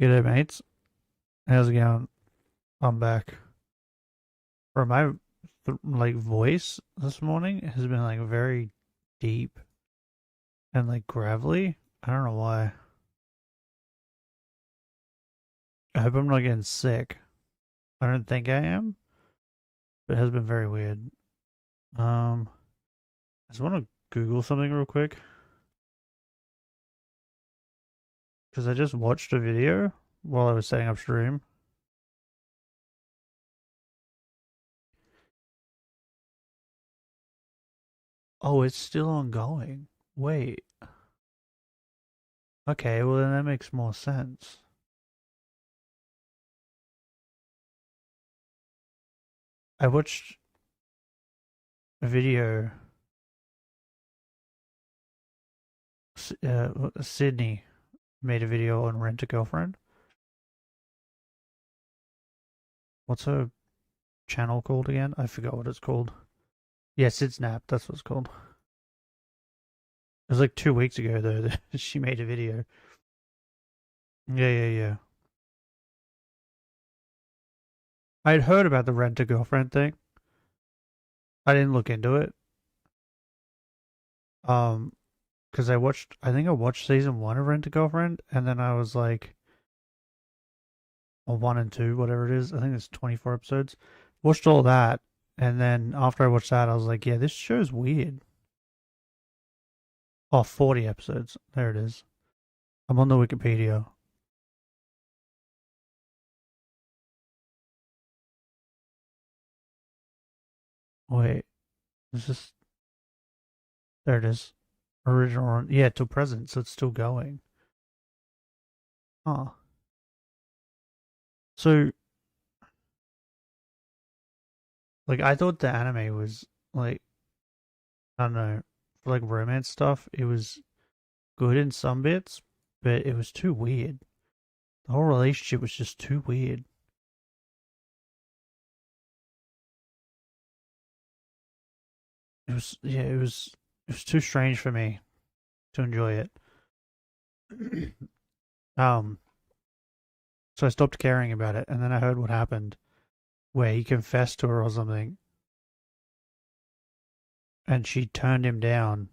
G'day mates, how's it going? I'm back. Bro, my voice this morning has been like very deep and like gravelly. I don't know why. I hope I'm not getting sick. I don't think I am, but it has been very weird. I just want to Google something real quick because I just watched a video while I was setting up stream. Oh, it's still ongoing. Wait. Okay, well then that makes more sense. I watched a video. Sydney made a video on Rent a Girlfriend. What's her channel called again? I forgot what it's called. Yeah, Sid Snap, that's what it's called. It was like 2 weeks ago though that she made a video. Yeah. I had heard about the Rent a Girlfriend thing. I didn't look into it. Because I think I watched season 1 of Rent a Girlfriend, and then I was like, or 1 and 2, whatever it is. I think it's 24 episodes. Watched all that, and then after I watched that, I was like, yeah, this show's weird. Oh, 40 episodes. There it is. I'm on the Wikipedia. Wait, is this? There it is. Original, yeah, till present, so it's still going. Huh. So, like, I thought the anime was like, I don't know, for like romance stuff, it was good in some bits, but it was too weird. The whole relationship was just too weird. It was too strange for me to enjoy it. um, so I stopped caring about it, and then I heard what happened, where he confessed to her or something, and she turned him down.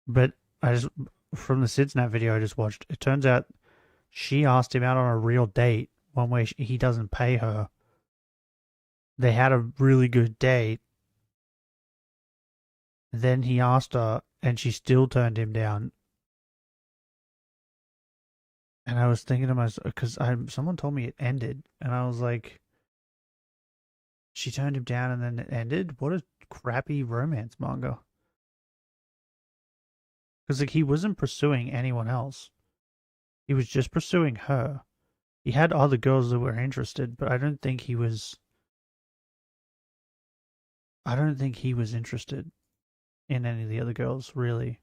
But I just, from the Sidsnap video I just watched, it turns out she asked him out on a real date. One way he doesn't pay her. They had a really good date. Then he asked her, and she still turned him down. And I was thinking to myself, because someone told me it ended, and I was like, she turned him down and then it ended? What a crappy romance manga. Because like he wasn't pursuing anyone else. He was just pursuing her. He had other girls that were interested, but I don't think he was interested in any of the other girls, really.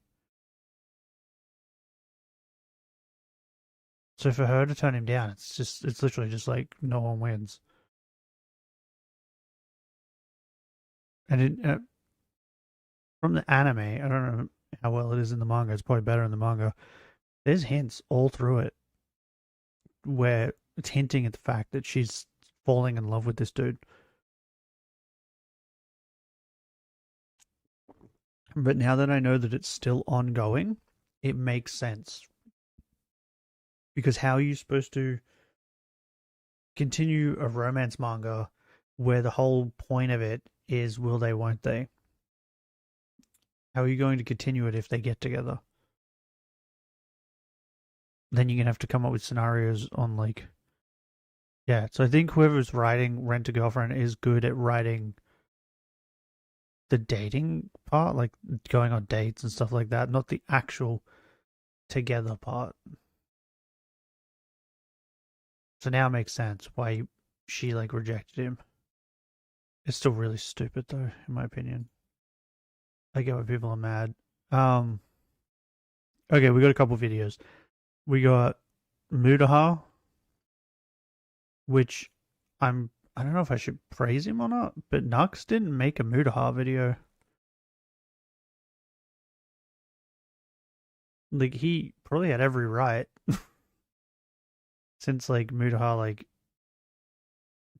So for her to turn him down, it's literally just like no one wins. And from the anime, I don't know how well it is in the manga. It's probably better in the manga. There's hints all through it where it's hinting at the fact that she's falling in love with this dude. But now that I know that it's still ongoing, it makes sense. Because how are you supposed to continue a romance manga where the whole point of it is will they, won't they? How are you going to continue it if they get together? Then you're going to have to come up with scenarios on like, yeah. So I think whoever's writing Rent a Girlfriend is good at writing the dating part, like going on dates and stuff like that, not the actual together part. So now it makes sense why she like rejected him. It's still really stupid though, in my opinion. I get why people are mad. Okay, we got a couple videos. We got Mudaha, which I don't know if I should praise him or not, but Nux didn't make a Mudaha video. Like he probably had every right. since like Mutahar like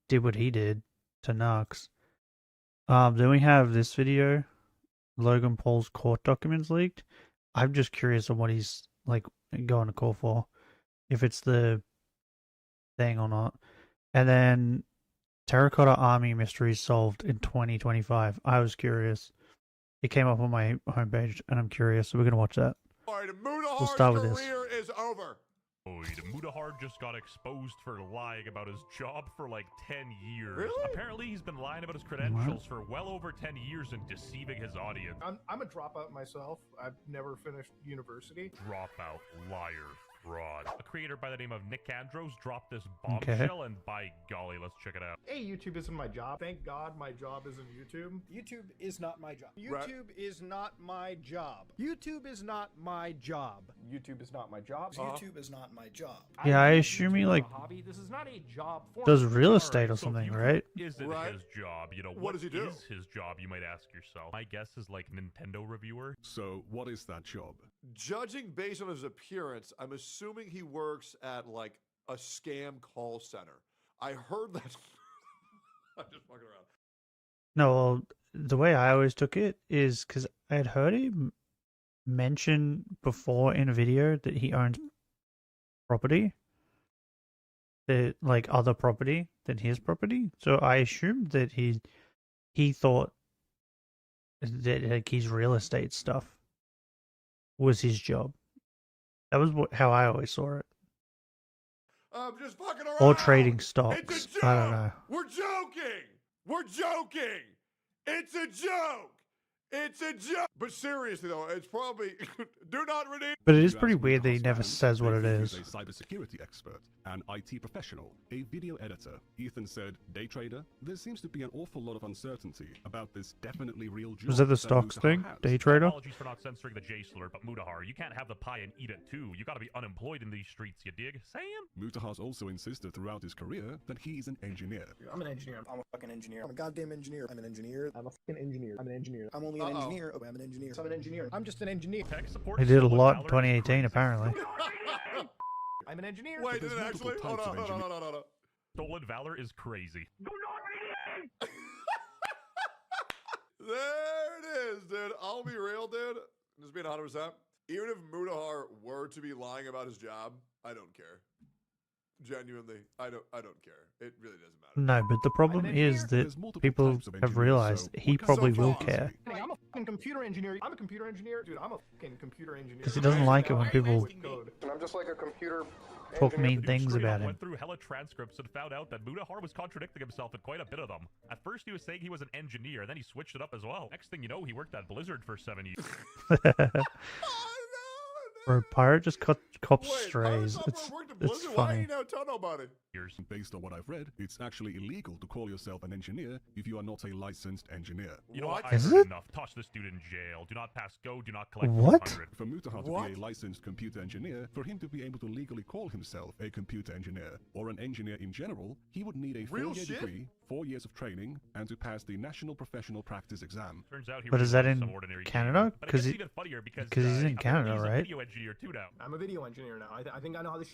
did what he did to Nux. Then we have this video, Logan Paul's court documents leaked. I'm just curious on what he's like going to call for, if it's the thing or not. And then Terracotta Army mysteries solved in 2025. I was curious. It came up on my homepage, and I'm curious, so we're gonna watch that. All right, We'll start with this. career is over. Mutahar just got exposed for lying about his job for like 10 years. Really? Apparently, he's been lying about his credentials for well over 10 years and deceiving his audience. I'm a dropout myself. I've never finished university. Dropout, liar, fraud. A creator by the name of Nick Andros dropped this bombshell, and by golly, let's check it out. Hey, YouTube isn't my job. Thank God my job isn't YouTube. YouTube is not my job. YouTube is not my job. YouTube is not my job. YouTube is not my job. YouTube is not my job. Yeah, I assume he like Hobby. This is not a job for does real estate or So something, YouTube right? Isn't Right. his job. You know, What does he do? is his job, you might ask yourself. My guess is like Nintendo reviewer. So, what is that job? Judging based on his appearance, I'm assuming he works at like a scam call center. I heard that. I'm just fucking around. No, well, the way I always took it is because I had heard him mention before in a video that he owns property, that like other property than his property. So I assumed that he thought that like his real estate stuff was his job. That was how I always saw it. I'm just fucking around. Or trading It's stocks. a joke. I don't know. We're joking. We're joking. It's a joke. It's a joke. But seriously though, it's probably do not redeem. But it is You pretty ask weird that he Mutah's never fans, says what they it think is. he's a cybersecurity expert, an IT professional, a video editor. Ethan said, "Day trader, there seems to be an awful lot of uncertainty about this definitely real job." Was that the stocks Mutahar thing? has." Day trader? Apologies for not censoring the J slur, but Mutahar, you can't have the pie and eat it too. You gotta be unemployed in these streets, you dig? Saying? Mutahar's also insisted throughout his career that he is an engineer. I'm an engineer. I'm a fucking engineer. I'm a goddamn engineer. I'm an engineer. I'm a fucking engineer. I'm an engineer. I'm only an engineer. Oh, I'm an engineer. I'm an engineer. I'm just an engineer. Tech support. He did a Stolen lot in Valor is 2018, crazy. apparently. I'm an engineer. Wait, did There's it actually? multiple Hold types on, of hold on, hold on, hold on. Stolen Valor is crazy. There it is, dude. I'll be real, dude. Just being 100%. Even if Mutahar were to be lying about his job, I don't care. Genuinely, I don't care. It really doesn't matter. No, but the problem is that There's multiple people types of have engineers, realized so he what comes probably up will first? care. Hey, I'm a fucking computer engineer. I'm a computer engineer. Dude, I'm a fucking computer engineer. Because he doesn't like it when people Code. And I'm just like a computer talk engineer. mean Dude things straight about up him. went through hella transcripts and found out that Mutahar was contradicting himself in quite a bit of them. At first he was saying he was an engineer, and then he switched it up as well. Next thing you know, he worked at Blizzard for 7 years. Bro, Pirate just cops Wait, strays. It's funny. ain't no tell nobody? Based on what I've read, it's actually illegal to call yourself an engineer if you are not a licensed engineer. You know what? What? I Is heard it? enough. Toss this dude in jail. Do not pass go. Do not collect What? 100. For Mutahar to What? be a licensed computer engineer, for him to be able to legally call himself a computer engineer or an engineer in general, he would need a Real 4-year shit? degree, 4 years of training, and to pass the National Professional Practice Exam. Turns out he But really is that was in some ordinary Canada? dude. But it 'Cause gets he- even funnier because 'cause he's in apparently Canada, he's a right? video engineer too now. I'm a video engineer now. I think I know how this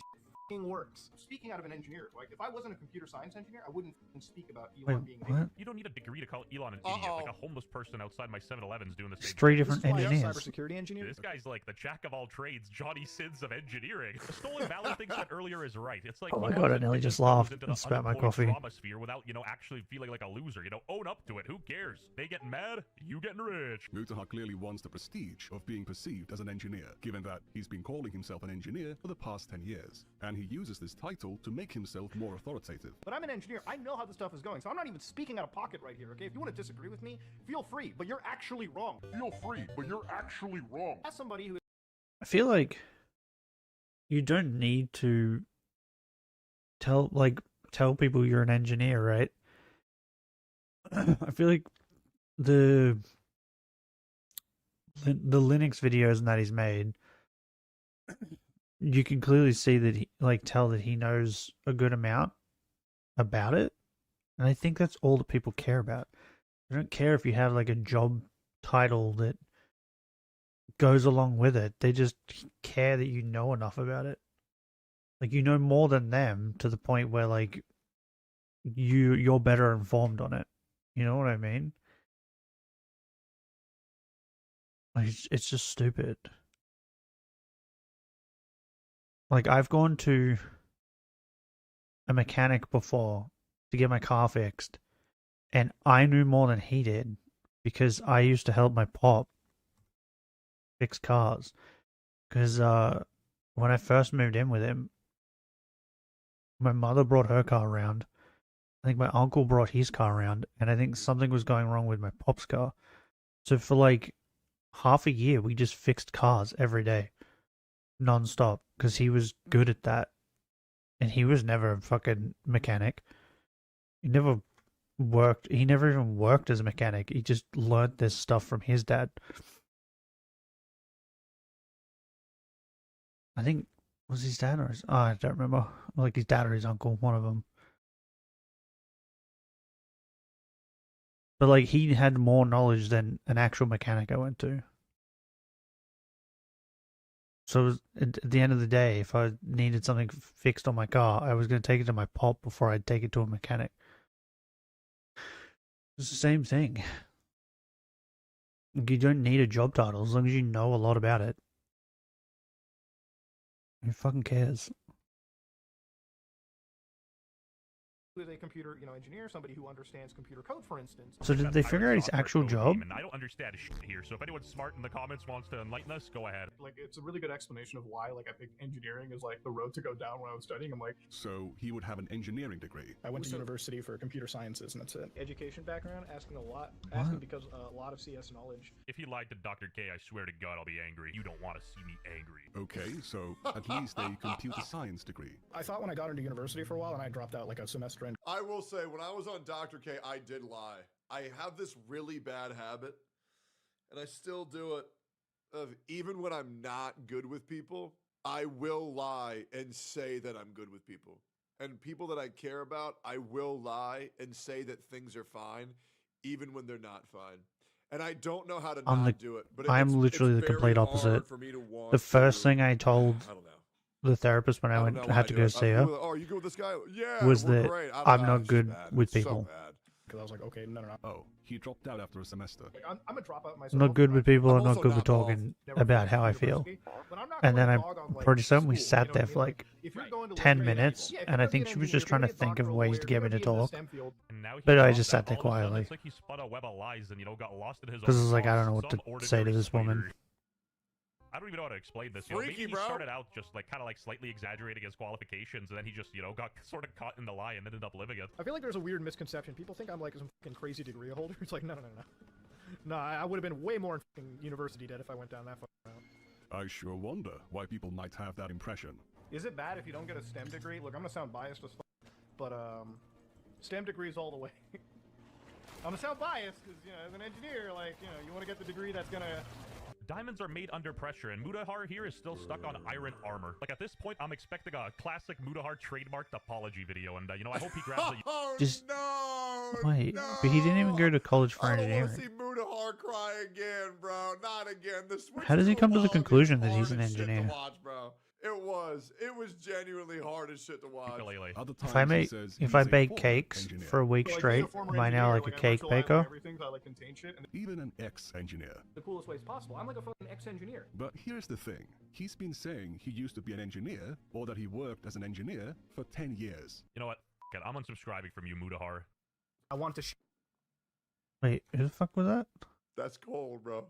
fucking works. Speaking out of an engineer, like if I wasn't a computer science engineer, I wouldn't fucking speak about Elon Wait, being what? You don't need a degree to call Elon an idiot. Like a homeless person outside my 7-Eleven's doing the It's same. 3 thing. different This is why I'm a engineers. cybersecurity engineer. This guy's like the jack of all trades, Johnny Sins of engineering. The Stolen Valor thing said earlier is right. It's like Oh my he God, wants I to nearly dip just his toes laughed into and the spat my unemployed coffee. trauma sphere without, actually feeling like a loser. Own up to it. Who cares? They getting mad, you getting rich. Mutahar clearly wants the prestige of being perceived as an engineer, given that he's been calling himself an engineer for the past 10 years, and he uses this title to make himself more authoritative. But I'm an engineer. I know how this stuff is going, so I'm not even speaking out of pocket right here, okay? If you want to disagree with me, feel free, but you're actually wrong. Feel free, but you're actually wrong. As somebody who I feel like you don't need to tell people you're an engineer, right? I feel like the Linux videos and that he's made, you can clearly see that tell that he knows a good amount about it, and I think that's all that people care about. They don't care if you have like a job title that goes along with it. They just care that you know enough about it. Like, you know more than them to the point where, like, you're better informed on it. You know what I mean? Like, it's just stupid. Like, I've gone to a mechanic before to get my car fixed, and I knew more than he did because I used to help my pop fix cars. Because when I first moved in with him, my mother brought her car around. I think my uncle brought his car around, and I think something was going wrong with my pop's car. So for like half a year, we just fixed cars every day, non-stop, because he was good at that. And he was never a fucking mechanic. He never worked. He never even worked as a mechanic. He just learned this stuff from his dad. I think, was his dad or his... Oh, I don't remember. Like his dad or his uncle, one of them. But like, he had more knowledge than an actual mechanic I went to. So at the end of the day, if I needed something fixed on my car, I was going to take it to my pop before I'd take it to a mechanic. It's the same thing. You don't need a job title as long as you know a lot about it. Who fucking cares? Who is a computer, engineer, somebody who understands computer code, for instance. So did they figure out his actual job? And I don't understand shit here, so if anyone's smart in the comments wants to enlighten us, go ahead. Like, it's a really good explanation of why, like, I think engineering is, like, the road to go down when I was studying. I'm like... So he would have an engineering degree. I went to university for computer sciences, and that's it. Education background, asking because a lot of CS knowledge. If he lied to Dr. K, I swear to God I'll be angry. You don't want to see me angry. Okay, so at least a computer science degree. I thought when I got into university for a while, and I dropped out like a semester in. I will say, when I was on Dr. K, I did lie. I have this really bad habit, and I still do it, of even when I'm not good with people, I will lie and say that I'm good with people. And people that I care about, I will lie and say that things are fine, even when they're not fine. And I don't know how to not do it. But I'm literally the complete opposite. The first thing I told the therapist when I had to go see her oh, you go with this guy? Yeah, was that I'm not good with people. Because I was like, okay, no. Oh, he dropped out after a semester. Like, I'm a dropout myself. I'm not good with people. I'm not also good not with talking about how I feel. And then I'm pretty certain we sat there for like 10 minutes, and I think she was just trying to think of ways to get me to talk. But I just sat there quietly. Because I was like, I don't know what to say to this woman. I don't even know how to explain this. Freaky, maybe he bro. started out just like kind of like slightly exaggerating his qualifications, and then he just got sort of caught in the lie and ended up living it. I feel like there's a weird misconception. People think I'm like some fucking crazy degree holder. It's like no. No, I would have been way more in fucking university debt if I went down that fucking route. I sure wonder why people might have that impression. Is it bad if you don't get a STEM degree? Look, I'm gonna sound biased as fuck, but STEM degrees all the way. I'm gonna sound biased because as an engineer, like you want to get the degree that's gonna. Diamonds are made under pressure, and Mutahar here is still stuck on iron armor. Like, at this point, I'm expecting a classic Mutahar trademarked apology video, and, I hope he grabs it. Oh, Just no! wait, no. but he didn't even go to college for I don't engineering. want to see Mutahar cry again, bro. Not again. How does he come to the conclusion that he's an engineer? Watch, bro. It was genuinely hard as shit to watch. If I bake cakes for a week straight, am I now like a cake baker? Even an ex-engineer. The coolest ways possible. I'm like a fucking ex-engineer. But here's the thing. He's been saying he used to be an engineer, or that he worked as an engineer for 10 years. You know what? F I'm unsubscribing from you, Mutahar. I want to Wait, who the fuck was that? That's cold, bro.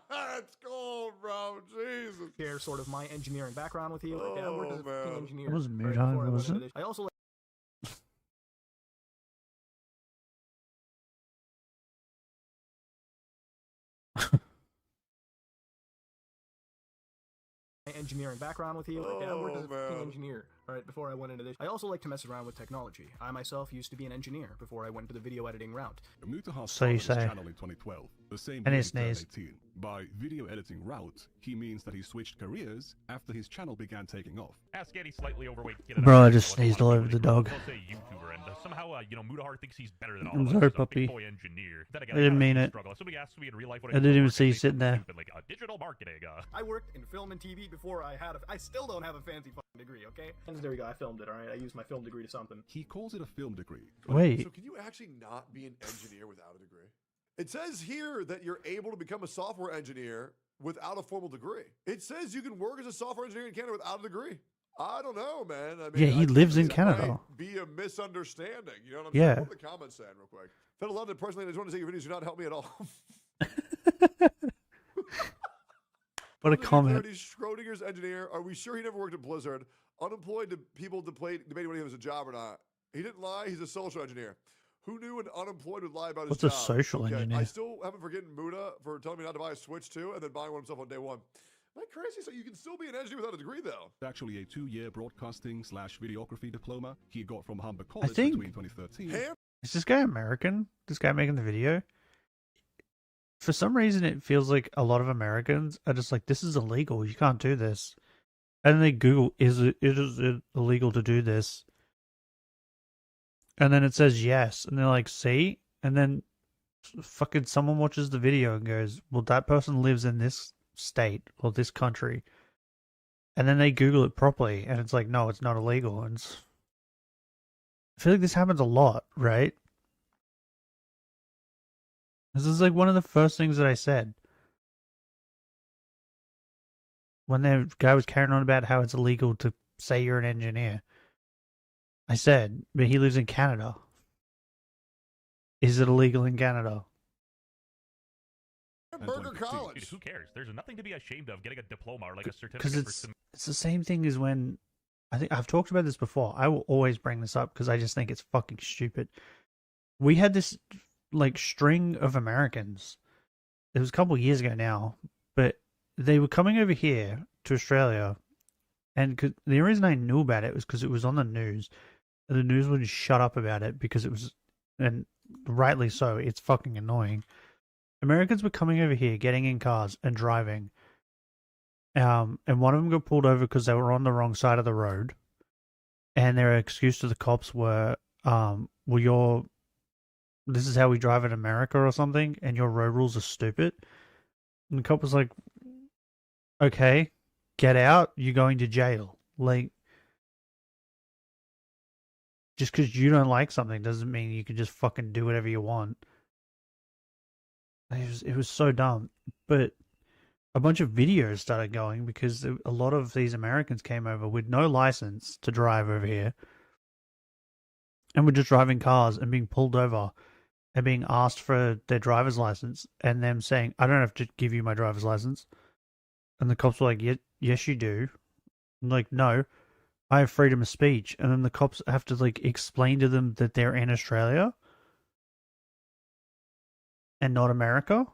That's cold, bro. Jesus. Share sort of my engineering background with you. Like, I worked as a fucking engineer. It wasn't Mutahar, was it? I also engineering background with you. Like, I worked as a fucking engineer, right, before I went into this. I also like to mess around with technology. I myself used to be an engineer before I went to the video editing route. Mutahar So you started his say. channel in 2012, the same And year his he turned knees. 18. By video editing route, he means that he switched careers after his channel began taking off. Ask any slightly overweight kid. Bro, I just sneezed all over the dog. Say YouTuber, and somehow, Mutahar thinks he's better than all I'm of us. sorry, He's a puppy. big boy engineer. Then again, I didn't mean it. Struggle. If somebody asks me in real life what I didn't even see you sitting there. Stupid, like digital marketing. I worked in film and TV before I still don't have a fancy fucking degree, okay? And there we go, I filmed it, alright? I used my film degree to something. He calls it a film degree. Wait. So can you actually not be an engineer without a degree? It says here that you're able to become a software engineer without a formal degree. It says you can work as a software engineer in Canada without a degree. I don't know, man. I mean, Yeah, he lives in Canada. Might be a misunderstanding. You know what I'm Yeah. saying? What are the comments saying real quick? If I loved it personally, I just want to say your videos do not help me at all. What a comment. Schrodinger's engineer. Are we sure he never worked at Blizzard? Unemployed people debating whether he was a job or not. He didn't lie. He's a social engineer. Who knew an unemployed would lie about his job? What's a social engineer? I still haven't forgotten Muda for telling me not to buy a Switch 2 and then buying one himself on day one. Am I crazy? So you can still be an engineer without a degree, though. Actually, a 2-year broadcasting/videography diploma he got from Humber College think- between 2013. Is this guy American? This guy making the video? For some reason, it feels like a lot of Americans are just like, this is illegal. You can't do this. And then they Google, is it illegal to do this? And then it says yes. And they're like, see? And then fucking someone watches the video and goes, well, that person lives in this state or this country. And then they Google it properly. And it's like, no, it's not illegal. And I feel like this happens a lot, right? This is like one of the first things that I said. When the guy was carrying on about how it's illegal to say you're an engineer. I said, but he lives in Canada. Is it illegal in Canada? Burger College. Dude, who cares? There's nothing to be ashamed of getting a diploma or like a certificate. Because it's the same thing as when, I think I've talked about this before. I will always bring this up because I just think it's fucking stupid. We had this like string of Americans. It was a couple of years ago now, but they were coming over here to Australia, and the reason I knew about it was because it was on the news. And the news wouldn't shut up about it because it was, and rightly so, it's fucking annoying. Americans were coming over here, getting in cars and driving. And one of them got pulled over because they were on the wrong side of the road. And their excuse to the cops were, well, this is how we drive in America or something, and your road rules are stupid. And the cop was like, okay, get out, you're going to jail. Like, just because you don't like something doesn't mean you can just fucking do whatever you want. It was so dumb. But a bunch of videos started going because a lot of these Americans came over with no license to drive over here. And were just driving cars and being pulled over and being asked for their driver's license and them saying, I don't have to give you my driver's license. And the cops were like, yes, you do. I'm like, no, I have freedom of speech. And then the cops have to like explain to them that they're in Australia and not America.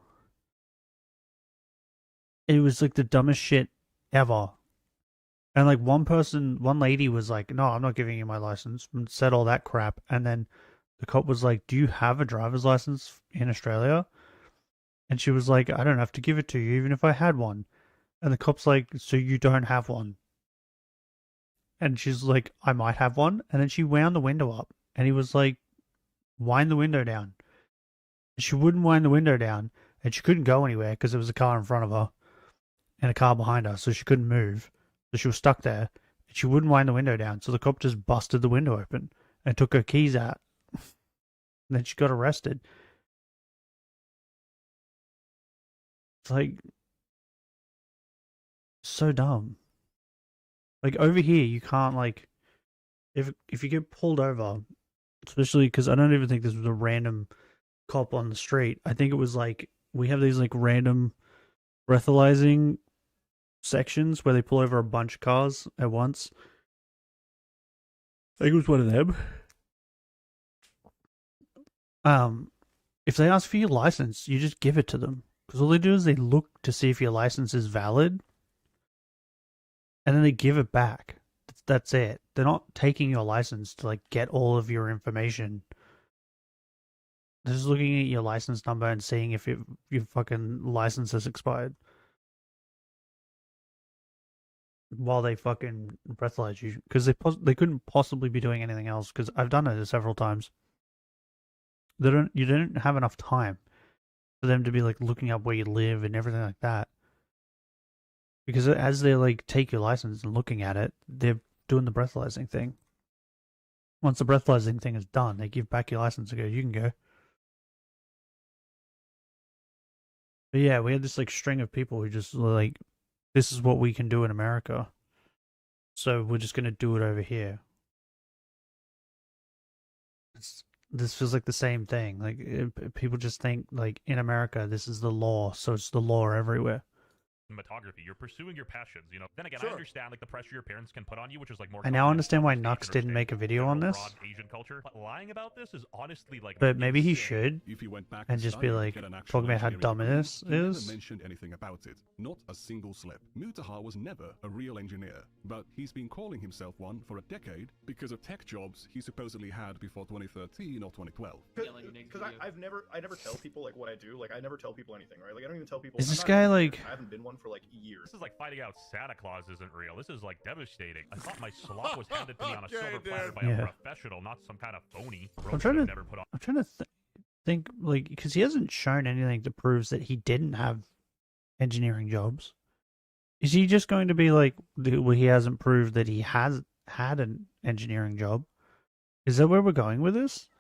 It was like the dumbest shit ever. And like one lady was like, no, I'm not giving you my license, and said all that crap. And then the cop was like, do you have a driver's license in Australia? And she was like, I don't have to give it to you even if I had one. And the cop's like, so you don't have one? And she's like, I might have one. And then she wound the window up. And he was like, wind the window down. And she wouldn't wind the window down. And she couldn't go anywhere because there was a car in front of her and a car behind her. So she couldn't move. So she was stuck there. And she wouldn't wind the window down. So the cop just busted the window open and took her keys out. And then she got arrested. It's like, so dumb. Like over here, you can't like, if you get pulled over, especially because I don't even think this was a random cop on the street. I think it was like, we have these like random breathalyzing sections where they pull over a bunch of cars at once. I think it was one of them. If they ask for your license, you just give it to them. Because all they do is they look to see if your license is valid. And then they give it back. That's it. They're not taking your license to like get all of your information. They're just looking at your license number and seeing if your fucking license has expired. While they fucking breathalyze you. Because they couldn't possibly be doing anything else. Because I've done it several times. You don't have enough time. for them to be like looking up where you live and everything like that. Because as they like take your license and looking at it, they're doing the breathalyzing thing. Once the breathalyzing thing is done, they give back your license and go, you can go. But yeah, we had this like string of people who just were like, this is what we can do in America, so we're just gonna do it over here. This feels like the same thing. Like people just think like in America this is the law, so it's the law everywhere. Cinematography, you're pursuing your passions, you know. Then again, Sure. I understand like the pressure your parents can put on you, which is like more. I now understand why Nux Nux didn't make a video on this. Asian culture, but lying about this is honestly like. But maybe he insane. should, If he went back and just be studied to like get an actual talking about how engineering dumb it degree, is. he never mentioned anything about it. Not a single slip. Mutahar was never a real engineer, but he's been calling himself one for a decade because of tech jobs he supposedly had before 2013 or 2012. Because I never tell people like what I do. Like I never tell people anything, right? Like I don't even tell people. Is I'm this not guy, an engineer. like- I haven't been one for like years. This is like finding out Santa Claus isn't real. This is like devastating. I thought my slop was handed to me on a Okay, silver platter dude. by Yeah. a professional, not some kind of phony. I'm trying to- never put on. I'm trying to think, like, because he hasn't shown anything that proves that he didn't have engineering jobs. Is he just going to be like, well, he hasn't proved that he has had an engineering job? Is that where we're going with this?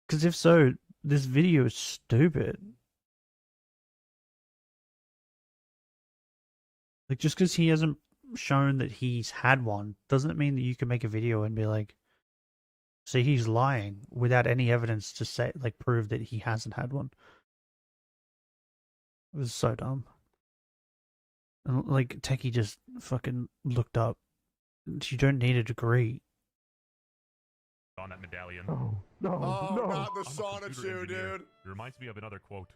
Because if so, this video is stupid. Like, just because he hasn't shown that he's had one doesn't mean that you can make a video and be like, see, he's lying without any evidence to say, like, prove that he hasn't had one. It was so dumb. And, like, Techie just fucking looked up. You don't need a degree. On that medallion. Oh, not the I'm a computer sonotube, engineer. dude. It reminds me of another quote.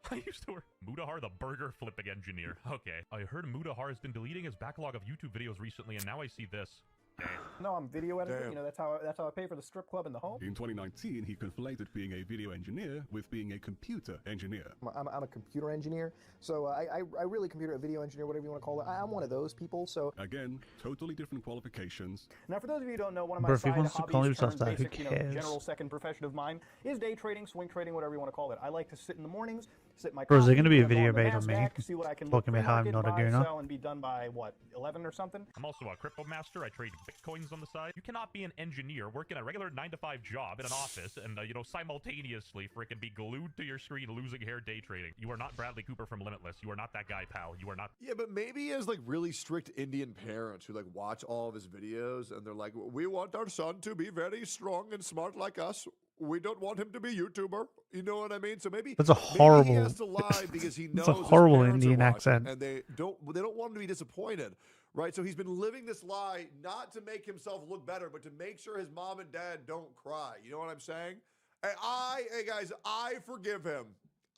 I used to work Mutahar, the burger flipping engineer. Okay. I heard Mutahar has been deleting his backlog of YouTube videos recently, and now I see this. Damn. No, I'm video editor. Damn. You know, that's how I pay for the strip club and the home. In 2019, he conflated being a video engineer with being a computer engineer. I'm a computer engineer, so I really computer video engineer, whatever you want to call it. I'm one of those people. So Again, totally different qualifications. now, for those of you who don't know, one of my Bro, if he side wants to call hobbies himself turned that, who basic, cares? general second profession of mine is day trading, swing trading, whatever you want to call it. I like to sit in the mornings, sip my Bro, is there coffee, gonna be a go video on the made on me NASDAQ, see what I can talking look about how I'm pre-market, not a buy, gooner? sell, and be done by what, 11 or something. I'm also a crypto master. I trade bitcoins on the side. You cannot be an engineer working a regular 9-to-5 job in an office and, you know, simultaneously freaking be glued to your screen losing hair day trading. You are not Bradley Cooper from Limitless. You are not that guy, pal. You are not. Yeah, but maybe he has like really strict Indian parents who like watch all of his videos and they're like, we want our son to be very strong and smart like us. We don't want him to be YouTuber. You know what I mean? So maybe That's a maybe he horrible. has to lie because he knows It's a his horrible parents are Indian watching, accent. and they don't want him to be disappointed, right? So he's been living this lie not to make himself look better, but to make sure his mom and dad don't cry. You know what I'm saying? Hey guys, I forgive him.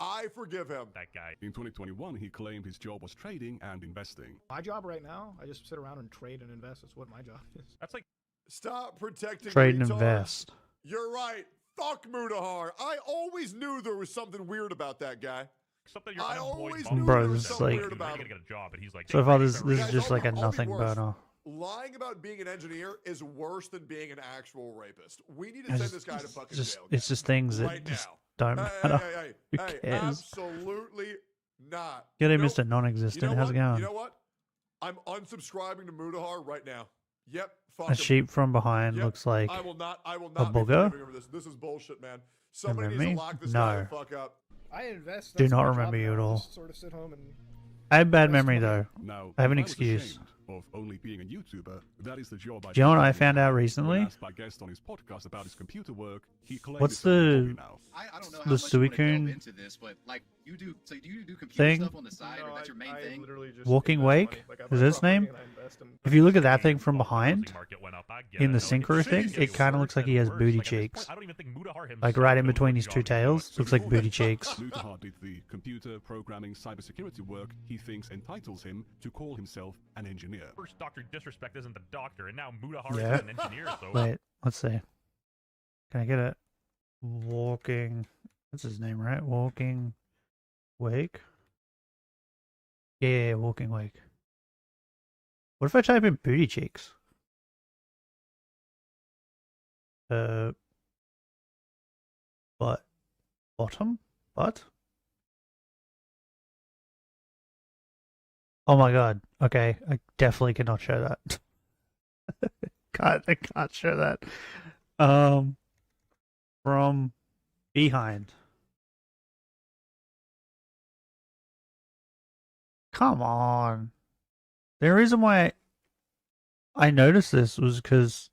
I forgive him. That guy. In 2021, he claimed his job was trading and investing. My job right now, I just sit around and trade and invest. That's what my job is. That's like Stop protecting Trade and retards. invest. You're right. Fuck Mutahar. I always knew there was something weird about that guy. something you're I unemployed. always bum knew Bro, there or was this is something like- weird about you're him. gonna get a job, and he's like. So far, "Hey, this Barry, is Guys, just like a I'll be nothing worse. burner. Lying about being an engineer is worse than being an actual rapist. We need to It's send this guy to fucking jail. it's just things that right just now. don't Hey, matter. hey, Who hey, cares? absolutely not. Get him, You know- Mr. Non-Existent. How's it You going? know what? I'm unsubscribing to Mutahar right now. Yep. Fuck A him. sheep from behind Yep, looks like I will not be booger? forgiving over this. This is bullshit, man. Somebody Remember needs me? to lock this No. guy the fuck up. I invest. Do that's not my job remember you now. at I all. just sort of sit home and I have bad That's memory funny. though. Now, I have an if was excuse. ashamed of only being a YouTuber, that is the job I Do you know what I chose. found out When recently? asked by a guest on his podcast about his computer work, he claimed What's it's a hobby the- now. I don't know The how much you want to delve Suicune into this, but like you do. So do you do computer thing? stuff on the side, or that's your main thing? literally just Walking invest Wake? money. Like, I Is buy that his property name? and I invest in- If you look at that thing from Oh, the housing behind, market went up. I get in it. the No, synchro it's thing, just it getting kinda worse looks like and he has worse. booty Like, at this cheeks. point, I don't even think Mutahar like himself right in knows between what his job two he's doing. tails, looks like booty cheeks. Mutahar did the computer programming cybersecurity work he thinks entitles him to call himself an engineer. First, Dr. Disrespect isn't the doctor, and now Mutahar Yeah. is an engineer, so... Wait, let's see. Can I get it? Walking. What's his name, right? Walking Wake? Yeah, Walking Wake. What if I type in booty cheeks? But bottom? What? Oh my god. Okay, I definitely cannot show that. I can't show that. From behind. Come on. The reason why I noticed this was because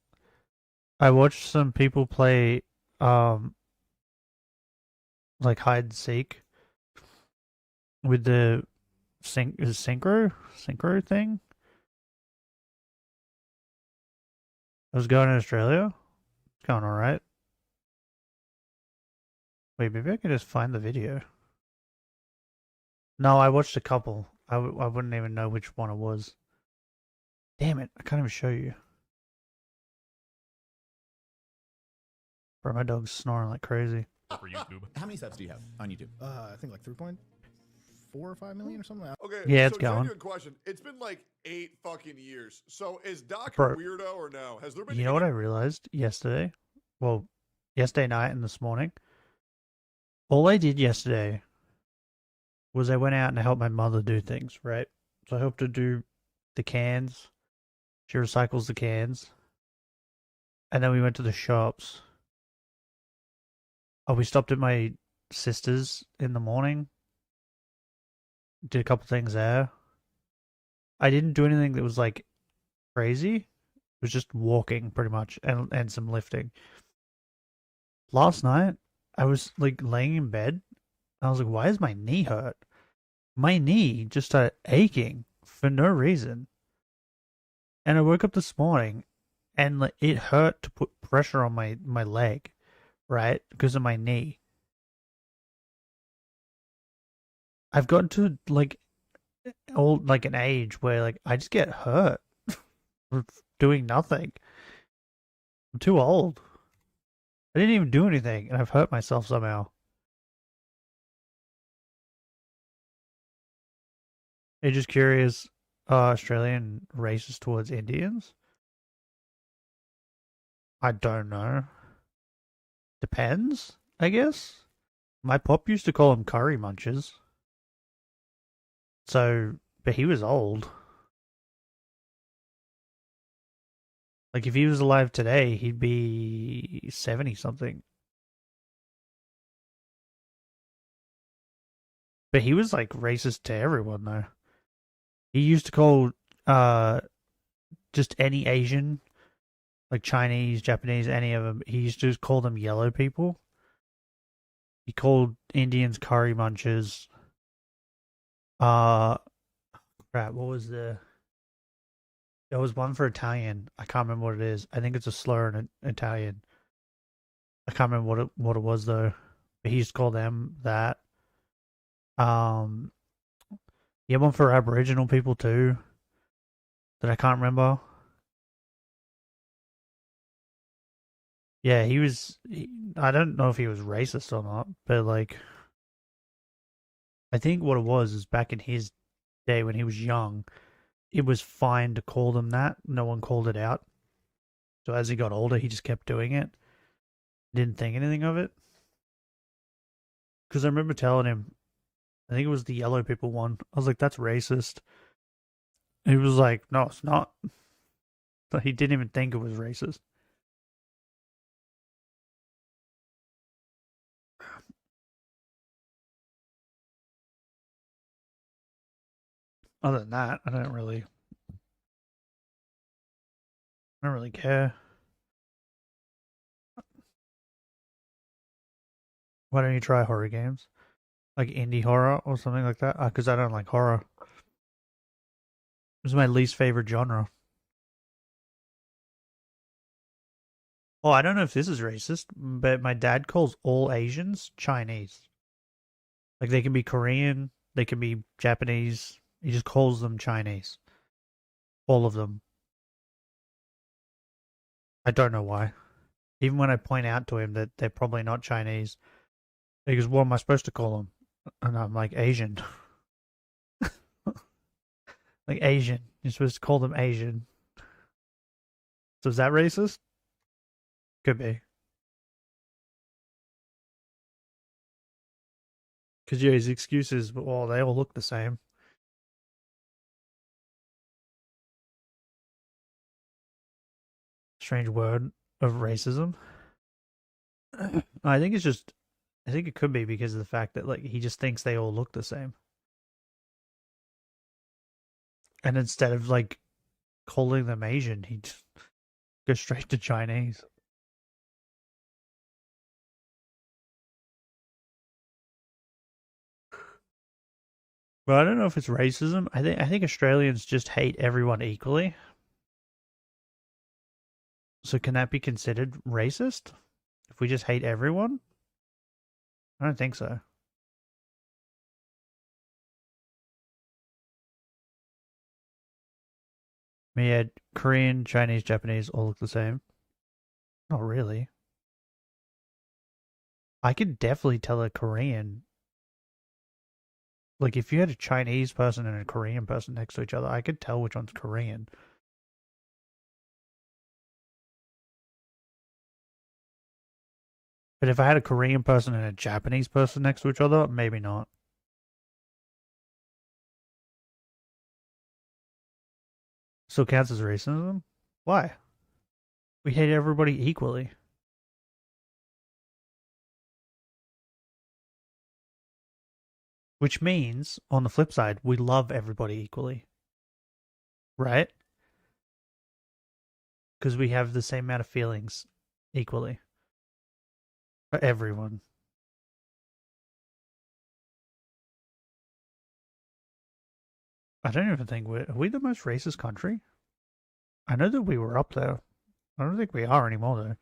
I watched some people play, like hide and seek with the synchro thing. I was going to Australia. It's going alright. Wait, maybe I can just find the video. No, I watched a couple. I wouldn't even know which one it was. Damn it, I can't even show you. Bro, my dog's snoring like crazy. For YouTube. How many subs do you have on YouTube? I think like 3.4 or 5 million or something. Okay, Yeah, it's so going. genuine question. It's been like 8 fucking years. So is Doc Bro, a weirdo or no? Has there been? You know what I realized yesterday? Well, yesterday night and this morning. All I did yesterday was I went out and I helped my mother do things, right? So I helped her do the cans. She recycles the cans. And then we went to the shops. Oh, we stopped at my sister's in the morning. Did a couple things there. I didn't do anything that was like crazy. It was just walking pretty much and some lifting. Last night, I was like laying in bed. I was like, why is my knee hurt? My knee just started aching for no reason. And I woke up this morning and like, it hurt to put pressure on my leg, right? Because of my knee. I've gotten to like an age where like I just get hurt for doing nothing. I'm too old. I didn't even do anything and I've hurt myself somehow. You're just curious, Australian racist towards Indians? I don't know. Depends, I guess. My pop used to call them curry munchers. So, but he was old. Like, if he was alive today, he'd be 70 something. But he was like racist to everyone, though. He used to call just any Asian, like Chinese, Japanese, any of them, he used to just call them yellow people. He called Indians curry munchers. Crap, what was there was one for Italian. I can't remember what it is. I think it's a slur in Italian. I can't remember what it was though. But he used to call them that. He had one for Aboriginal people too. That I can't remember. Yeah, I don't know if he was racist or not, but like, I think what it was is back in his day when he was young, it was fine to call them that. No one called it out. So as he got older, he just kept doing it. Didn't think anything of it. Because I remember telling him, I think it was the yellow people one. I was like, that's racist. He was like, no, it's not. So he didn't even think it was racist. Other than that, I don't really care. Why don't you try horror games? Like indie horror or something like that? Because I don't like horror. It's my least favorite genre. Oh, I don't know if this is racist, but my dad calls all Asians Chinese. Like they can be Korean, they can be Japanese. He just calls them Chinese. All of them. I don't know why. Even when I point out to him that they're probably not Chinese, he goes, what am I supposed to call them? And I'm like, Asian. Like Asian. You're supposed to call them Asian. So is that racist? Could be. Because yeah, his excuse is, well, they all look the same. Strange word of racism. I think it could be because of the fact that like he just thinks they all look the same. And instead of like calling them Asian, he just goes straight to Chinese. Well, I don't know if it's racism. I think Australians just hate everyone equally. So can that be considered racist? If we just hate everyone? I don't think so. Yeah, Korean, Chinese, Japanese all look the same. Not really. I could definitely tell a Korean. Like, if you had a Chinese person and a Korean person next to each other, I could tell which one's Korean. But if I had a Korean person and a Japanese person next to each other, maybe not. Still counts as racism? Why? We hate everybody equally. Which means, on the flip side, we love everybody equally. Right? Because we have the same amount of feelings equally. For everyone. I don't even think are we the most racist country? I know that we were up there. I don't think we are anymore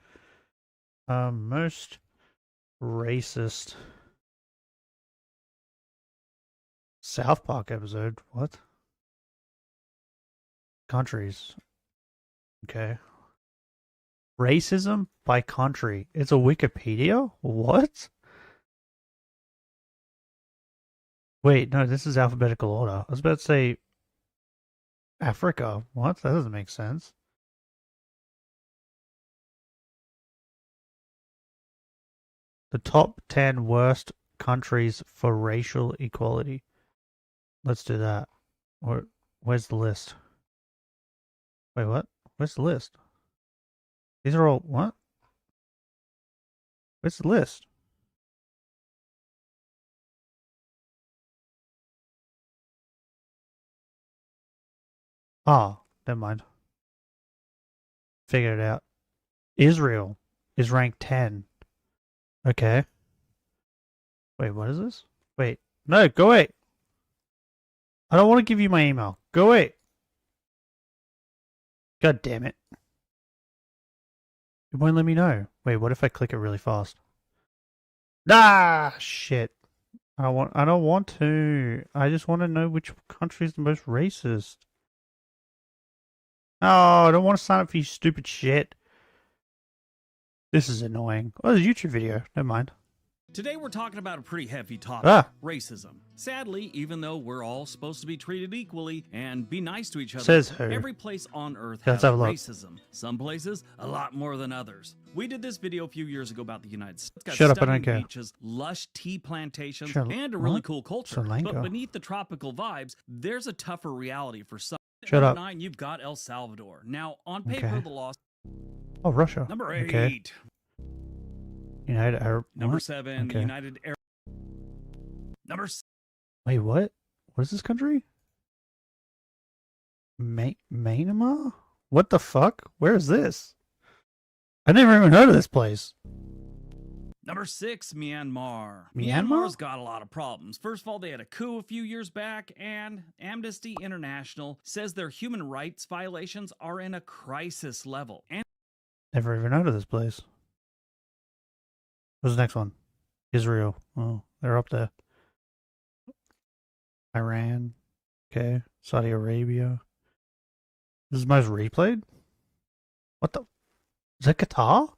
though. Most racist South Park episode. What? Countries. Okay. Racism by country. It's a Wikipedia? What? Wait, no, this is alphabetical order. I was about to say Africa. What? That doesn't make sense. The top 10 worst countries for racial equality. Let's do that. Where's the list? Wait, what? Where's the list? These are all... What? Where's the list? Oh, never mind. Figured it out. Israel is ranked 10. Okay. Wait, what is this? Wait. No, go away. I don't want to give you my email. Go away. God damn it. It won't let me know. Wait, what if I click it really fast? Ah, shit. I don't want to. I just want to know which country is the most racist. Oh, I don't want to sign up for you stupid shit. This is annoying. Oh, there's a YouTube video. Never mind. Today we're talking about a pretty heavy topic, racism. Sadly, even though we're all supposed to be treated equally and be nice to each other, Says who? every place on Earth Let's has have a look. racism. Some places, a lot more than others. We did this video a few years ago about the United States. It's got Shut up, I stunning don't care. beaches, lush tea plantations, Shut- and a really what? cool culture. Sri Lanka. But beneath the tropical vibes, there's a tougher reality for some. Shut up. Number 9, you've got El Salvador. Now, on paper, Okay. the law... Oh, Russia. Number 8. Okay. United Arab... Number what? 7, Okay. United Arab... Number... Wait, what? What is this country? Myanmar? What the fuck? Where is this? I never even heard of this place. Number 6, Myanmar. Myanmar? Myanmar's got a lot of problems. First of all, they had a coup a few years back, and Amnesty International says their human rights violations are in a crisis level. And Never even heard of this place. What's the next one? Israel. Oh, they're up there. Iran. Okay. Saudi Arabia. This is most replayed? What the? Is that Qatar?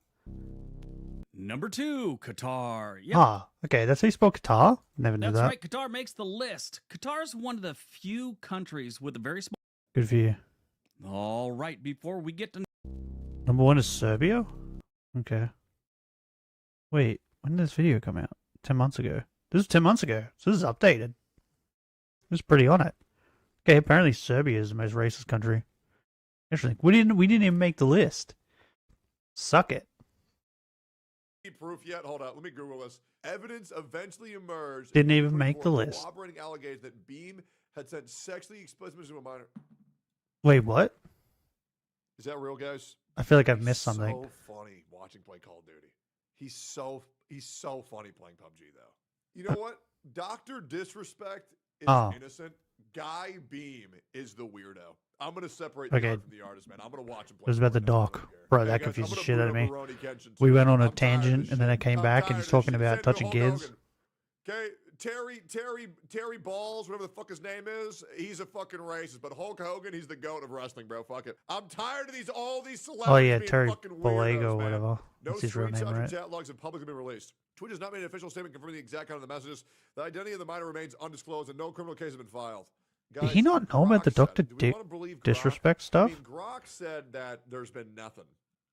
number 2, Qatar. Yep. Ah, okay. That's how you spell Qatar? Never knew That's that. right. Qatar makes the list. Qatar is one of the few countries with a very small... Good for you. All right, before we get to... Number 1 is Serbia? Okay. Wait, when did this video come out? 10 months ago. This is 10 months ago, so this is updated. It was pretty on it. Okay, apparently Serbia is the most racist country. Interesting. We didn't even make the list. Suck it. Proof yet? Hold on. Let me Google this. Evidence eventually emerged. Didn't even make the list. Corroborating allegations that Beam had sent sexually explicit messages to a minor. Wait, what? Is that real, guys? I feel like I've missed something. So funny watching play Call of Duty. He's so funny playing PUBG though. You know what? Dr. Disrespect is innocent. Guy Beam is the weirdo. I'm gonna separate the art from the artist, man. I'm gonna watch him play. It was about the doc. Bro, that confused the shit out of me. We went on a tangent and then I came back and he's talking about touching kids. Okay, Terry Balls, whatever the fuck his name is, he's a fucking racist. But Hulk Hogan, he's the goat of wrestling, bro. Fuck it. I'm tired of all these celebrities. Oh yeah, being Terry fucking Bollego, weirdos, whatever. No That's his real name, screenshots or right? chat logs have publicly been released. Twitch has not made an official statement confirming the exact content of the messages. The identity of the minor remains undisclosed, and no criminal case has been filed. Guys, Did he not know about the Dr. Disrespect stuff? I mean, Grok said that there's been nothing.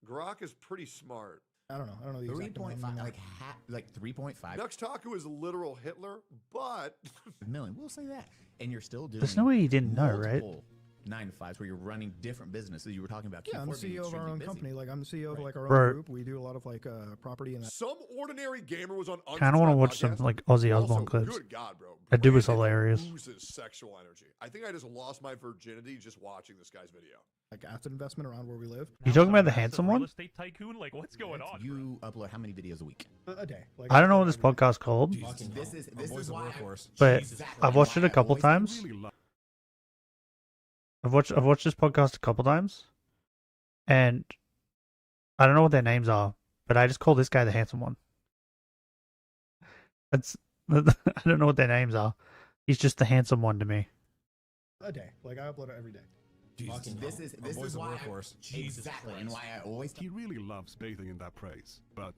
Grok is pretty smart. I don't know. The 3.5, like 3.5 Nuxtaku is literal Hitler, but million. We'll say that, and you're still doing. There's no way he didn't know, right? 9-to-5s where you're running different businesses. You were talking about. Yeah, I'm the CEO of our own company. Like I'm the CEO of like our own group. We do a lot of like property and. Some ordinary gamer was on. Kind of want to watch some like Ozzy Osbourne clips. Good God, bro! That dude was hilarious. Oozes sexual energy. I think I just lost my virginity just watching this guy's video. Like asset investment around where we live. You talking about the handsome one? Real estate tycoon? Like what's going on? You upload how many videos a week? A day. Like, I don't know what this podcast's called, This is why. but I've watched it a couple times. I've watched this podcast a couple times, and I don't know what their names are, but I just call this guy the handsome one. That's I don't know what their names are. He's just the handsome one to me. A day. Like I upload it every day. This is why. Exactly, and why I always. He really loves bathing in that praise, but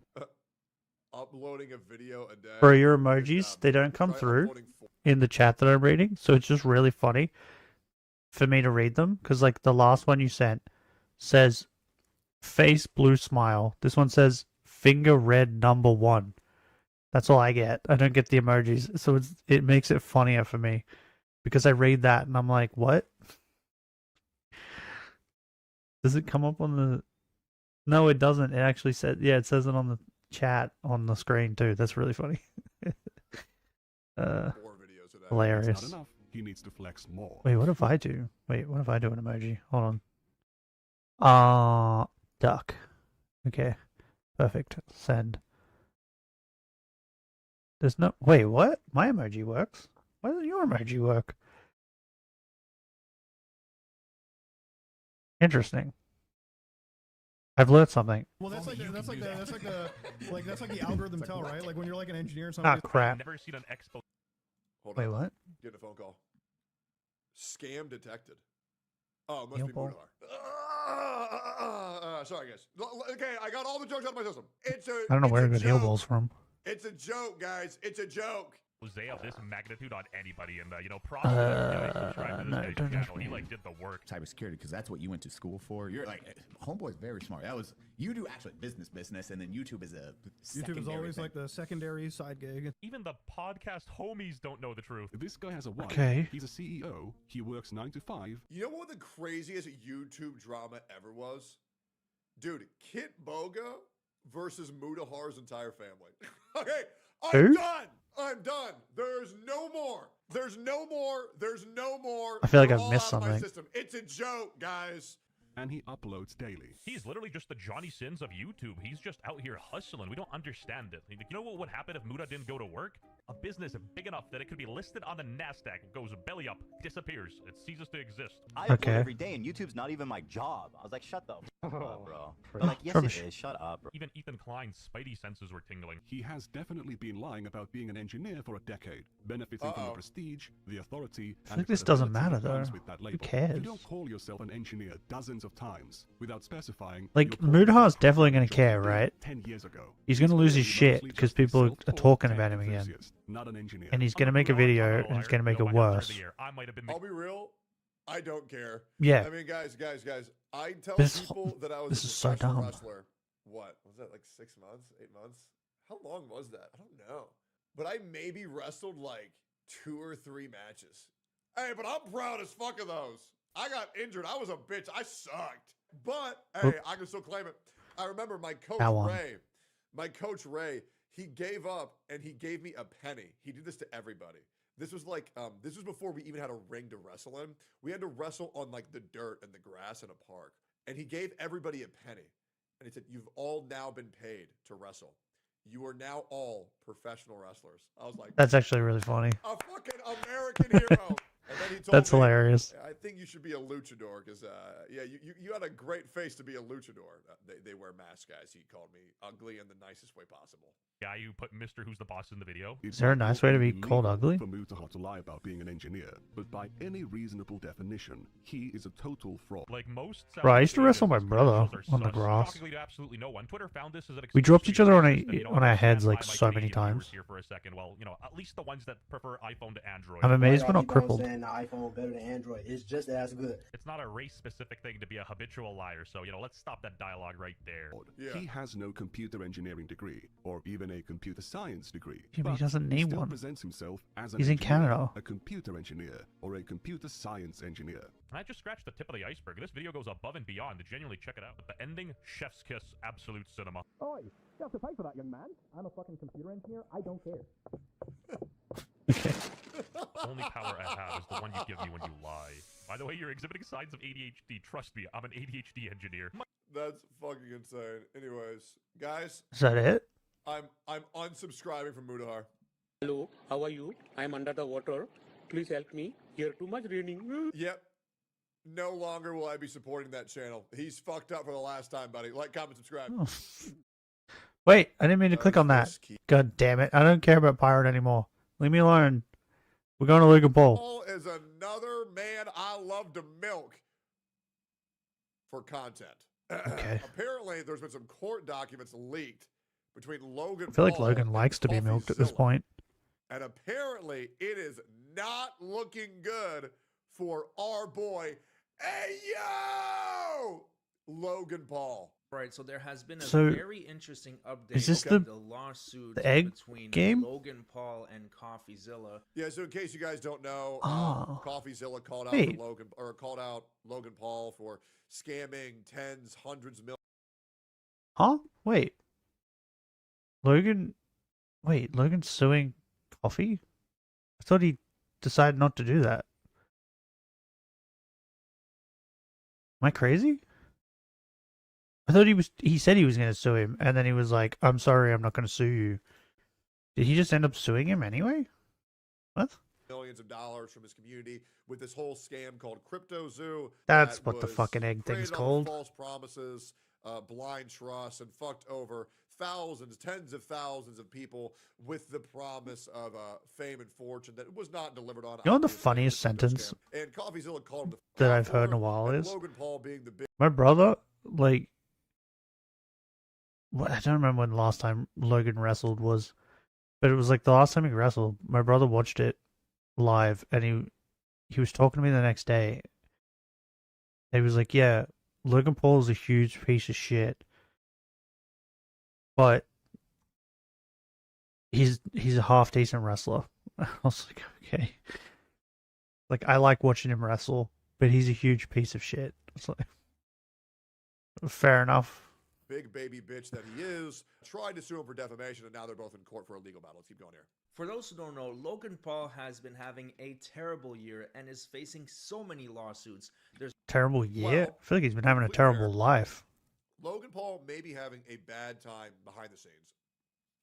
uploading a video a day. Bro, your emojis, they don't come through in the chat that I'm reading, so it's just really funny for me to read them, because like the last one you sent says face blue smile. This one says finger red number 1. That's all I get. I don't get the emojis, so it makes it funnier for me because I read that and I'm like, what? Does it come up on the? No, it doesn't. It actually says, yeah, it says it on the chat on the screen too. That's really funny. Hilarious. Not enough. He needs to flex more. Wait, what if I do? Wait, what if I do an emoji? Hold on. Duck. Okay. Perfect. Send. There's no... Wait, what? My emoji works. Why doesn't your emoji work? Interesting. I've learned something. Well, that's like the algorithm tell, right? Like when you're like an engineer or something. Ah, crap. I've never seen an expo. Hold Wait, on. what? Getting a phone call. Scam detected. Oh, it must be Mudar. Sorry, guys. Okay, I got all the jokes out of my system. I don't know where to get heel balls from. It's a joke, guys. It's a joke. Jose of this magnitude on anybody, and probably subscribe to this guy's channel. He did the work. Cybersecurity, because that's what you went to school for. You're like, homeboy's very smart. You do actually business, and then YouTube is a YouTube is always like the secondary side gig. Even the podcast homies don't know the truth. This guy has a wife. Okay. He's a CEO. He works 9 to 5. You know what the craziest YouTube drama ever was? Dude, Kit Boga versus Mudahar's entire family. Okay, I'm done. There's no more. I feel like They're I've all out missed of my something. system. It's a joke, guys. And he uploads daily. He's literally just the Johnny Sins of YouTube. He's just out here hustling. We don't understand it. You know what would happen if Muda didn't go to work? A business big enough that it could be listed on the NASDAQ goes belly up, disappears. It ceases to exist. I upload every day, and YouTube's not even my job. I was like, shut the f up, bro. They're like, yes, it is. Shut up, bro. Even Ethan Klein's spidey senses were tingling. He has definitely been lying about being an engineer for a decade, benefiting from the prestige, the authority, I think this doesn't matter though. Who cares? You don't call yourself an engineer dozens of times without specifying. Like, Mudahar's definitely going to care, right? 10 years ago. He's going to lose his shit because people are talking about him again. Not an engineer. And he's going to make a video and he's going to make it worse. I'll be real. I don't care. Yeah. I mean, guys. I tell This- people that I was this a is so professional dumb. wrestler. What was that? Like 6 months, 8 months? How long was that? I don't know. but I maybe wrestled like 2 or 3 matches. Hey, but I'm proud as fuck of those. I got injured. I was a bitch. I sucked. But hey, I can still claim it. I remember my coach Ray, he gave up and he gave me a penny. He did this to everybody. This was like, this was before we even had a ring to wrestle in. We had to wrestle on like the dirt and the grass in a park. And he gave everybody a penny. And he said, you've all now been paid to wrestle. You are now all professional wrestlers. I was like, that's actually really funny. A fucking American hero. And then he told That's me, hilarious. I think you should be a luchador because, yeah, you had a great face to be a luchador. They wear masks, guys. He called me ugly in the nicest way possible. Guy you put Mr. Who's the Boss in the video. Is there a nice way to be called ugly? For Mutaha to lie about being an engineer, but by any reasonable definition, he is a total fraud. Like most. Bro, I used to wrestle my brother on the grass. Shockingly to absolutely no one. Twitter found this as an We dropped each other on on our heads like so many times. Here for a second. Well, you know, at least the ones that prefer iPhone to Android. I'm amazed we're not crippled. The iPhone better than Android. It's just as good. It's not a race-specific thing to be a habitual liar, so, you know, let's stop that dialogue right there. Yeah. He has no computer engineering degree, or even a computer science degree. Yeah, but he doesn't need still one. Presents himself as an He's in engineer, Canada. A computer engineer, or a computer science engineer. And I just scratched the tip of the iceberg. This video goes above and beyond. Genuinely check it out. The ending, chef's kiss, absolute cinema. Oi, you have to pay for that, young man. I'm a fucking computer engineer. I don't care. Only power I have is the one you give me when you lie. By the way, you're exhibiting signs of ADHD. Trust me, I'm an ADHD engineer. That's fucking insane. Anyways, guys. Is that it? I'm unsubscribing from Mutahar. Hello, how are you? I'm under the water. Please help me. Here too much raining. Yep. No longer will I be supporting that channel. He's fucked up for the last time, buddy. Like, comment, subscribe. Oh. Wait, I didn't mean to click on that. God damn it. I don't care about Pirate anymore. Leave me alone. We're going to Logan Paul. Paul is another man I love to milk for content. Okay. Apparently, there's been some court documents leaked between Logan Paul. I feel like Logan likes to be milked at this point. And apparently, it is not looking good for our boy, hey yo, Logan Paul. Right, so there has been a So, very interesting update is this of the lawsuit the egg between game? Logan Paul and CoffeeZilla. Yeah, so in case you guys don't know, CoffeeZilla called out called out Logan Paul for scamming tens, hundreds of millions. Huh? Wait. Logan's suing Coffee? I thought he decided not to do that. Am I crazy? I thought he said he was going to sue him, and then he was like, I'm sorry, I'm not going to sue you. Did he just end up suing him anyway? What? Millions of dollars from his community with this whole scam called Crypto Zoo. That's that what the was fucking egg thing's created on called. False promises, blind trust, and fucked over thousands, tens of thousands of people with the promise of fame and fortune that was not delivered on. You know what the funniest sentence and CoffeeZilla called him that I've heard in a while and is? Logan Paul being the big. My brother, like, I don't remember when the last time Logan wrestled was, but it was like the last time he wrestled. My brother watched it live, and he was talking to me the next day. He was like, "Yeah, Logan Paul is a huge piece of shit, but he's a half decent wrestler." I was like, "Okay." Like, I like watching him wrestle, but he's a huge piece of shit. It's like, fair enough. Big baby bitch that he is, tried to sue him for defamation, and now they're both in court for a legal battle. Let's keep going here. For those who don't know, Logan Paul has been having a terrible year and is facing so many lawsuits. Terrible year? I feel like he's been having a terrible life. Logan Paul may be having a bad time behind the scenes.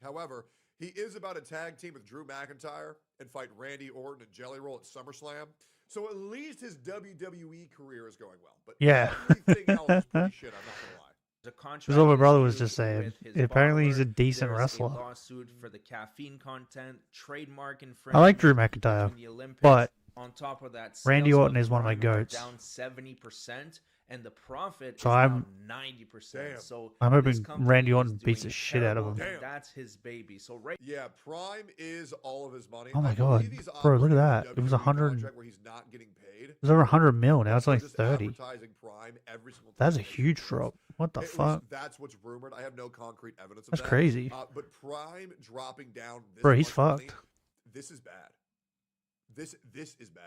However, he is about to tag team with Drew McIntyre and fight Randy Orton and Jelly Roll at SummerSlam. So at least his WWE career is going well. But yeah. everything else is pretty shit, I'm not going to lie. That's what my brother was just saying. Apparently he's a decent wrestler. Lawsuit for the caffeine content, trademark infringement. I like Drew McIntyre, but on top of that, Randy Orton is one of my goats. Down 70%, and the profit is So down 90%. So I'm hoping Randy Orton beats the shit out of him. That's his baby. So yeah, Prime is all of his money. Oh my god, bro, look at that! It was 100. Where he's not getting paid. It was over 100 mil. Now it's only Just 30. advertising Prime every single time. That's a huge drop. What the At fuck? least that's what's rumored. I have no concrete evidence of That's that. crazy. But Prime dropping down this Bro, he's much money, fucked. this is bad. This is bad.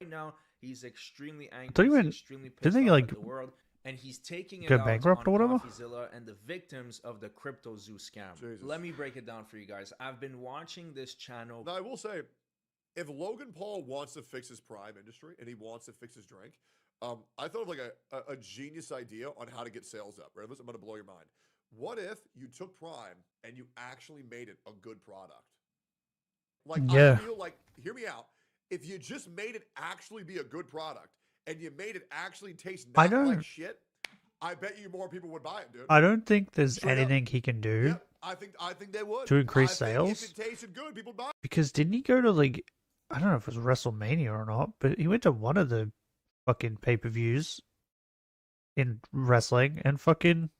Right now, he's extremely angry. thought he He's went- extremely didn't pissed he, off like, at the world, and he's taking it go out bankrupt on or whatever? CoffeeZilla and the victims of the crypto zoo scam. Jesus. Let me break it down for you guys. I've been watching this channel. Now, I will say, if Logan Paul wants to fix his Prime industry and he wants to fix his drink, I thought of like a genius idea on how to get sales up. Right? I'm going to blow your mind. What if you took Prime and you actually made it a good product? Like, Yeah. I feel like, hear me out. If you just made it actually be a good product and you made it actually taste I not don't- like shit, I bet you more people would buy it, dude. I don't think there's Straight up. anything he can do Yep, I think they would. to increase I think sales. if it tasted good, people would buy it. Because didn't he go to like, I don't know if it was WrestleMania or not, but he went to one of the fucking pay-per-views in wrestling and fucking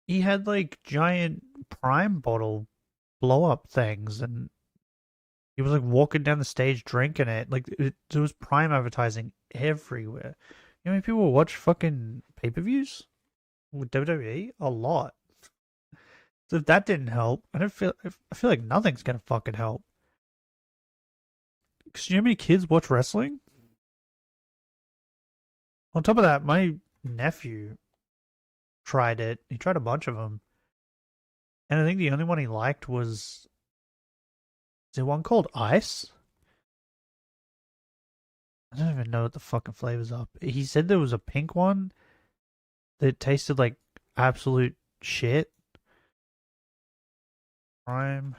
he had like giant Prime bottle blow up things and he was like walking down the stage drinking it. Like there was Prime advertising everywhere. You know how many people watch fucking pay-per-views with WWE? A lot. So if that didn't help, I feel like nothing's gonna fucking help. Because you know how many kids watch wrestling? On top of that, my nephew tried it. He tried a bunch of them. And I think the only one he liked was... Is there one called Ice? I don't even know what the fucking flavors are. He said there was a pink one that tasted like absolute shit. Prime...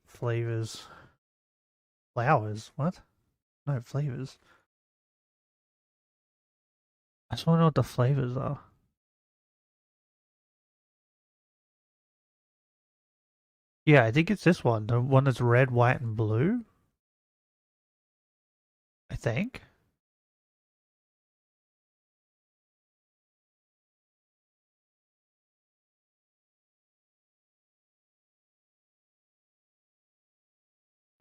flavors. Flowers? What? No, flavors. I just want to know what the flavors are. Yeah, I think it's this one. The one that's red, white, and blue. I think.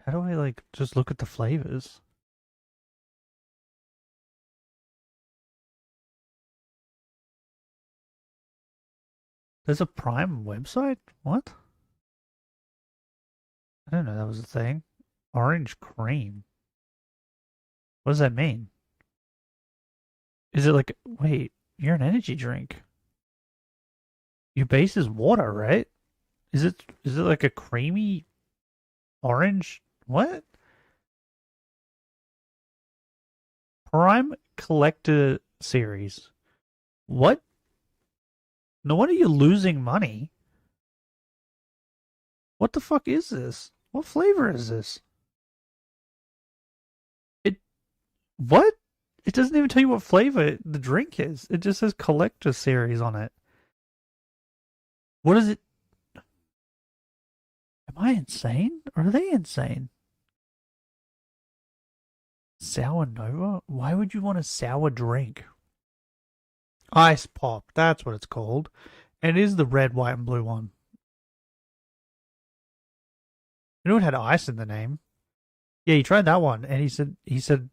How do I, like, just look at the flavors? There's a Prime website? What? I didn't know that was a thing. Orange cream. What does that mean? Is it like... Wait, you're an energy drink. Your base is water, right? Is it like a creamy orange? What? Prime Collector Series. What? No wonder you're losing money. What the fuck is this? What flavor is this? What? It doesn't even tell you what flavor the drink is. It just says Collector Series on it. What is it? Am I insane? Or are they insane? Sour Nova? Why would you want a sour drink? Ice Pop, that's what it's called. And it is the red, white, and blue one. You know it had ice in the name. Yeah, he tried that one, and he said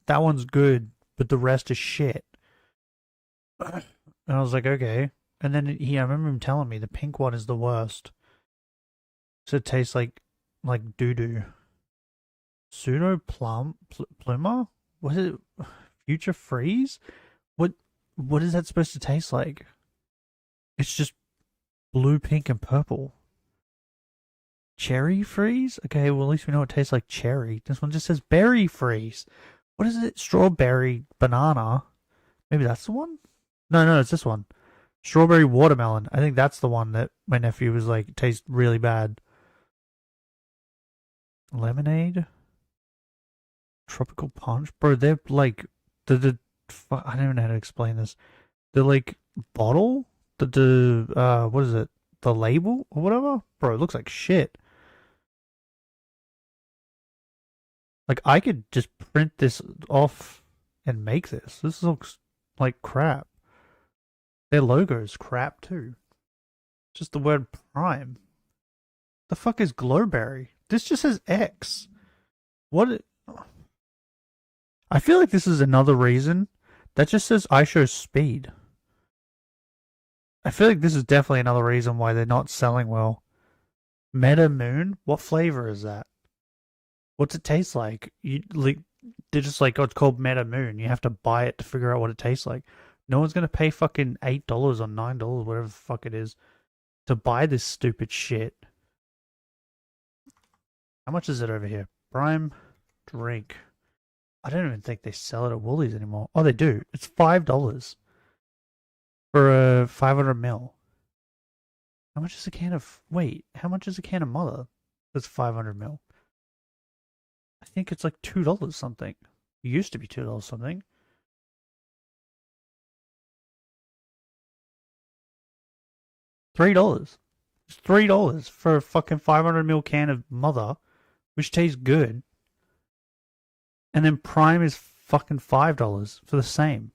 that one's good, but the rest is shit. And I was like, okay. And then I remember him telling me the pink one is the worst. So it tastes like doo-doo. Pseudo Pluma? What is it? Future Freeze? What is that supposed to taste like? It's just blue, pink, and purple. Cherry Freeze? Okay, well at least we know it tastes like cherry. This one just says Berry Freeze. What is it? Strawberry Banana? Maybe that's the one? No, it's this one. Strawberry Watermelon. I think that's the one that my nephew was like, tastes really bad. Lemonade? Tropical Punch? Bro, they're like... I don't even know how to explain this. The like bottle, what is it? The label or whatever, bro. It looks like shit. Like I could just print this off and make this. This looks like crap. Their logo is crap too. Just the word Prime. The fuck is Glowberry? This just says X. What? I feel like this is another reason That just says I show speed. I feel like this is definitely another reason why they're not selling well. Meta Moon? What flavor is that? What's it taste like? They're just like, oh, it's called Meta Moon. You have to buy it to figure out what it tastes like. No one's gonna pay fucking $8 or $9, whatever the fuck it is, to buy this stupid shit. How much is it over here? Prime drink. I don't even think they sell it at Woolies anymore. Oh, they do. It's $5 for a 500 ml. How much is a can of... Wait, how much is a can of Mother that's 500 ml? I think it's like $2 something. It used to be $2 something. $3. It's $3 for a fucking 500 ml can of Mother, which tastes good. And then Prime is fucking $5 for the same.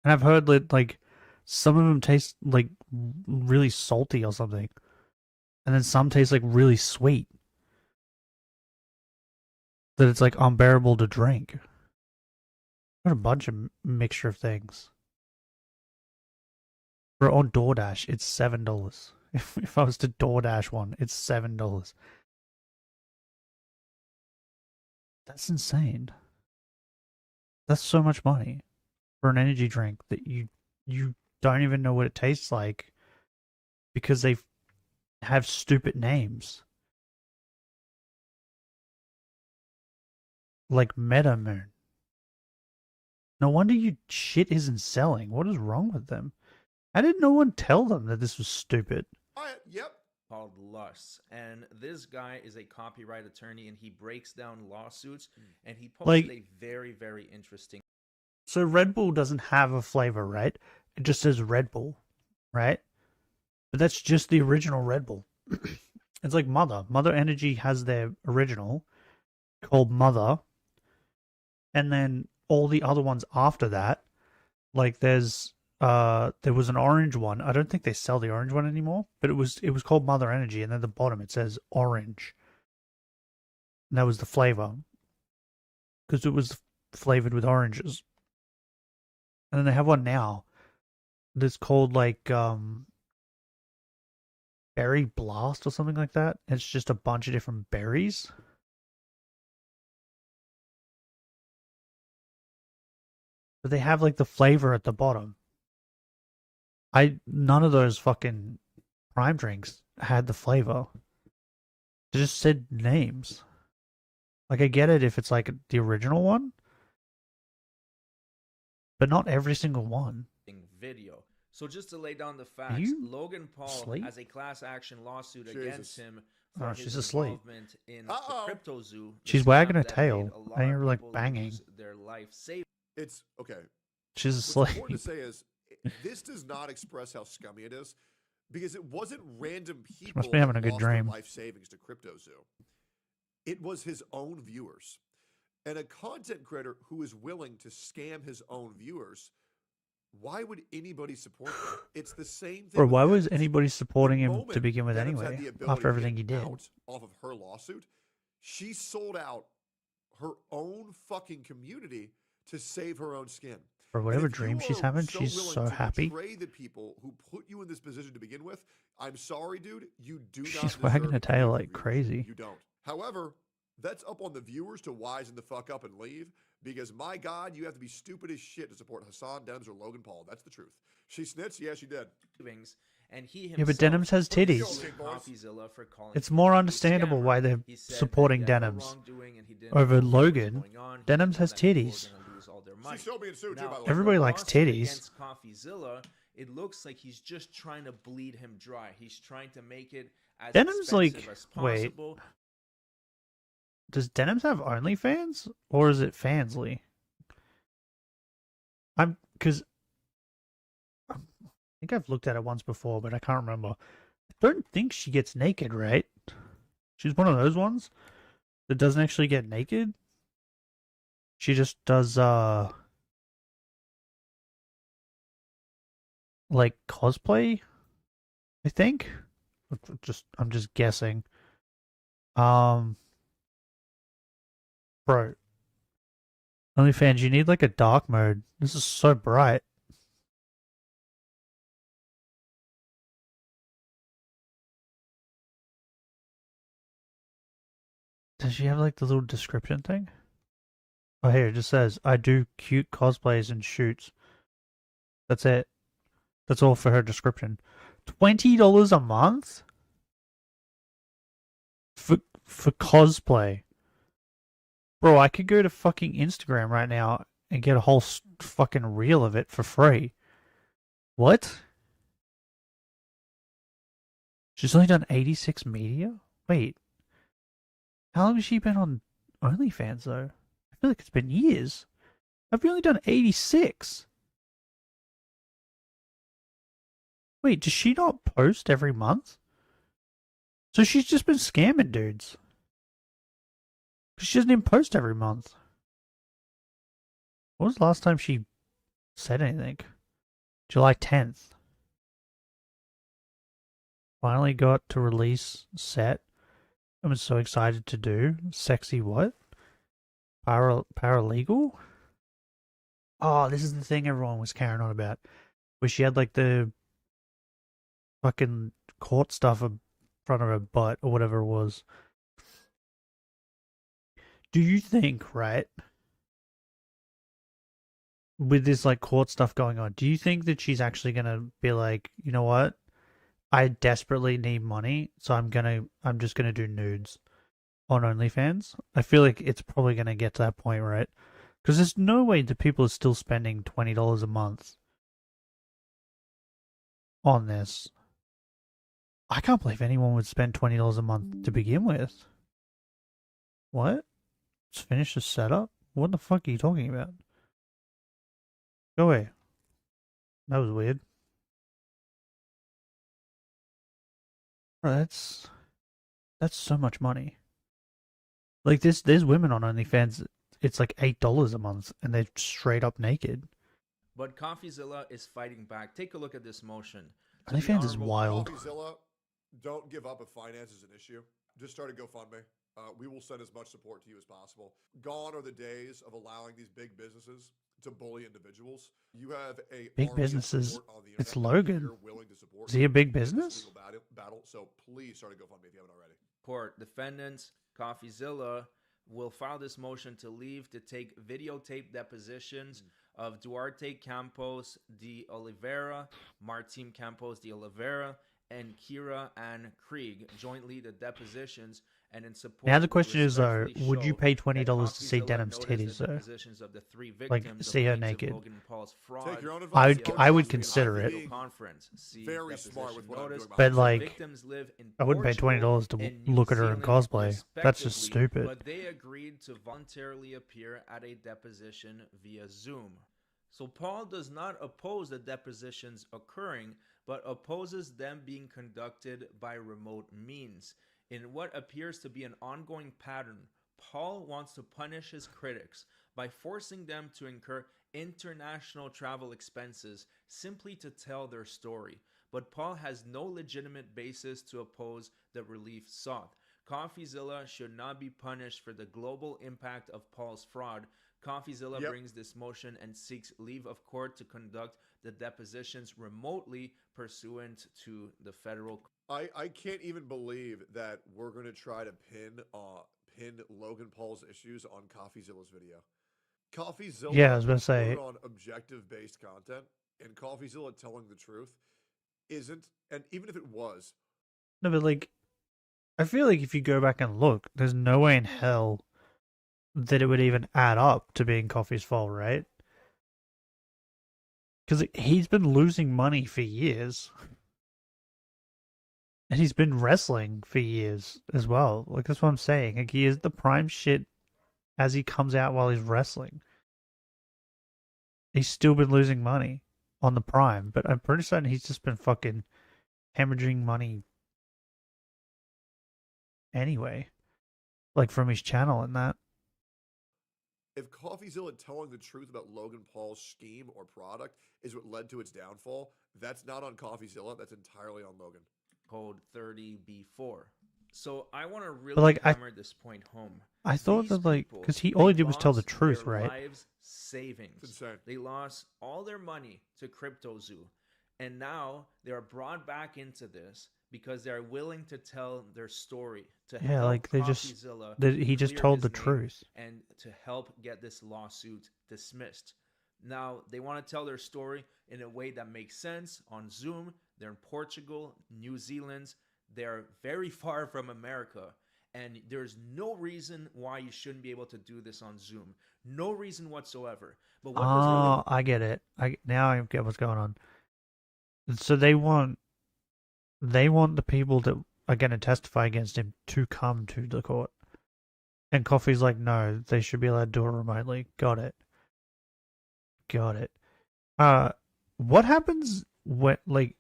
And I've heard that, like, some of them taste, like, really salty or something. And then some taste, like, really sweet. That it's, like, unbearable to drink. What a bunch of mixture of things. For on DoorDash, it's $7. If I was to DoorDash one, it's $7. That's insane. That's so much money for an energy drink that you don't even know what it tastes like because they have stupid names. Like Meta Moon. No wonder you shit isn't selling. What is wrong with them? How did no one tell them that this was stupid? Yep. Called Lust, and this guy is a copyright attorney, and he breaks down lawsuits, and he posted a very, very interesting. So Red Bull doesn't have a flavor, right? It just says Red Bull, right? But that's just the original Red Bull. It's like Mother. Mother Energy has their original called Mother, and then all the other ones after that, like there was an orange one. I don't think they sell the orange one anymore, but it was called Mother Energy, and then at the bottom it says orange. And that was the flavor. Because it was flavored with oranges. And then they have one now that's called like Berry Blast or something like that. It's just a bunch of different berries. But they have like the flavor at the bottom. None of those fucking Prime drinks had the flavor. They just said names. Like, I get it if it's like the original one, but not every single one. Video. So just to lay down the facts, Logan Paul has a class action lawsuit against him for his involvement in the crypto zoo. She's wagging her tail. I hear her like banging. Their life saved. It's okay. She's asleep. What's important to say is, this does not express how scummy it is, because it wasn't random people must be having a good lost dream. Their life savings to CryptoZoo. It was his own viewers, and a content creator who is willing to scam his own viewers. Why would anybody support him? It's the same thing. Or why was anybody supporting him to begin with anyway? After everything he did, off of her lawsuit, she sold out her own fucking community to save her own skin. For whatever dream she's having, she's so happy. Betray the people who put you in this position to begin with. I'm sorry, dude. You do not. She's wagging her tail like crazy. You don't. However, that's up on the viewers to wisen the fuck up and leave. Because my God, you have to be stupid as shit to support Hassan Denims or Logan Paul. That's the truth. She snitched. Yeah, she did. And he Yeah, but Denims has titties. It's more understandable why they're supporting Denims over Logan. Denims has titties. She's still being sued too, by the way. Everybody likes titties. It looks like he's just trying to bleed him dry. He's trying to make it as Denims like expensive as possible. wait. Does Denims have OnlyFans or is it Fansly? I think I've looked at it once before, but I can't remember. I don't think she gets naked, right? She's one of those ones that doesn't actually get naked. She just does like cosplay, I think. I'm just guessing. Bro, OnlyFans, you need like a dark mode. This is so bright. Does she have like the little description thing? Oh, here it just says, I do cute cosplays and shoots. That's it. That's all for her description. $20 a month? For cosplay. Bro, I could go to fucking Instagram right now and get a whole fucking reel of it for free. What? She's only done 86 media? Wait. How long has she been on OnlyFans though? I feel like it's been years. I've only done 86. Wait, does she not post every month? So she's just been scamming dudes. Because she doesn't even post every month. When was the last time she said anything? July 10th. Finally got to release set. I'm so excited to do. Sexy what? Paralegal? Oh, this is the thing everyone was carrying on about. Where she had like the fucking court stuff in front of her butt or whatever it was. Do you think, right, with this like court stuff going on, do you think that she's actually gonna be like, you know what? I desperately need money, so I'm just gonna do nudes on OnlyFans. I feel like it's probably gonna get to that point, right? Because there's no way that people are still spending $20 a month on this. I can't believe anyone would spend $20 a month to begin with. What? Just finish the setup? What the fuck are you talking about? Go away. That was weird. Bro, that's so much money. Like there's women on OnlyFans, it's like $8 a month and they're straight up naked. But CoffeeZilla is fighting back. Take a look at this motion. OnlyFans is wild. CoffeeZilla, don't give up if finance is an issue. Just start a GoFundMe. We will send as much support to you as possible. Gone are the days of allowing these big businesses to bully individuals. You have a big businesses. It's Logan. Is he a big business? Battle. So please start a GoFundMe if you haven't already. Court defendants, CoffeeZilla will file this motion to leave to take videotape depositions of Duarte Campos de Oliveira, Martin Campos de Oliveira, and Kira Ann Krieg jointly the depositions. And in support, now the question is though, would you pay $20 to see Denim's titties though? Like see her naked? I would consider it. Very smart with what I'm doing. But like, I wouldn't pay $20 to look at her in cosplay. That's just stupid. But they agreed to voluntarily appear at a deposition via Zoom. So Paul does not oppose the depositions occurring, but opposes them being conducted by remote means. In what appears to be an ongoing pattern, Paul wants to punish his critics by forcing them to incur international travel expenses simply to tell their story. But Paul has no legitimate basis to oppose the relief sought. CoffeeZilla should not be punished for the global impact of Paul's fraud. CoffeeZilla brings this motion and seeks leave of court to conduct the depositions remotely pursuant to the federal. I can't even believe that we're going to try to pin Logan Paul's issues on CoffeeZilla's video. CoffeeZilla, yeah, I was going to say, on objective-based content, and CoffeeZilla telling the truth isn't, and even if it was. No, but like, I feel like if you go back and look, there's no way in hell that it would even add up to being Coffee's fault, right? Because he's been losing money for years. And he's been wrestling for years as well. Like, that's what I'm saying. Like, he is the prime shit as he comes out while he's wrestling. He's still been losing money on the prime, but I'm pretty certain he's just been fucking hemorrhaging money anyway. Like, from his channel and that. If CoffeeZilla telling the truth about Logan Paul's scheme or product is what led to its downfall, that's not on CoffeeZilla. That's entirely on Logan. Code 30B4. So I want to really like, hammer this point home. I thought These that, like, people, because all he they did was tell the lost truth, their right? Lives savings. It's insane. They lost all their money to CryptoZoo, and now they are brought back into this because they are willing to tell their story to Yeah, help like, he just clear told the his name truth. and to help get this lawsuit dismissed. Now they want to tell their story in a way that makes sense on Zoom. They're in Portugal, New Zealand. They're very far from America. And there's no reason why you shouldn't be able to do this on Zoom. No reason whatsoever. But what does Oh, I get it. Now I get what's going on. So they want the people that are going to testify against him to come to the court. And Coffee's like, no, they should be allowed to do it remotely. Got it. What happens when, like,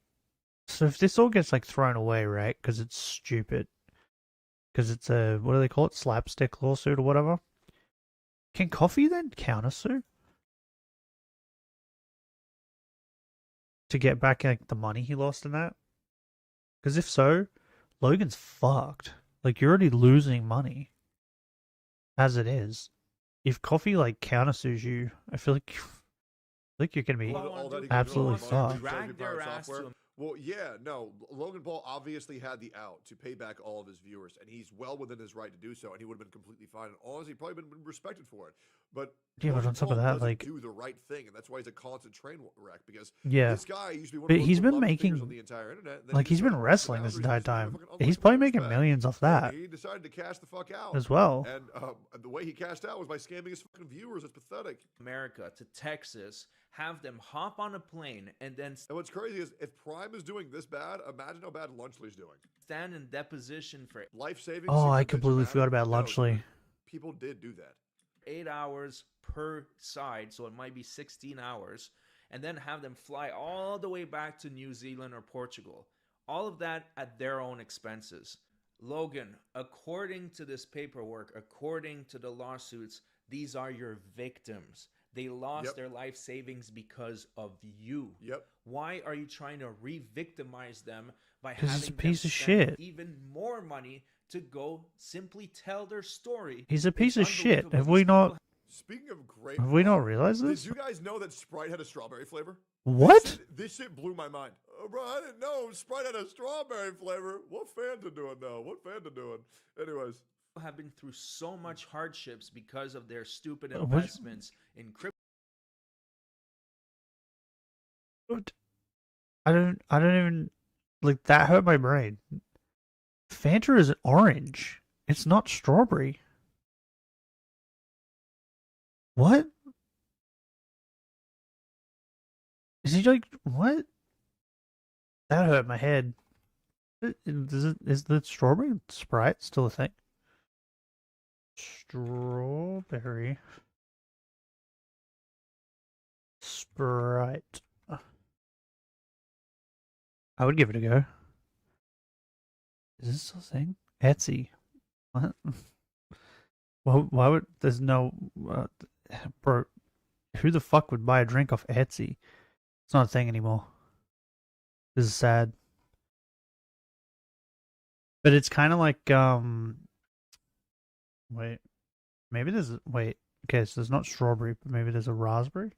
so if this all gets, like, thrown away, right? Because it's stupid. Because it's a, what do they call it? Slapstick lawsuit or whatever. Can Coffee then countersue? To get back, like, the money he lost in that? Because if so, Logan's fucked. Like, you're already losing money. As it is. If Coffee, like, countersues you, I feel like you're going to be absolutely fucked. drag their ass to Well, yeah, no. Logan Paul obviously had the out to pay back all of his viewers, and he's well within his right to do so, and he would have been completely fine. And honestly, probably been respected for it. But yeah, but on top of that, like, do the right thing, and that's why he's a constant train wreck. Because this guy used to be one but of the he's most been beloved making, figures on the entire internet. like, he's been wrestling this entire time. He's probably making millions off that. He decided to cash the fuck out as well. And the way he cashed out was by scamming his fucking viewers. It's pathetic. America to Texas, have them hop on a plane, and then And what's crazy is if Prime is doing this bad, imagine how bad Lunchley's doing. stand in deposition for Life savings. Oh, I completely forgot about Lunchley. People did do that. 8 hours per side, so it might be 16 hours, and then have them fly all the way back to New Zealand or Portugal. All of that at their own expenses. Logan, according to this paperwork, according to the lawsuits, these are your victims. They lost their life savings because of you. Yep. Why are you trying to re-victimize them by Because having he's a them piece of spend shit. even more money to go simply tell their story? He's a piece of It's shit. unbelievable. Have we not? Speaking of great, Have we not realized this? Did you guys know that Sprite had a strawberry flavor? What? This shit blew my mind. Bro, I didn't know Sprite had a strawberry flavor. What Fanta doing now? What Fanta doing? Anyways. Have been through so much hardships because of their stupid What? investments in crypto. I don't even, like, that hurt my brain. Fanta is orange. It's not strawberry. What? Is he like, what? That hurt my head. Is the strawberry Sprite still a thing? Strawberry Sprite. I would give it a go. Is this still a thing? Etsy. What? Well, why would there's no bro? Who the fuck would buy a drink off Etsy? It's not a thing anymore. This is sad. But it's kind of like wait, maybe there's wait. Okay, so there's not strawberry, but maybe there's a raspberry.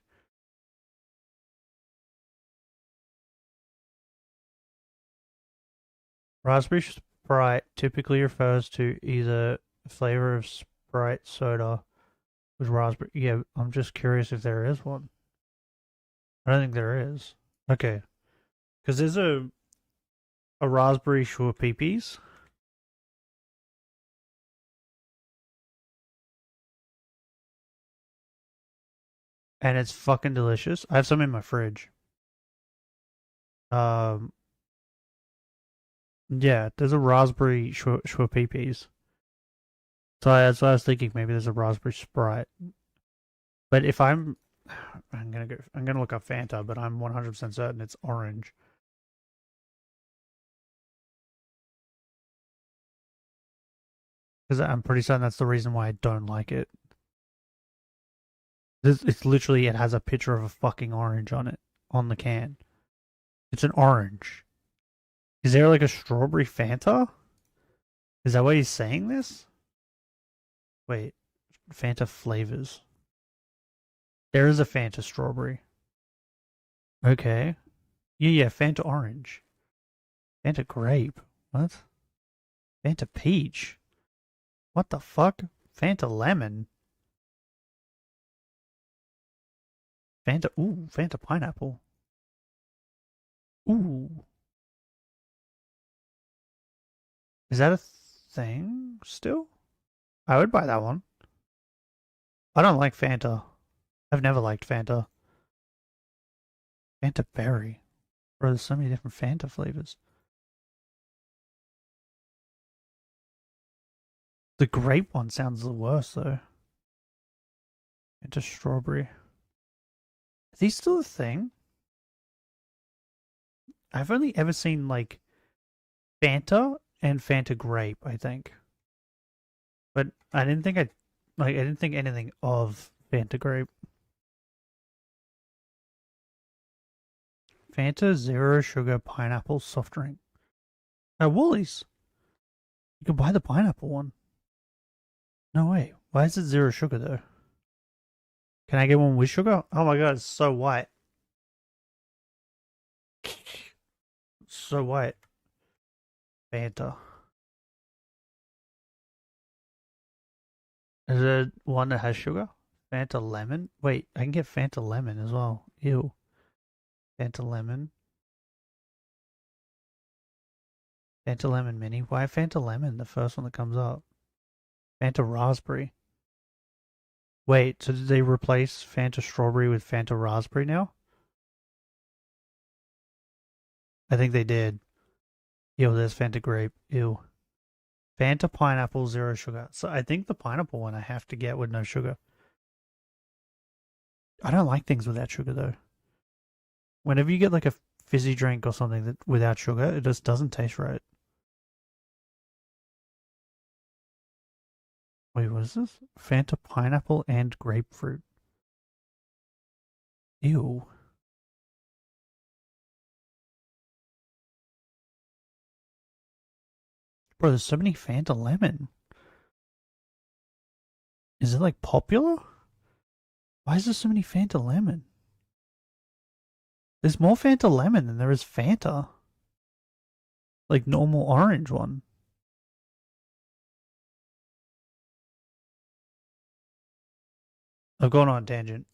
Raspberry Sprite typically refers to either flavor of Sprite soda with raspberry. Yeah, I'm just curious if there is one. I don't think there is. Okay, because there's a raspberry Sure Peepees. And it's fucking delicious. I have some in my fridge. Yeah, there's a raspberry Sure Peepees. So that's what I was thinking. Maybe there's a raspberry Sprite. But if I'm gonna look up Fanta, but I'm 100% certain it's orange. Because I'm pretty certain that's the reason why I don't like it. It's literally, it has a picture of a fucking orange on it, on the can. It's an orange. Is there like a strawberry Fanta? Is that why he's saying this? Wait, Fanta flavors. There is a Fanta strawberry. Okay. Yeah, Fanta orange. Fanta grape. What? Fanta peach. What the fuck? Fanta lemon. Fanta pineapple. Ooh. Is that a thing still? I would buy that one. I don't like Fanta. I've never liked Fanta. Fanta berry. Bro, there's so many different Fanta flavors. The grape one sounds the worst though. Fanta strawberry. Are these still a thing? I've only ever seen like Fanta and Fanta grape, I think. But I didn't think I didn't think anything of Fanta grape. Fanta zero sugar pineapple soft drink. At Woolies. You can buy the pineapple one. No way. Why is it zero sugar though? Can I get one with sugar? Oh my god, it's so white. So white. Fanta. Is there one that has sugar? Fanta lemon? Wait, I can get Fanta lemon as well. Ew. Fanta lemon. Fanta lemon mini. Why Fanta lemon? The first one that comes up. Fanta raspberry. Wait, so did they replace Fanta strawberry with Fanta raspberry now? I think they did. Ew, there's Fanta grape. Ew. Fanta pineapple, zero sugar. So I think the pineapple one I have to get with no sugar. I don't like things without sugar though. Whenever you get like a fizzy drink or something that without sugar, it just doesn't taste right. Wait, what is this? Fanta pineapple and grapefruit. Ew. Bro, there's so many Fanta lemon. Is it like popular? Why is there so many Fanta lemon? There's more Fanta lemon than there is Fanta. Like normal orange one. I've gone on a tangent.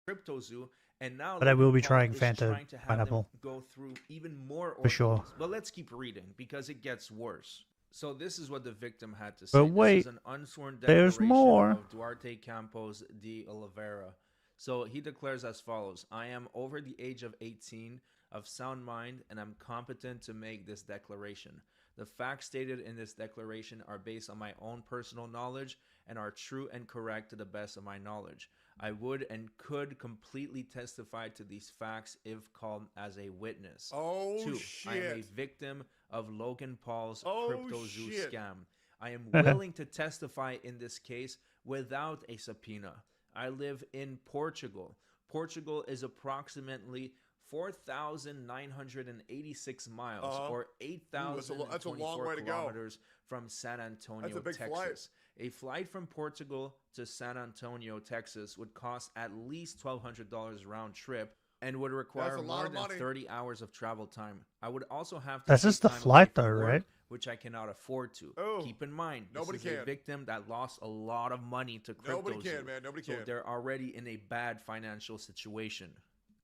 CryptoZoo, and now But I will be Paul trying is Fanta trying to have pineapple. them go through even more For sure. ordeals. But let's keep reading because it gets worse. So this is what the victim had to say. But wait, this is an unsworn there's declaration more. of Duarte Campos de Oliveira. So he declares as follows: I am over the age of 18, of sound mind, and I'm competent to make this declaration. The facts stated in this declaration are based on my own personal knowledge and are true and correct to the best of my knowledge. I would and could completely testify to these facts if called as a witness. Oh, 2. shit. I am a victim of Logan Paul's Oh, CryptoZoo shit. scam. I am willing to testify in this case without a subpoena. I live in Portugal. Portugal is approximately 4,986 miles or that's a long 8,024 way to go. kilometers from San Antonio, That's a big Texas. flight. A flight from Portugal to San Antonio, Texas would cost at least $1,200 round trip and would require That's a lot more of than money. 30 hours of travel time. I would also have to That's take just the time away flight from though, work, right? which I cannot afford to. Oh, Keep in mind, this nobody is a can. victim that lost a lot of money to CryptoZoo. Nobody can, man. Nobody So can. they're already in a bad financial situation.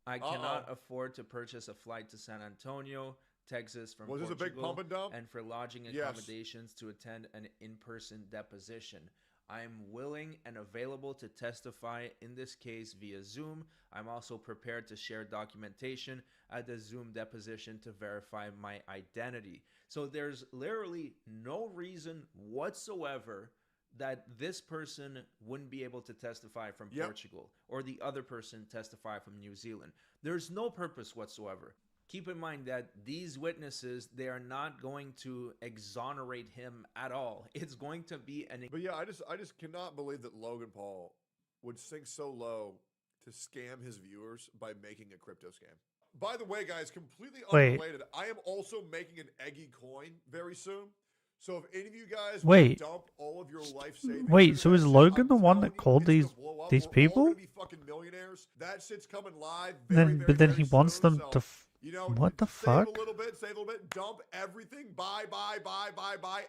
I cannot afford to purchase a flight to San Antonio, Texas from Was this a Portugal, big pump and dump? and for lodging Yes. accommodations to attend an in-person deposition. I am willing and available to testify in this case via Zoom. I'm also prepared to share documentation at the Zoom deposition to verify my identity. So there's literally no reason whatsoever that this person wouldn't be able to testify from Portugal or the other person testify from New Zealand. There's no purpose whatsoever. Keep in mind that these witnesses, they are not going to exonerate him at all. It's going to be an... But yeah, I just cannot believe that Logan Paul would sink so low to scam his viewers by making a crypto scam. By the way, guys, completely Wait. unrelated, I am also making an Eggy coin very soon. So if any of you guys Wait. dump all of your life savings, Wait, so is Logan the one that called these people? We're gonna be fucking millionaires. That shit's coming live. Very, But then he very wants soon, them so, to. You know, What the save fuck? a little bit, dump everything, buy.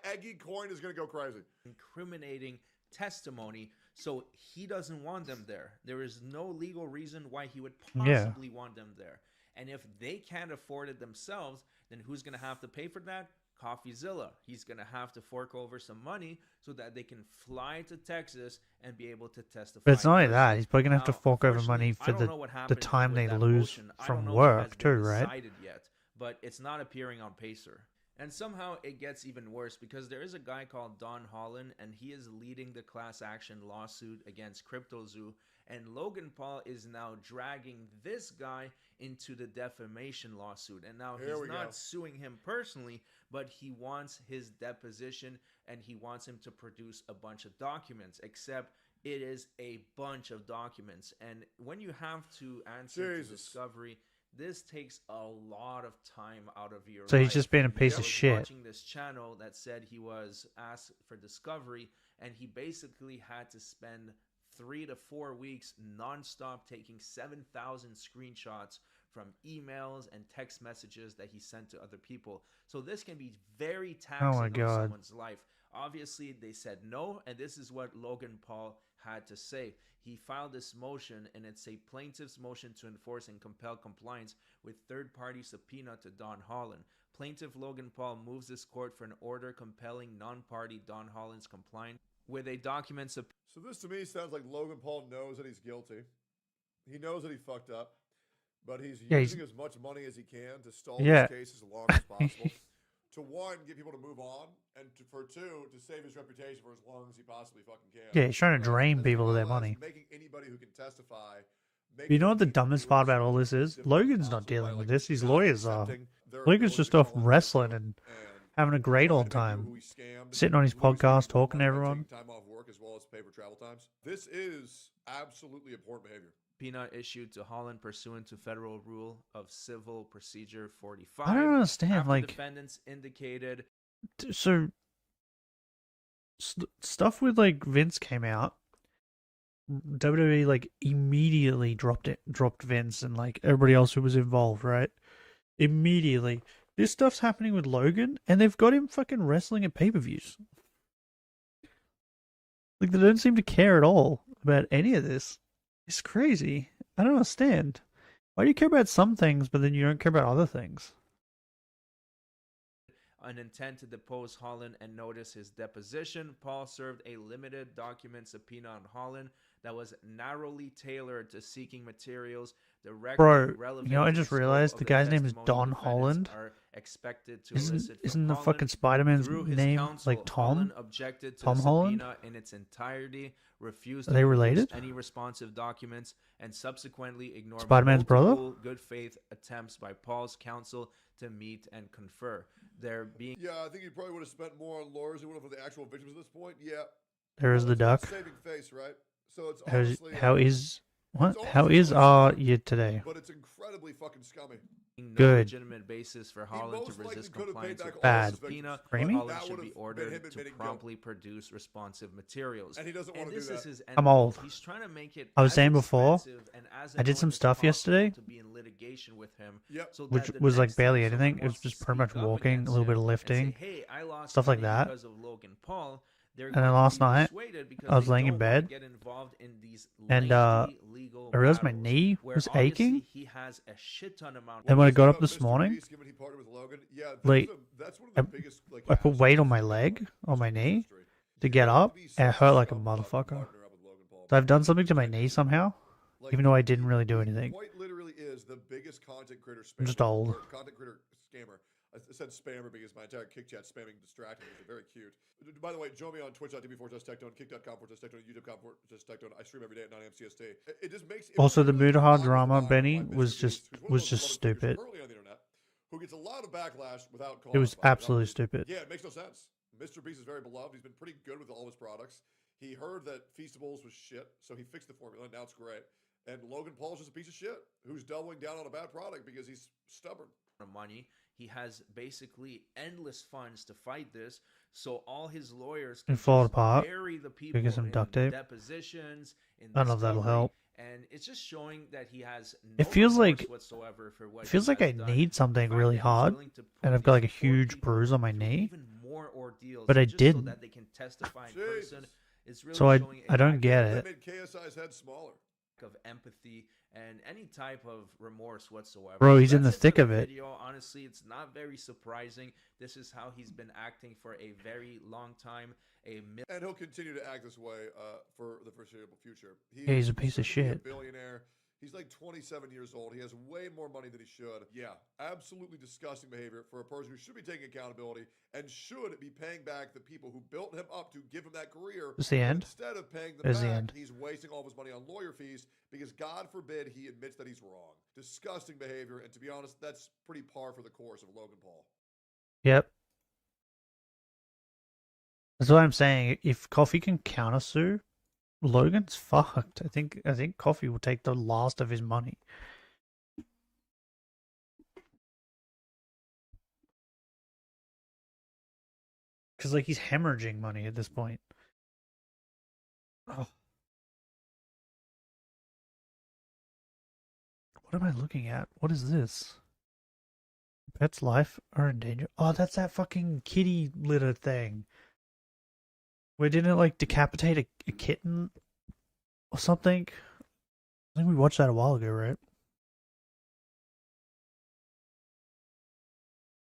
Eggy coin is gonna go crazy. Incriminating testimony, so he doesn't want them there. There is no legal reason why he would possibly want them there. And if they can't afford it themselves, then who's going to have to pay for that? CoffeeZilla. He's going to have to fork over some money so that they can fly to Texas and be able to testify. But it's not only that. He's probably going to have to fork over money for the time they lose from work too, right? Yet, but it's not appearing on Pacer. And somehow it gets even worse because there is a guy called Don Holland and he is leading the class action lawsuit against CryptoZoo. And Logan Paul is now dragging this guy into the defamation lawsuit. And now he's not suing him personally, but he wants his deposition and he wants him to produce a bunch of documents, except it is a bunch of documents. And when you have to answer to discovery, this takes a lot of time out of your life. So he's just being a piece of shit. Watching this channel that said he was asked for discovery, and he basically had to spend 3 to 4 weeks nonstop taking 7,000 screenshots from emails and text messages that he sent to other people. So this can be very taxing on someone's life. Obviously, they said no, and this is what Logan Paul had to say. He filed this motion, and it's a plaintiff's motion to enforce and compel compliance with third-party subpoena to Don Holland. Plaintiff Logan Paul moves this court for an order compelling non-party Don Holland's compliance with a document subpoena. So this to me sounds like Logan Paul knows that he's guilty. He knows that he fucked up, but he's using as much money as he can to stall this case as long as possible. To one, get people to move on, and for two, to save his reputation for as long as he possibly fucking can. Yeah, he's trying to drain people of their money. Making anybody who can testify. You know what the dumbest part about all this is? Logan's not dealing with this. His lawyers are. Logan's just off wrestling and having a great old time, sitting on his podcast, talking to everyone. Time off work as well as pay for travel times. This is absolutely important behavior. Subpoena issued to Holland pursuant to Federal Rule of Civil Procedure 45. I don't understand. After like, defendants indicated. So stuff with like Vince came out. WWE like immediately dropped Vince and like everybody else who was involved, right? Immediately. This stuff's happening with Logan, and they've got him fucking wrestling at pay-per-views. Like, they don't seem to care at all about any of this. It's crazy. I don't understand. Why do you care about some things, but then you don't care about other things? An intent to depose Holland and notice his deposition. Paul served a limited document subpoena on Holland that was narrowly tailored to seeking materials directly relevant. You know, I just realized the guy's name is Don Holland. Isn't the fucking Spider-Man's name like Tom? Objected to Tom Holland? In its entirety, refused Are they related? any responsive documents, and subsequently ignored Spider-Man's brother? good faith attempts by Paul's counsel to meet and confer. There being I think you probably would have spent more on lawyers than would have for the actual victims at this point. Yeah. There is the duck. Saving face, right? So it's How is our year today? But it's incredibly fucking scummy. No Good. legitimate basis for Holland to resist compliance with Bad. subpoena. Creamy? Holland should be ordered to promptly produce responsive materials. And he doesn't want to do that. Is his I'm old. He's trying to make it I was saying before, I did some annoying as stuff possible yesterday, to be in litigation with him, so which that the was like next barely time someone anything. It was wants to just pretty much speak up walking, a against little bit him of and say, lifting, "Hey, I lost stuff like money that. because of Logan Paul." They're And then going to last be night, persuaded because I was they laying in don't wanna bed, get involved in these and lengthy legal I realized my battles knee where was obviously aching. he has a shit ton amount. And when I got up this morning, like, I put weight on my leg, on my knee, to get up, and it hurt like a motherfucker. So I've done something to my knee somehow, even though I didn't really do anything. Quite literally is the biggest content creator spammer. I'm just old. Content creator scammer. I said spammer because my entire kick chat spamming distracting me. They're very cute. By the way, join me on twitch.tv/techtone, kick.com/techtone, youtube.com/techtone. I stream every day at 9 a.m. CST. It just makes Also, the Mutaha drama, Benny, was just stupid. Early on the internet, who gets a lot of backlash without It was absolutely stupid. Yeah, it makes no sense. Mr. Beast is very beloved. He's been pretty good with all of his products. He heard that Feastables was shit, so he fixed the formula. Now it's great. And Logan Paul's just a piece of shit who's doubling down on a bad product because he's stubborn. Money. He has basically endless funds to fight this. So all his lawyers It can fall just apart. bury the people Get some in duct tape. depositions, in I don't know if that'll discovery, help. and it's just showing that he has no It feels remorse like whatsoever for what it feels he like has I done. need something The fact really that he's hard, willing to put and I've got like a these poor huge people bruise on my through knee, even more ordeals but I just didn't. so that they can testify in person. It's really So I showing don't get They it. made KSI's head smaller. of empathy and any type of remorse whatsoever. Bro, So he's in that's the thick for of it. Video. Honestly, it's not very surprising. This is how he's been acting for a very long time. And he'll continue to act this way for the foreseeable future. Yeah, he's a piece of soon to be shit. A billionaire. He's like 27 years old. He has way more money than he should. Yeah, absolutely disgusting behavior for a person who should be taking accountability and should be paying back the people who built him up to give him that career. Is the But end? Instead of paying them Is back, the end? he's wasting all of his money on lawyer fees because God forbid he admits that he's wrong. Disgusting behavior, and to be honest, that's pretty par for the course of Logan Paul. Yep. That's what I'm saying. If Coffee can countersue, Logan's fucked. I think Coffee will take the last of his money. Because like he's hemorrhaging money at this point. Oh. What am I looking at? What is this? Pet's life are in danger. Oh, that's that fucking kitty litter thing. Where didn't it like decapitate a kitten or something? I think we watched that a while ago, right?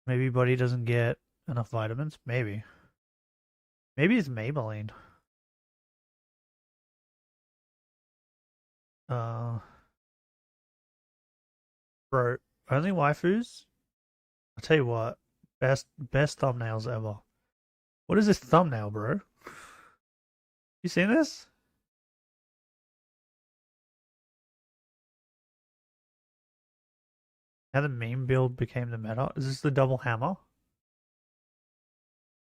Maybe Buddy doesn't get enough vitamins. Maybe. Maybe it's Maybelline. Bro, only waifus? I'll tell you what, best thumbnails ever. What is this thumbnail, bro? You seen this? How the meme build became the meta? Is this the double hammer?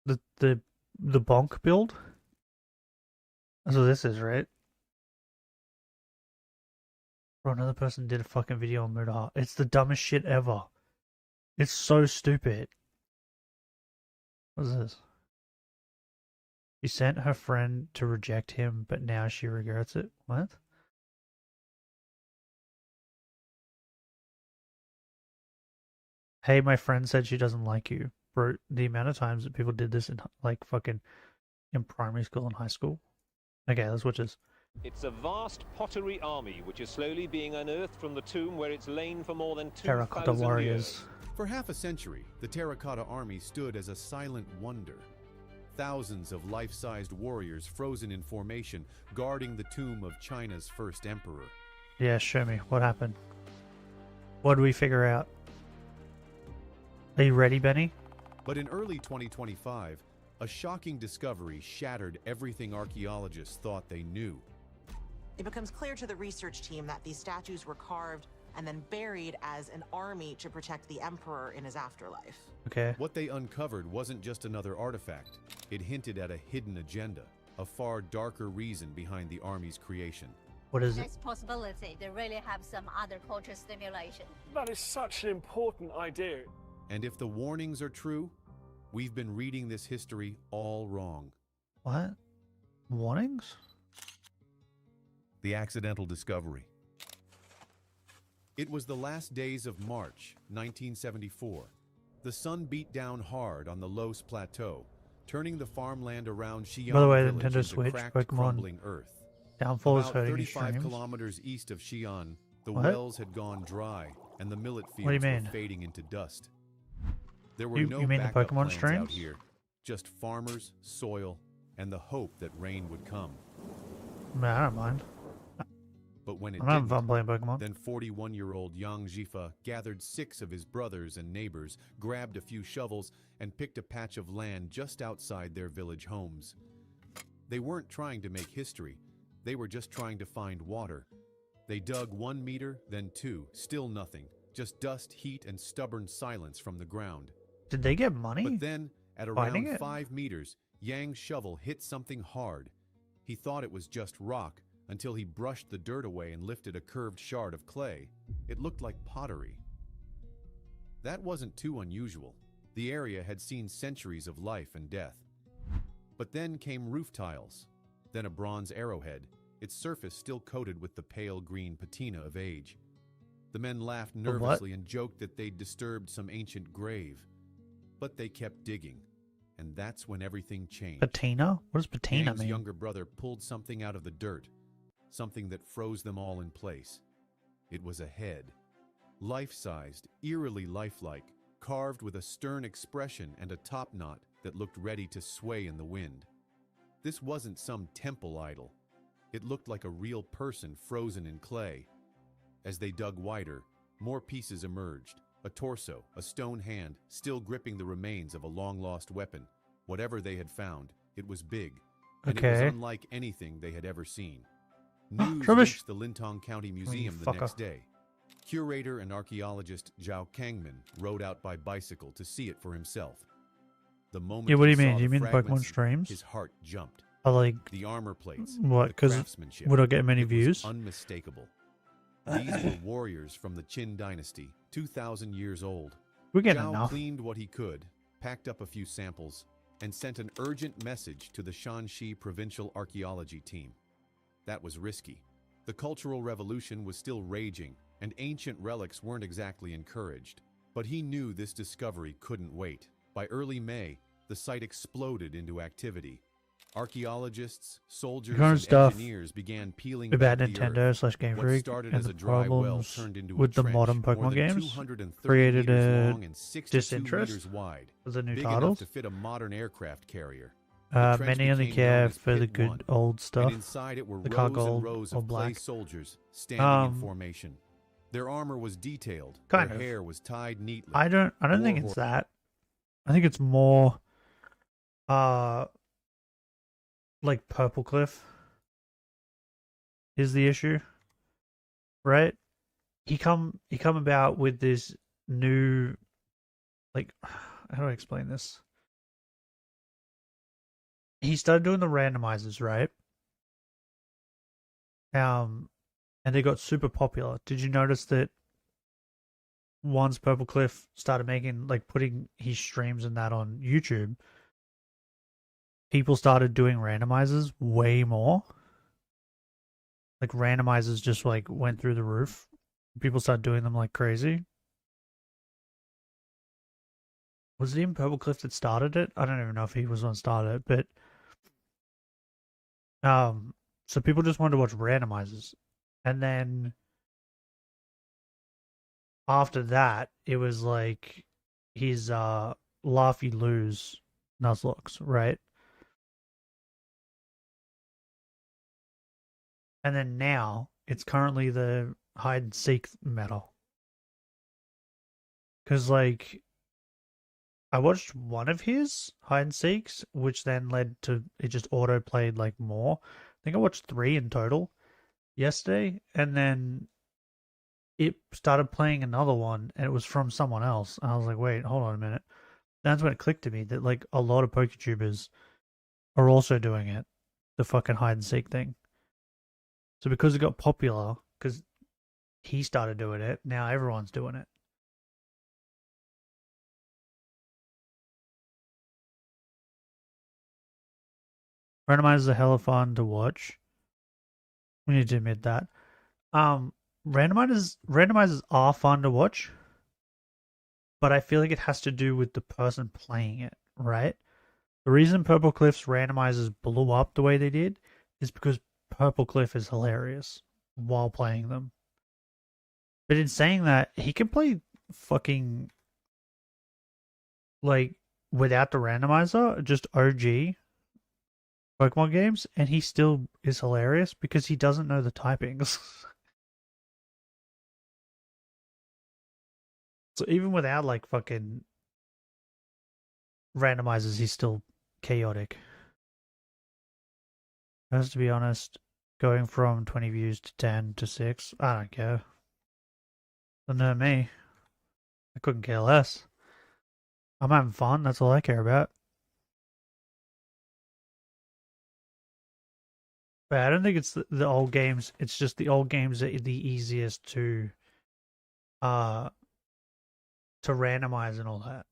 The bonk build? That's what this is, right? Bro, another person did a fucking video on Murder. It's the dumbest shit ever. It's so stupid. What is this? She sent her friend to reject him, but now she regrets it. What? Hey, my friend said she doesn't like you. Bro, the amount of times that people did this in like fucking in primary school and high school. Okay, let's watch this. It's a vast pottery army which is slowly being unearthed from the tomb where it's lain for more than 2,000 Terracotta warriors. years. For half a century, the Terracotta Army stood as a silent wonder. Thousands of life-sized warriors frozen in formation, guarding the tomb of China's first emperor. Yeah, show me. What happened? What did we figure out? Are you ready, Benny? But in early 2025, a shocking discovery shattered everything archaeologists thought they knew. It becomes clear to the research team that these statues were carved and then buried as an army to protect the emperor in his afterlife. Okay. What they uncovered wasn't just another artifact. It hinted at a hidden agenda, a far darker reason behind the army's creation. What is There's possibility they really have some other culture stimulation. That is such an important idea. And if the warnings are true, we've been reading this history all wrong. What? Warnings? The accidental discovery. It was the last days of March, 1974. The sun beat down hard on the Los Plateau, turning the farmland around Shiylocke By the way, village Nintendo into Switch, cracked, Pokemon crumbling earth. Downfall is About hurting 35 streams. kilometers east of Xi'an, the What? wells had gone dry, and the millet What do you fields were mean? fading into dust. There were You no mean the backup Pokemon plans out streams? here, just farmers, soil, and the hope that rain would come. Man, I don't mind. But when it I'm having didn't, fun playing Pokemon. then 41-year-old Yang Jifa gathered 6 of his brothers and neighbors, grabbed a few shovels, and picked a patch of land just outside their village homes. They weren't trying to make history. They were just trying to find water. They dug 1 meter, then 2, still nothing. Just dust, heat, and stubborn silence from the ground. Did they get money? But then, at finding around it? 5 meters, Yang's shovel hit something hard. He thought it was just rock, until he brushed the dirt away and lifted a curved shard of clay. It looked like pottery. That wasn't too unusual. The area had seen centuries of life and death. But then came roof tiles, then a bronze arrowhead, its surface still coated with the pale green patina of age. The men laughed nervously and joked that they'd disturbed some ancient grave. But they kept digging, and that's when everything changed. Patina? What does patina Yang's mean? younger brother pulled something out of the dirt, something that froze them all in place. It was a head, life-sized, eerily lifelike, carved with a stern expression and a top knot that looked ready to sway in the wind. This wasn't some temple idol. It looked like a real person frozen in clay. As they dug wider, more pieces emerged. A torso, a stone hand, still gripping the remains of a long-lost weapon. Whatever they had found, it was big, and it was unlike anything they had ever seen. News reached the Lintong County Museum the next day. Curator and archaeologist Zhao Kangman rode out by bicycle to see it for himself. The moment Yeah, what do you he mean? saw Do you the mean Pokemon fragments, streams? his heart jumped. I like the armor plates. What? The Because craftsmanship. would I get many It was views? unmistakable. These were warriors from the Qin dynasty, 2,000 years old. We're getting Zhao enough. cleaned what he could, packed up a few samples, and sent an urgent message to the Shanxi Provincial Archaeology Team. That was risky. The Cultural Revolution was still raging, and ancient relics weren't exactly encouraged. But he knew this discovery couldn't wait. By early May, the site exploded into activity. Archaeologists, soldiers, Current and stuff engineers began peeling about back the Nintendo earth. slash Game What Freak started and as the a dry well problems turned into with a the trench modern more Pokemon than games 230 created meters a long and 62 disinterest meters wide, for the new big titles. enough to fit a modern aircraft carrier. The trench Many only became care known as for the Pit good 1, old stuff. and inside it were the rows car and gold rows or of clay black. soldiers standing in formation. Their armor was detailed. Kind their of. hair was tied neatly. I don't think it's that. I think it's more like Purple Cliff is the issue. Right? He come about with this new, like, how do I explain this? He started doing the randomizers, right? And they got super popular. Did you notice that once Purple Cliff started making, like, putting his streams and that on YouTube, people started doing randomizers way more? Like, randomizers just, like, went through the roof. People started doing them like crazy. Was it even Purple Cliff that started it? I don't even know if he was the one that started it, but so people just wanted to watch randomizers. And then after that, it was like his laugh you lose nuzlocke, right? And then now it's currently the hide and seek meta. Because, like, I watched one of his hide and seeks, which then led to it just auto played like more. I think I watched 3 in total yesterday, and then it started playing another one, and it was from someone else. And I was like, wait, hold on a minute. That's when it clicked to me that, like, a lot of PokeTubers are also doing it, the fucking hide and seek thing. So because it got popular, because he started doing it, now everyone's doing it. Randomizers are hella fun to watch. We need to admit that. Randomizers are fun to watch, but I feel like it has to do with the person playing it, right? The reason Purple Cliff's randomizers blew up the way they did is because Purple Cliff is hilarious while playing them. But in saying that, he can play fucking, like, without the randomizer, just OG Pokemon games, and he still is hilarious because he doesn't know the typings. So even without, like, fucking randomizers, he's still chaotic. Has to be honest, going from 20 views to 10 to 6, I don't care. Don't know me. I couldn't care less. I'm having fun, that's all I care about. But I don't think it's the old games, it's just the old games that are the easiest to randomize and all that.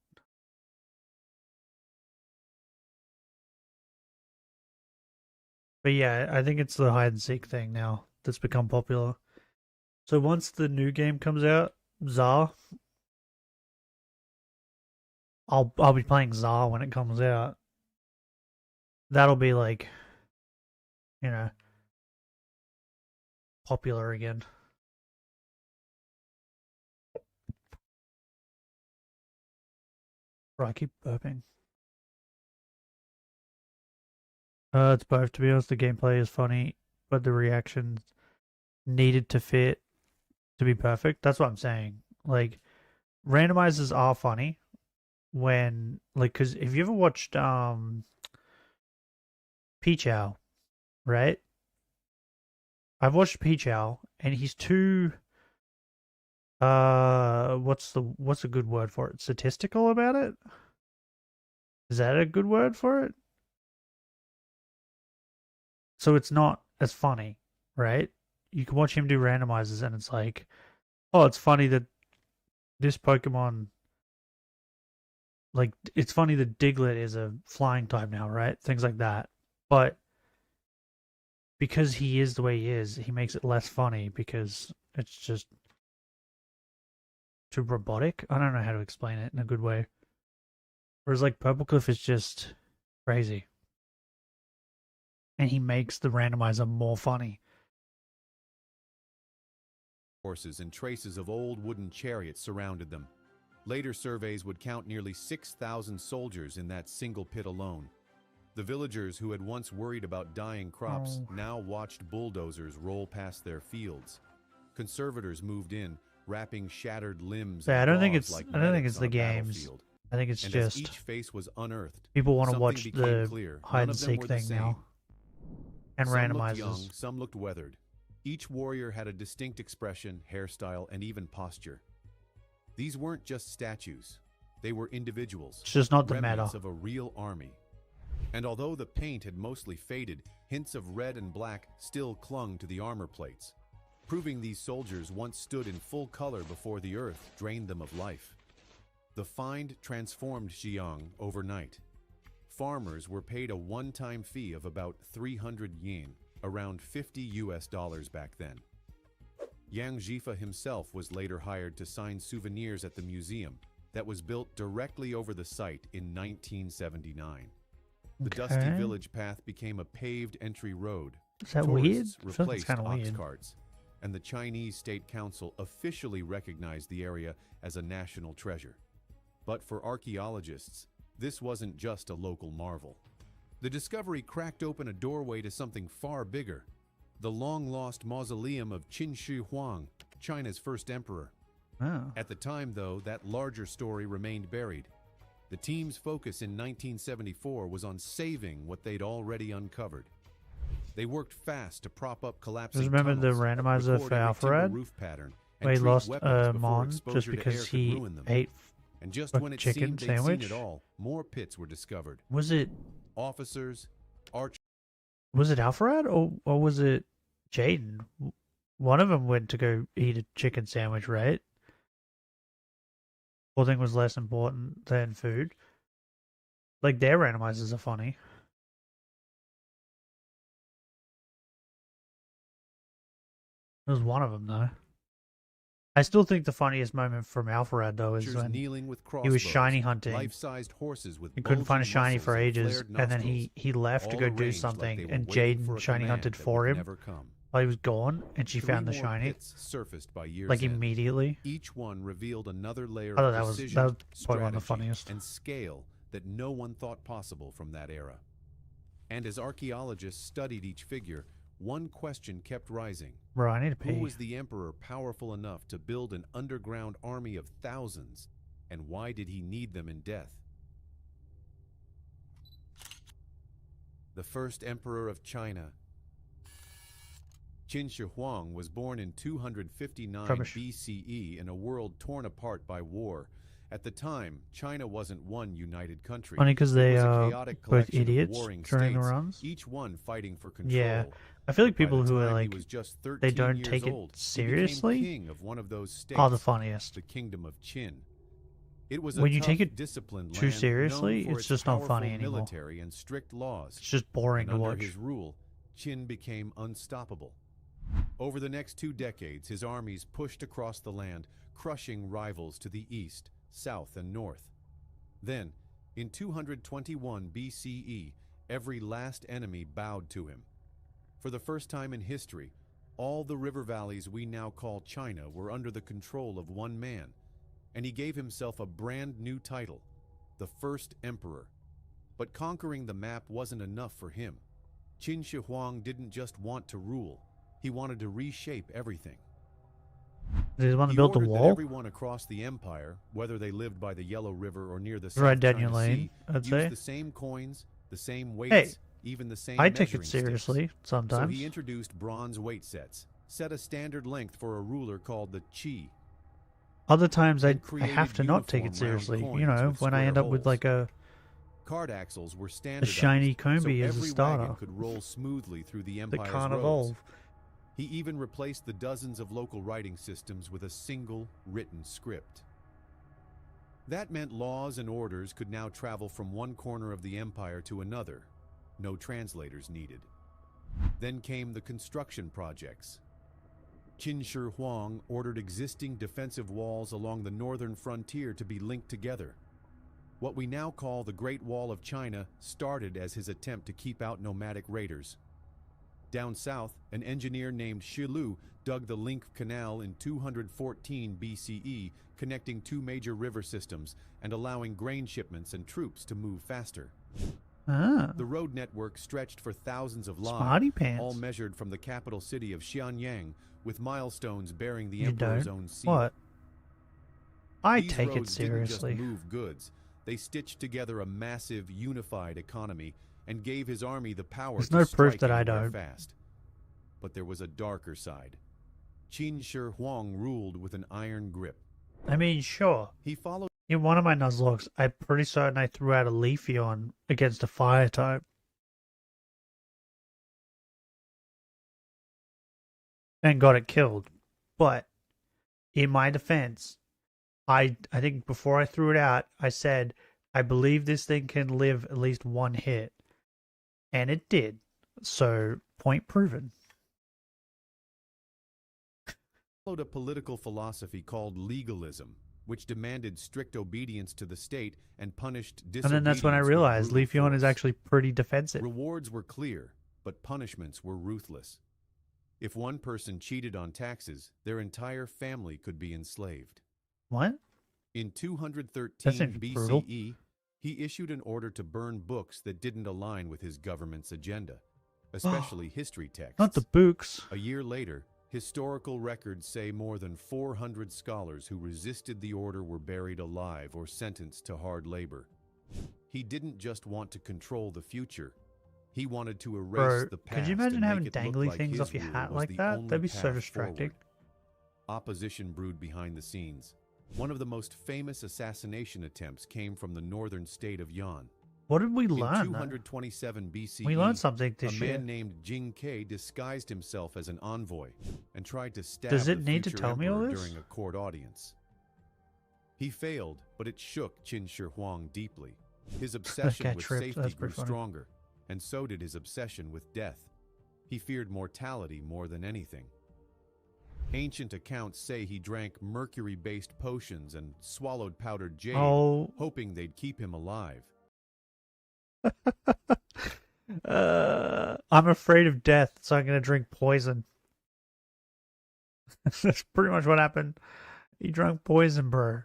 But yeah, I think it's the hide and seek thing now that's become popular. So once the new game comes out, Czar, I'll be playing Czar when it comes out. That'll be like, you know, popular again. Bro, I keep burping. It's both, to be honest. The gameplay is funny, but the reactions needed to fit to be perfect. That's what I'm saying. Like, randomizers are funny when, like, because if you ever watched Peachow, right? I've watched Peachow, and he's too what's a good word for it? Statistical about it? Is that a good word for it? So it's not as funny, right? You can watch him do randomizers and it's like, oh, it's funny that this Pokemon, like, it's funny that Diglett is a flying type now, right? Things like that. But because he is the way he is, he makes it less funny because it's just too robotic. I don't know how to explain it in a good way. Whereas, like, Purplecliff is just crazy. And he makes the randomizer more funny. Horses and traces of old wooden chariots surrounded them. Later surveys would count nearly 6,000 soldiers in that single pit alone. The villagers who had once worried about dying crops now watched bulldozers roll past their fields. Conservators moved in, wrapping shattered limbs. Yeah, I don't think it's the games. I think it's just each face was unearthed. People want to watch the hide and seek thing now. And some randomizers. Looked young, some looked weathered. Each warrior had a distinct expression, hairstyle, and even posture. These weren't just statues. They were individuals. It's just not the remnants meta. Of a real army. And although the paint had mostly faded, hints of red and black still clung to the armor plates, proving these soldiers once stood in full color before the earth drained them of life. The find transformed Xiang overnight. Farmers were paid a one-time fee of about 300 yen, around $50 back then. Yang Jifa himself was later hired to sign souvenirs at the museum that was built directly over the site in 1979. The dusty village path became a paved entry road. Is that weird? Tourists I feel like it's replaced kinda ox weird. carts, and the Chinese State Council officially recognized the area as a national treasure. But for archaeologists, this wasn't just a local marvel. The discovery cracked open a doorway to something far bigger, the long-lost mausoleum of Qin Shi Huang, China's first emperor. Oh. At the time, though, that larger story remained buried. The team's focus in 1974 was on saving what they'd already uncovered. They worked fast to prop up collapsing Just remember the tunnels, randomizer record for every timber Alpharad? roof pattern, and Where he treat lost weapons before Mon exposure just to because air could he ruin them. ate And just a when it chicken seemed they'd sandwich? seen it all, more pits were discovered. Was it Officers, archers. Was it Alfred or was it Jaden? One of them went to go eat a chicken sandwich, right? Whole thing was less important than food. Like, their randomizers are funny. It was one of them, though. I still think the funniest moment from Alfred, though, is when kneeling with he was crossbows, shiny hunting. life-sized horses with He couldn't find a bulging shiny muscles for and ages, flared and then nostrils, he left to all go do arranged like something, they were and waiting for Jaden a shiny command hunted that for would him never come. while he was gone, and she 3 found the more shiny. pits surfaced by year's Like, end. immediately. Each one revealed another layer I thought of that was precision, probably one of the strategy, funniest. and scale that no one thought possible from that era. And as archaeologists studied each figure, one question kept rising. Bro, I need to pee. Who was the emperor powerful enough to build an underground army of thousands, and why did he need them in death? The first emperor of China, Qin Shi Huang, was born in 259 Rubbish. BCE in a world torn apart by war. At the time, China wasn't one united country. Funny 'cause It they was a are chaotic both collection of idiots warring during the states, runs. each one fighting for control. Yeah, I feel like By people the who are time he like, was just 13 they don't years take it old, he became seriously, king of one of those states, are the funniest. the Kingdom of Qin. It was a When you tough, take it disciplined too land seriously, known for it's its just not funny powerful anymore. military and strict laws. It's just boring And to under watch. his rule, Qin became unstoppable. Over the next 2 decades, his armies pushed across the land, crushing rivals to the east, south, and north. Then, in 221 BCE, every last enemy bowed to him. For the first time in history, all the river valleys we now call China were under the control of one man, and he gave himself a brand new title, the First Emperor. But conquering the map wasn't enough for him. Qin Shi Huang didn't just want to rule, he wanted to reshape everything. Does he want to build the ordered that wall? everyone across the empire, whether they lived by the Yellow River or near the Right South down China your lane, Sea, I'd used say. the same coins, the same weights, Hey, even the same I take it measuring sticks. seriously sometimes. So he introduced bronze weight sets, set a standard length for a ruler called the qi. Other times I created have to not take it uniform round seriously. You coins know, with when I square end up with holes. like a Card axles were a standardized, shiny so combi as a every starter wagon could roll smoothly through the that empire's can't roads. evolve. He even replaced the dozens of local writing systems with a single written script. That meant laws and orders could now travel from one corner of the empire to another. No translators needed. Then came the construction projects. Qin Shi Huang ordered existing defensive walls along the northern frontier to be linked together. What we now call the Great Wall of China started as his attempt to keep out nomadic raiders. Down south, an engineer named Shilu dug the Link Canal in 214 BCE, connecting 2 major river systems and allowing grain shipments and troops to move faster. Ah. The road network stretched for thousands of Smarty lives, pants. all measured from the capital city of Xianyang, with milestones bearing the You emperor's don't? own seal. What? I These take it roads didn't seriously. just move goods. They stitched together a massive, unified economy and gave his army the power There's to no proof strike that I anywhere don't. fast. But there was a darker side. Qin Shi Huang ruled with an iron grip. I mean, sure. He followed In one of my nuzlocks, I'm pretty certain I threw out a Leafeon against a fire type. And got it killed. But in my defense, I think before I threw it out, I said, I believe this thing can live at least one hit. And it did. So, point proven. a political philosophy called legalism, which demanded strict obedience to the state and punished disobedience. And then that's when I with realized brutal Leafeon is force. actually pretty defensive. Rewards were clear, but punishments were ruthless. If one person cheated on taxes, their entire family could be enslaved. What? In That 213 seems brutal. BCE, he issued an order to burn books that didn't align with his government's agenda, especially history texts. Not the books. A year later, historical records say more than 400 scholars who resisted the order were buried alive or sentenced to hard labor. He didn't just want to control the future. He wanted to erase Bro, the past could you imagine and having make it look dangly like things his off your rule hat was like the that? only That'd be so path distracting. forward. Opposition brewed behind the scenes. One of the most famous assassination attempts came from the northern state of Yan. What did we In learn? 227 BCE, We learned something this a year. man named Jing Ke disguised himself as an envoy and tried to stab Does the it need to future tell me all emperor this? during a court audience. He failed, but it shook Qin Shi Huang deeply. His obsession guy with tripped. safety That's grew pretty funny. stronger, and so did his obsession with death. He feared mortality more than anything. Ancient accounts say he drank mercury-based potions and swallowed powdered jade, Oh. hoping they'd keep him alive. I'm afraid of death, so I'm going to drink poison. That's pretty much what happened. He drank poison, bro.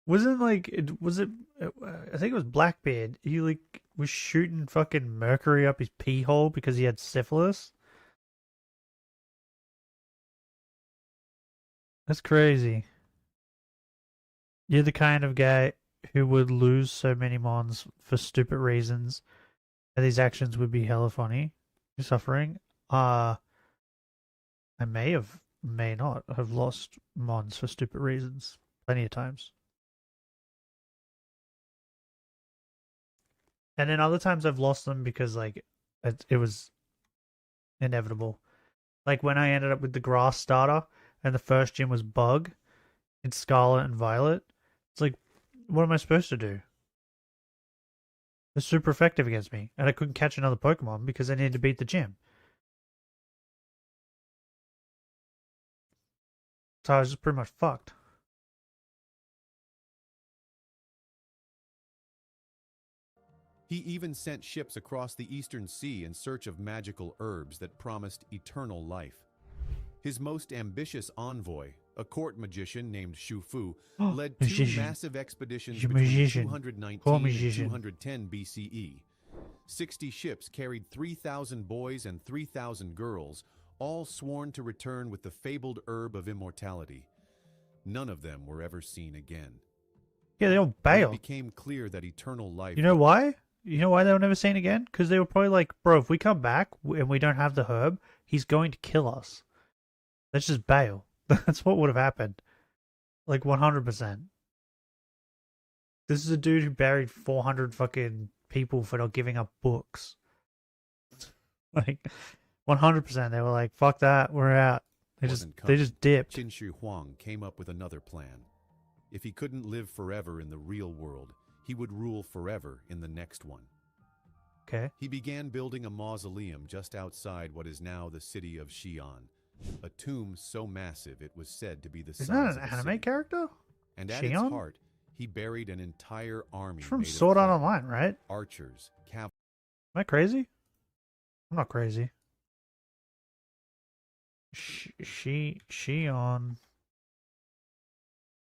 Wasn't like I think it was Blackbeard. He like was shooting fucking mercury up his pee hole because he had syphilis. That's crazy. You're the kind of guy who would lose so many mons for stupid reasons, and these actions would be hella funny. You're suffering. I may not have lost mons for stupid reasons plenty of times. And then other times I've lost them because like it was inevitable. Like when I ended up with the grass starter and the first gym was bug, it's Scarlet and Violet. It's like, what am I supposed to do? They're super effective against me, and I couldn't catch another Pokemon because I needed to beat the gym. So I was just pretty much fucked. He even sent ships across the Eastern Sea in search of magical herbs that promised eternal life. His most ambitious envoy, a court magician named Shufu, led two massive expeditions between 219 and 210 BCE. 60 ships carried 3,000 boys and 3,000 girls, all sworn to return with the fabled herb of immortality. None of them were ever seen again. Yeah, they all bailed. It became clear that eternal life... You know why? You know why they were never seen again? Because they were probably like, bro, if we come back and we don't have the herb, he's going to kill us. Let's just bail. That's what would have happened. Like 100%. This is a dude who buried 400 fucking people for not giving up books. Like 100%. They were like, fuck that, we're out. They just dipped. Qin Shi Huang came up with another plan. If he couldn't live forever in the real world, he would rule forever in the next one. Okay. He began building a mausoleum just outside what is now the city of Xi'an. A tomb so massive it was said to be the size Isn't that of an a anime city. character? And at its heart, he buried an entire army From made of Sword Art clay, Online, right? archers, cavalry. Am I crazy? I'm not crazy. Shion.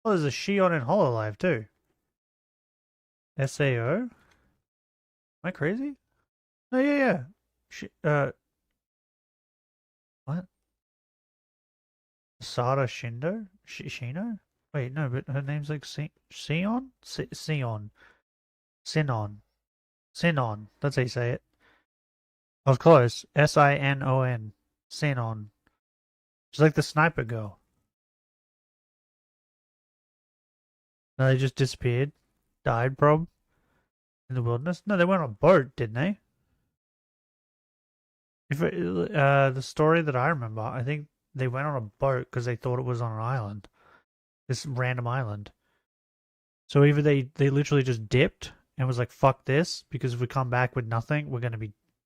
Oh, there's a Shion in Hololive too. SAO? Am I crazy? Oh, yeah. What? Sada Shindo? Shino? Wait, no, but her name's like Sion? Sion. Sinon. That's how you say it. I was close. Sinon. Sinon. She's like the sniper girl. No, they just disappeared. Died, prob. In the wilderness. No, they went on a boat, didn't they? If the story that I remember, I think they went on a boat because they thought it was on an island. This random island. So either they literally just dipped and was like, fuck this, because if we come back with nothing,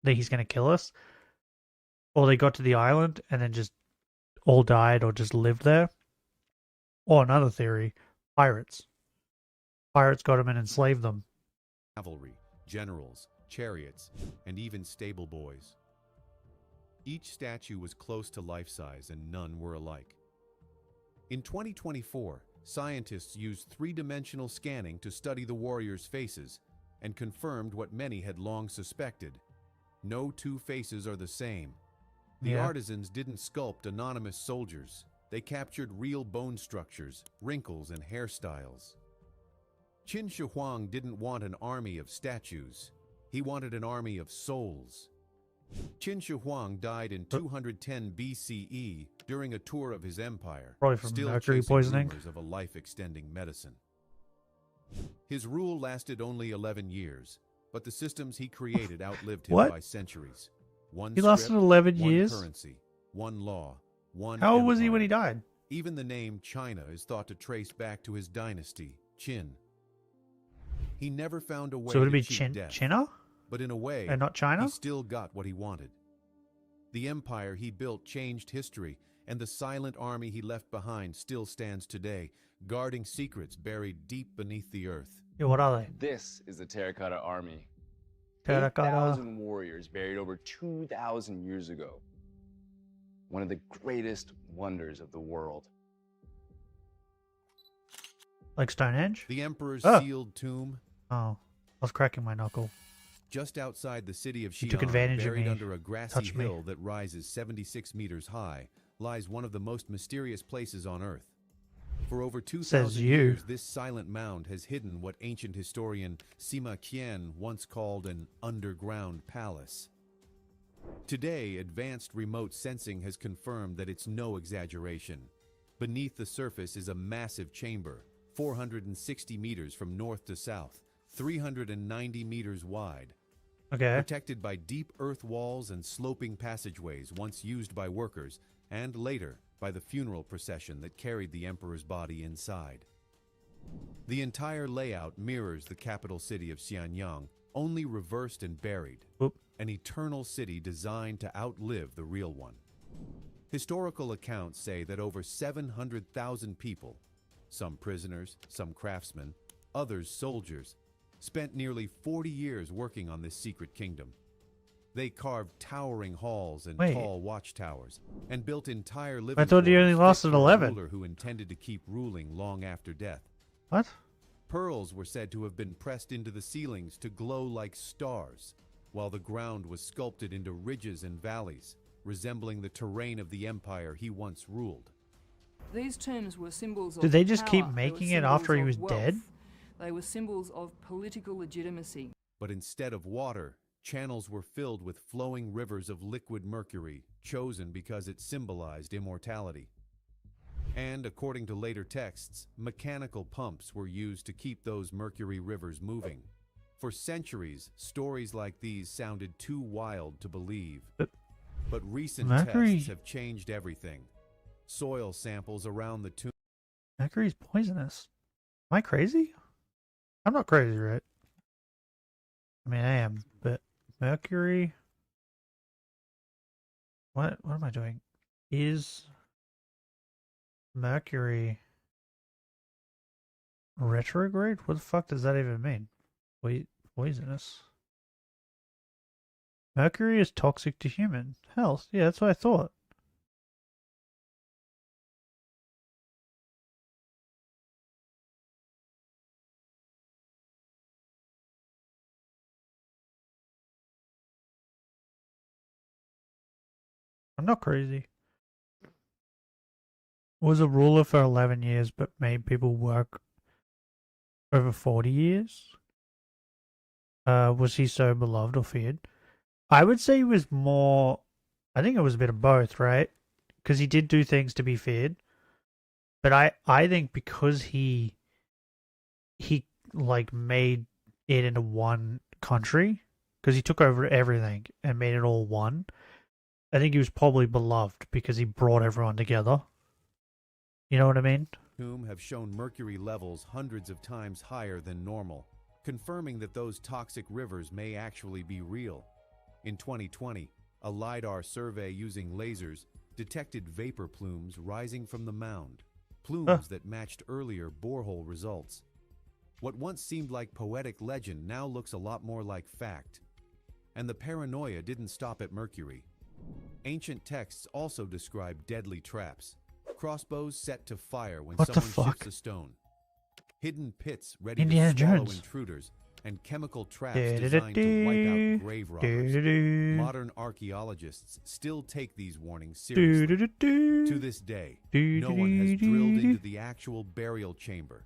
he's gonna kill us. Or they got to the island and then just all died or just lived there. Or another theory, pirates. Pirates got them and enslaved them. Cavalry, generals, chariots, and even stable boys. Each statue was close to life-size and none were alike. In 2024, scientists used three-dimensional scanning to study the warriors' faces and confirmed what many had long suspected. No two faces are the same. The artisans didn't sculpt anonymous soldiers. They captured real bone structures, wrinkles, and hairstyles. Qin Shi Huang didn't want an army of statues. He wanted an army of souls. Qin Shi Huang died in 210 BCE during a tour of his empire, Probably from still mercury chasing poisoning. rumors of a life-extending medicine. His rule lasted only 11 years, but the systems he created outlived him What? by centuries. One He lasted script, 11 one years? currency, one law, one How old was he empire. when he died? Even the name China is thought to trace back to his dynasty, Qin. He never found a way So would it to be cheat death, China? but in a way, And not China? he still got what he wanted. The empire he built changed history, and the silent army he left behind still stands today, guarding secrets buried deep beneath the earth. Yeah, what are they? This is the Terracotta Army. Terracotta. 8,000 warriors buried over 2,000 years ago. One of the greatest wonders of the world. Like Stonehenge? The emperor's Oh. sealed tomb, Oh, I was cracking my knuckle. just outside the city of He Xi'an, took advantage of buried me, under a grassy touched me. hill that rises 76 meters high, lies one of the most mysterious places on Earth. For over 2,000 you. years, this silent mound has hidden what ancient historian Sima Qian once called an underground palace. Today, advanced remote sensing has confirmed that it's no exaggeration. Beneath the surface is a massive chamber, 460 meters from north to south, 390 meters wide. Okay. Protected by deep earth walls and sloping passageways once used by workers, and later by the funeral procession that carried the emperor's body inside. The entire layout mirrors the capital city of Xianyang, only reversed and buried. Oop. An eternal city designed to outlive the real one. Historical accounts say that over 700,000 people, some prisoners, some craftsmen, others soldiers, spent nearly 40 years working on this secret kingdom. They carved towering halls and tall watchtowers, and built entire living I thought he only quarters fit lasted for a 11. ruler who intended to keep ruling long after death. What? Pearls were said to have been pressed into the ceilings to glow like stars, while the ground was sculpted into ridges and valleys, resembling the terrain of the empire he once ruled. These tombs were symbols of Did they just power. keep They were making it after he symbols was of dead? wealth. They were symbols of political legitimacy. But instead of water, channels were filled with flowing rivers of liquid mercury, chosen because it symbolized immortality. And, according to later texts, mechanical pumps were used to keep those mercury rivers moving. For centuries, stories like these sounded too wild to believe. But recent Mercury- tests have changed everything. Soil samples around the tomb. Mercury's poisonous. Am I crazy? I'm not crazy, right? I mean, I am, but mercury. What am I doing? Is Mercury retrograde? What the fuck does that even mean? Wait, poisonous. Mercury is toxic to human health. Yeah, that's what I thought. I'm not crazy. Was a ruler for 11 years, but made people work over 40 years. Was he so beloved or feared? I would say he was more. I think it was a bit of both, right? Because he did do things to be feared, but I think because he like made it into one country, because he took over everything and made it all one. I think he was probably beloved because he brought everyone together. You know what I mean? Tomb have shown mercury levels hundreds of times higher than normal, confirming that those toxic rivers may actually be real. In 2020, a LiDAR survey using lasers detected vapor plumes rising from the mound, plumes that matched earlier borehole results. What once seemed like poetic legend now looks a lot more like fact. And the paranoia didn't stop at mercury. Ancient texts also describe deadly traps, crossbows set to fire when someone shifts a stone, hidden pits ready Indiana to swallow Jones. intruders, and chemical traps designed to wipe out grave robbers. Modern archaeologists still take these warnings seriously. To this day, no one has drilled into the actual burial chamber.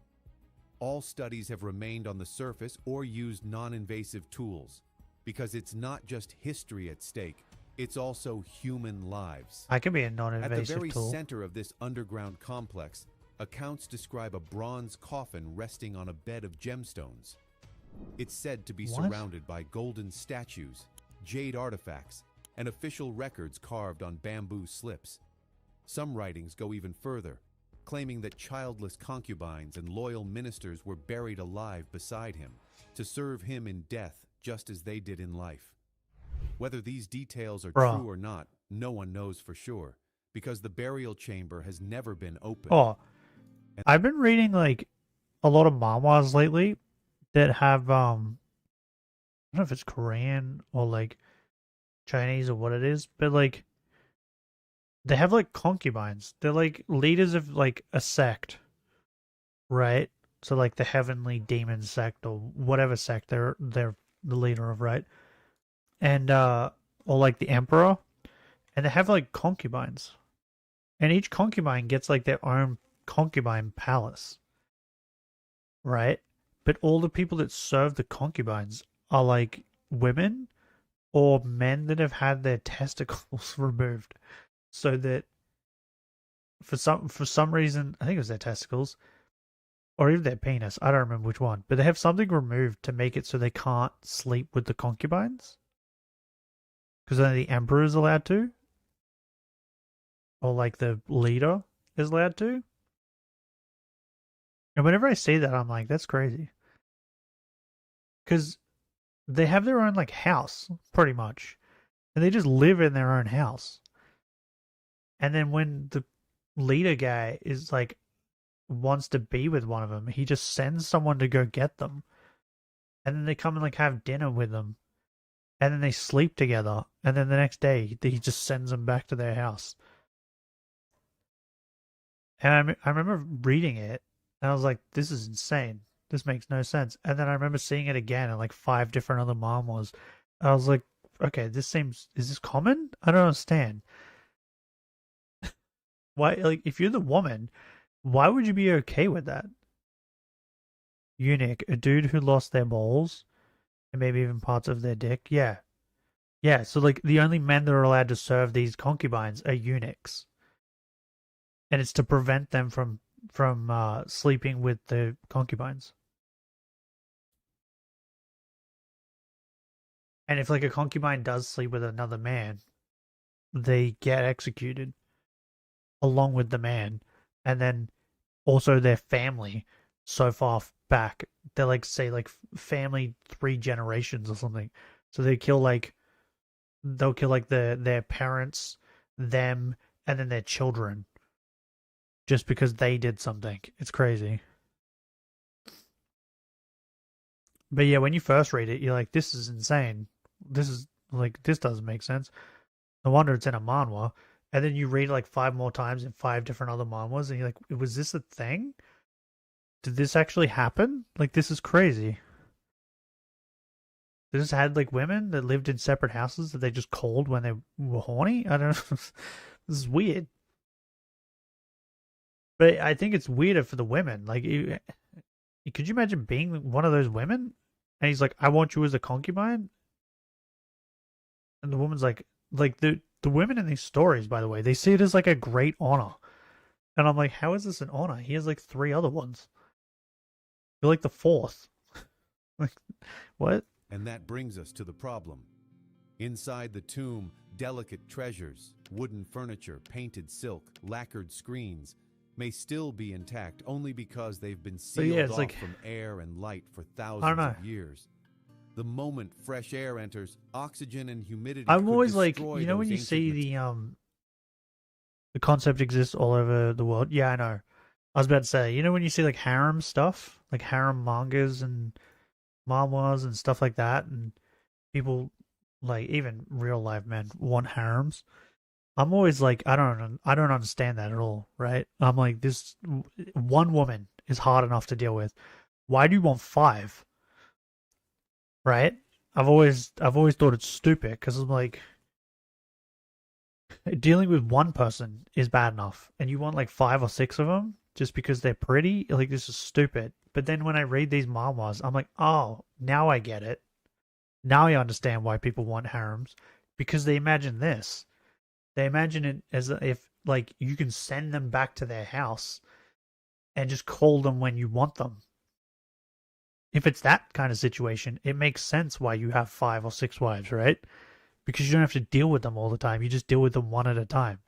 All studies have remained on the surface or used non-invasive tools, because it's not just history at stake, it's also human lives. I can be a At non-invasive the very tool. center of this underground complex, accounts describe a bronze coffin resting on a bed of gemstones. It's said to be What? surrounded by golden statues, jade artifacts, and official records carved on bamboo slips. Some writings go even further, claiming that childless concubines and loyal ministers were buried alive beside him, to serve him in death just as they did in life. Whether these details are Bruh. true or not, no one knows for sure, because the burial chamber has never been opened. Oh, I've been reading like a lot of manhwas lately that have I don't know if it's Korean or like Chinese or what it is, but like they have like concubines. They're like leaders of like a sect, right? So like the heavenly demon sect or whatever sect they're the leader of, right? And or like the emperor, and they have like concubines, and each concubine gets like their own concubine palace, right? But all the people that serve the concubines are like women or men that have had their testicles removed, so that for some reason, I think it was their testicles or even their penis, I don't remember which one, but they have something removed to make it so they can't sleep with the concubines. Because only the emperor is allowed to. Or like the leader is allowed to. And whenever I see that, I'm like, that's crazy. Because they have their own like house, pretty much, and they just live in their own house. And then when the leader guy is like wants to be with one of them, he just sends someone to go get them, and then they come and like have dinner with them, and then they sleep together, and then the next day he just sends them back to their house. And I remember reading it, and I was like, this is insane. This makes no sense. And then I remember seeing it again in like 5 different other manhwas. I was like, okay, is this common? I don't understand. Why, like, if you're the woman, why would you be okay with that? Eunuch, a dude who lost their balls, and maybe even parts of their dick. Yeah. Yeah, so like the only men that are allowed to serve these concubines are eunuchs. And it's to prevent them from sleeping with the concubines. And if like a concubine does sleep with another man, they get executed along with the man, and then also their family so far back, they're like, say like family 3 generations or something. So they'll kill like their parents, them, and then their children, just because they did something. It's crazy. But yeah, when you first read it, you're like, this is insane. This doesn't make sense. No wonder it's in a manhwa. And then you read it like 5 more times in 5 different other manhwas, and you're like, was this a thing? Did this actually happen? Like, this is crazy. They just had like women that lived in separate houses that they just called when they were horny? I don't know. This is weird. But I think it's weirder for the women. Like, could you imagine being one of those women? And he's like, I want you as a concubine? And the woman's like the women in these stories, by the way, they see it as like a great honor. And I'm like, how is this an honor? He has like 3 other ones. You're like the 4th. Like, what? And that brings us to the problem. Inside the tomb, delicate treasures, wooden furniture, painted silk, lacquered screens may still be intact only because they've been sealed off from air and light for thousands of years. The moment fresh air enters, oxygen and humidity. I'm always like, you know, when you see the concept exists all over the world. Yeah, I know. I was about to say, you know, when you see like harem stuff, like harem mangas and manhwas and stuff like that, and people like even real life men want harems. I'm always like, I don't understand that at all, right? I'm like, this one woman is hard enough to deal with. Why do you want 5? Right? I've always thought it's stupid, because I'm like, dealing with one person is bad enough, and you want like 5 or 6 of them just because they're pretty. Like, this is stupid. But then when I read these manhwas, I'm like, oh, now I get it. Now I understand why people want harems, because they imagine this. They imagine it as if like you can send them back to their house and just call them when you want them. If it's that kind of situation, it makes sense why you have 5 or 6 wives, right? Because you don't have to deal with them all the time. You just deal with them one at a time.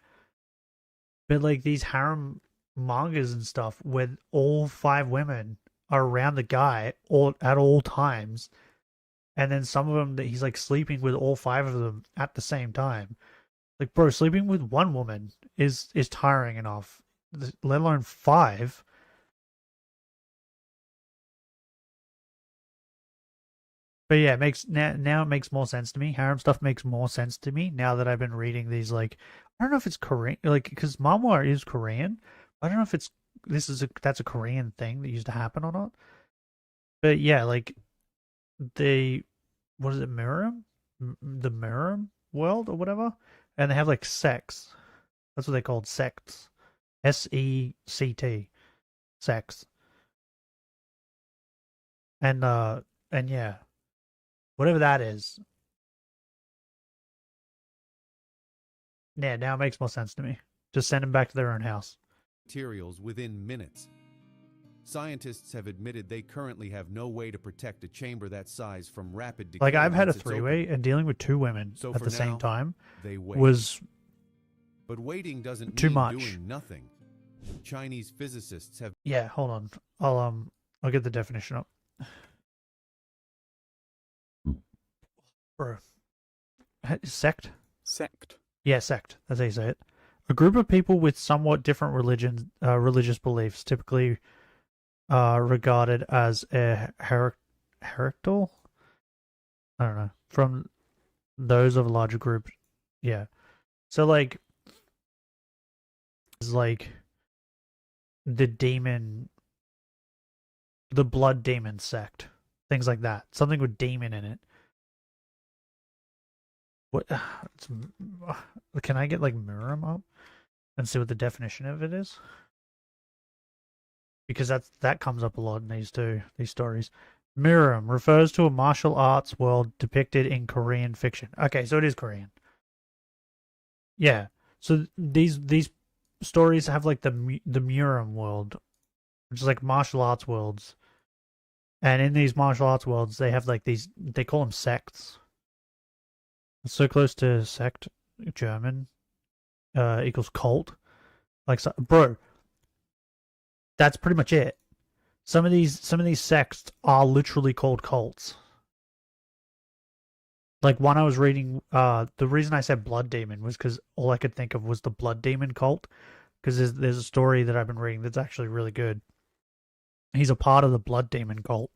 But like these harem mangas and stuff, where all 5 women are around the guy at all times, and then some of them that he's like sleeping with all 5 of them at the same time. Like, bro, sleeping with one woman is tiring enough, let alone 5. But yeah, it makes now it makes more sense to me. Harem stuff makes more sense to me now that I've been reading these. Like, I don't know if it's Korean, like, because manhwa is Korean. I don't know if that's a Korean thing that used to happen or not. But yeah, like what is it, Miram? The Miram world or whatever, and they have like sects. That's what they called, sects. SECT, sects. And yeah. Whatever that is. Yeah, now it makes more sense to me. Just send them back to their own house. Materials within minutes. Scientists have admitted they currently have no way to protect a chamber that size from rapid decay. Like, I've had a 3-way, and dealing with 2 women at the same time was but waiting doesn't too mean much. Doing nothing. Chinese physicists have. Yeah, hold on. I'll get the definition up. Bro. Sect? Sect. Yeah, sect. That's how you say it. A group of people with somewhat different religious beliefs, typically regarded as a heretical? I don't know. From those of a larger group. Yeah. So, like, it's like the blood demon sect. Things like that. Something with demon in it. What? Can I get, like, Miram up and see what the definition of it is? Because that comes up a lot in these stories. Miram refers to a martial arts world depicted in Korean fiction. Okay, so it is Korean. Yeah. So these stories have like the Miram world, which is like martial arts worlds. And in these martial arts worlds, they have like these, they call them sects. It's so close to sect, German, equals cult. Like, so, bro, that's pretty much it. Some of these sects are literally called cults. Like, one I was reading, the reason I said blood demon was because all I could think of was the blood demon cult. Because there's a story that I've been reading that's actually really good. He's a part of the blood demon cult.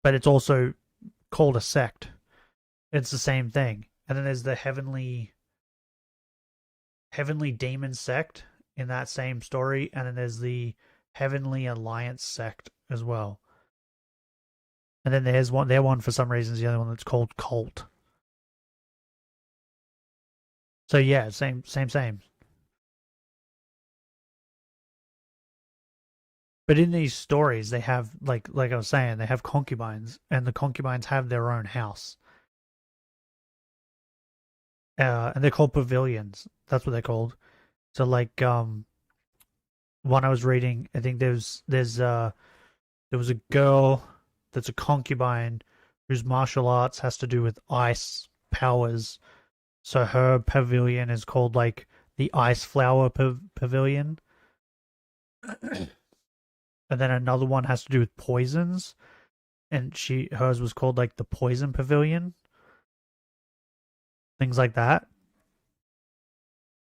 But it's also called a sect. It's the same thing. And then there's the heavenly demon sect in that same story, and then there's the Heavenly Alliance sect as well. And then there's one for some reason is the other one that's called cult. So yeah, same. But in these stories, they have, like I was saying, they have concubines, and the concubines have their own house. And they're called pavilions. That's what they're called. So, like, one I was reading, I think there was a girl that's a concubine whose martial arts has to do with ice powers. So her pavilion is called, like, the Ice Flower Pavilion. And then another one has to do with poisons, and hers was called, like, the Poison Pavilion. Things like that.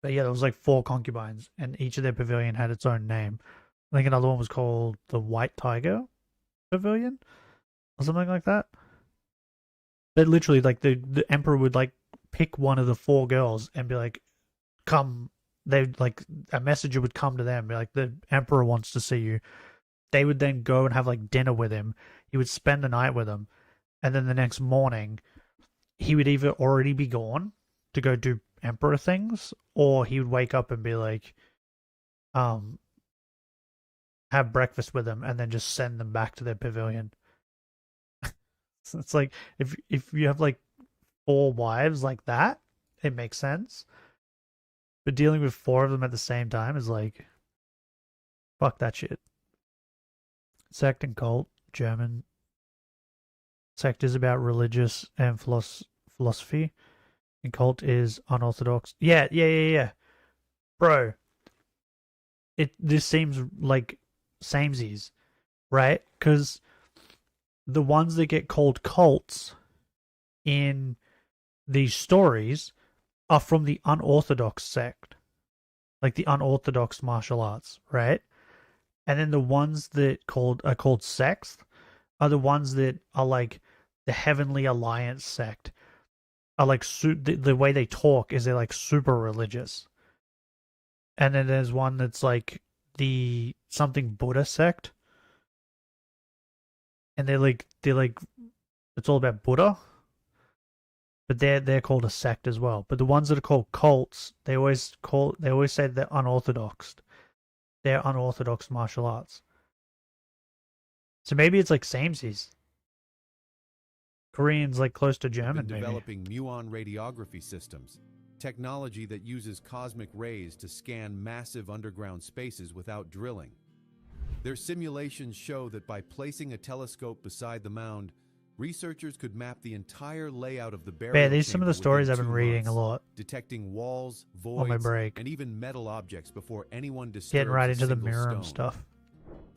But yeah, there was like 4 concubines, and each of their pavilion had its own name. I think another one was called the White Tiger Pavilion, or something like that. But literally, like, the emperor would, like, pick one of the 4 girls and be like, come. They'd, like, a messenger would come to them and be like, the emperor wants to see you. They would then go and have, like, dinner with him. He would spend the night with them. And then the next morning, he would either already be gone to go do emperor things, or he would wake up and be like, have breakfast with them and then just send them back to their pavilion. So it's like, if you have like 4 wives like that, it makes sense. But dealing with 4 of them at the same time is like, fuck that shit. Sect and cult, German. Sect is about religious and philosophy. And cult is unorthodox. Yeah. Bro. This seems like samesies, right? Because the ones that get called cults in these stories are from the unorthodox sect. Like the unorthodox martial arts, right? And then the ones that are called sects are the ones that are like the Heavenly Alliance sect. Are like the way they talk is they're like super religious. And then there's one that's like the something Buddha sect. And they're like it's all about Buddha. But they're called a sect as well. But the ones that are called cults, they always say they're unorthodox. They're unorthodox martial arts. So maybe it's like samesies. Korean's like close to German, maybe. Developing muon radiography systems, technology that uses cosmic rays to scan massive underground spaces without drilling. Their simulations show that by placing a telescope beside the mound, researchers could map the entire layout of the burial chamber. Yeah, these are some of the stories I've been reading a lot. Detecting walls, voids, on my break. And even metal objects before anyone disturbs Getting right into the mirror stuff.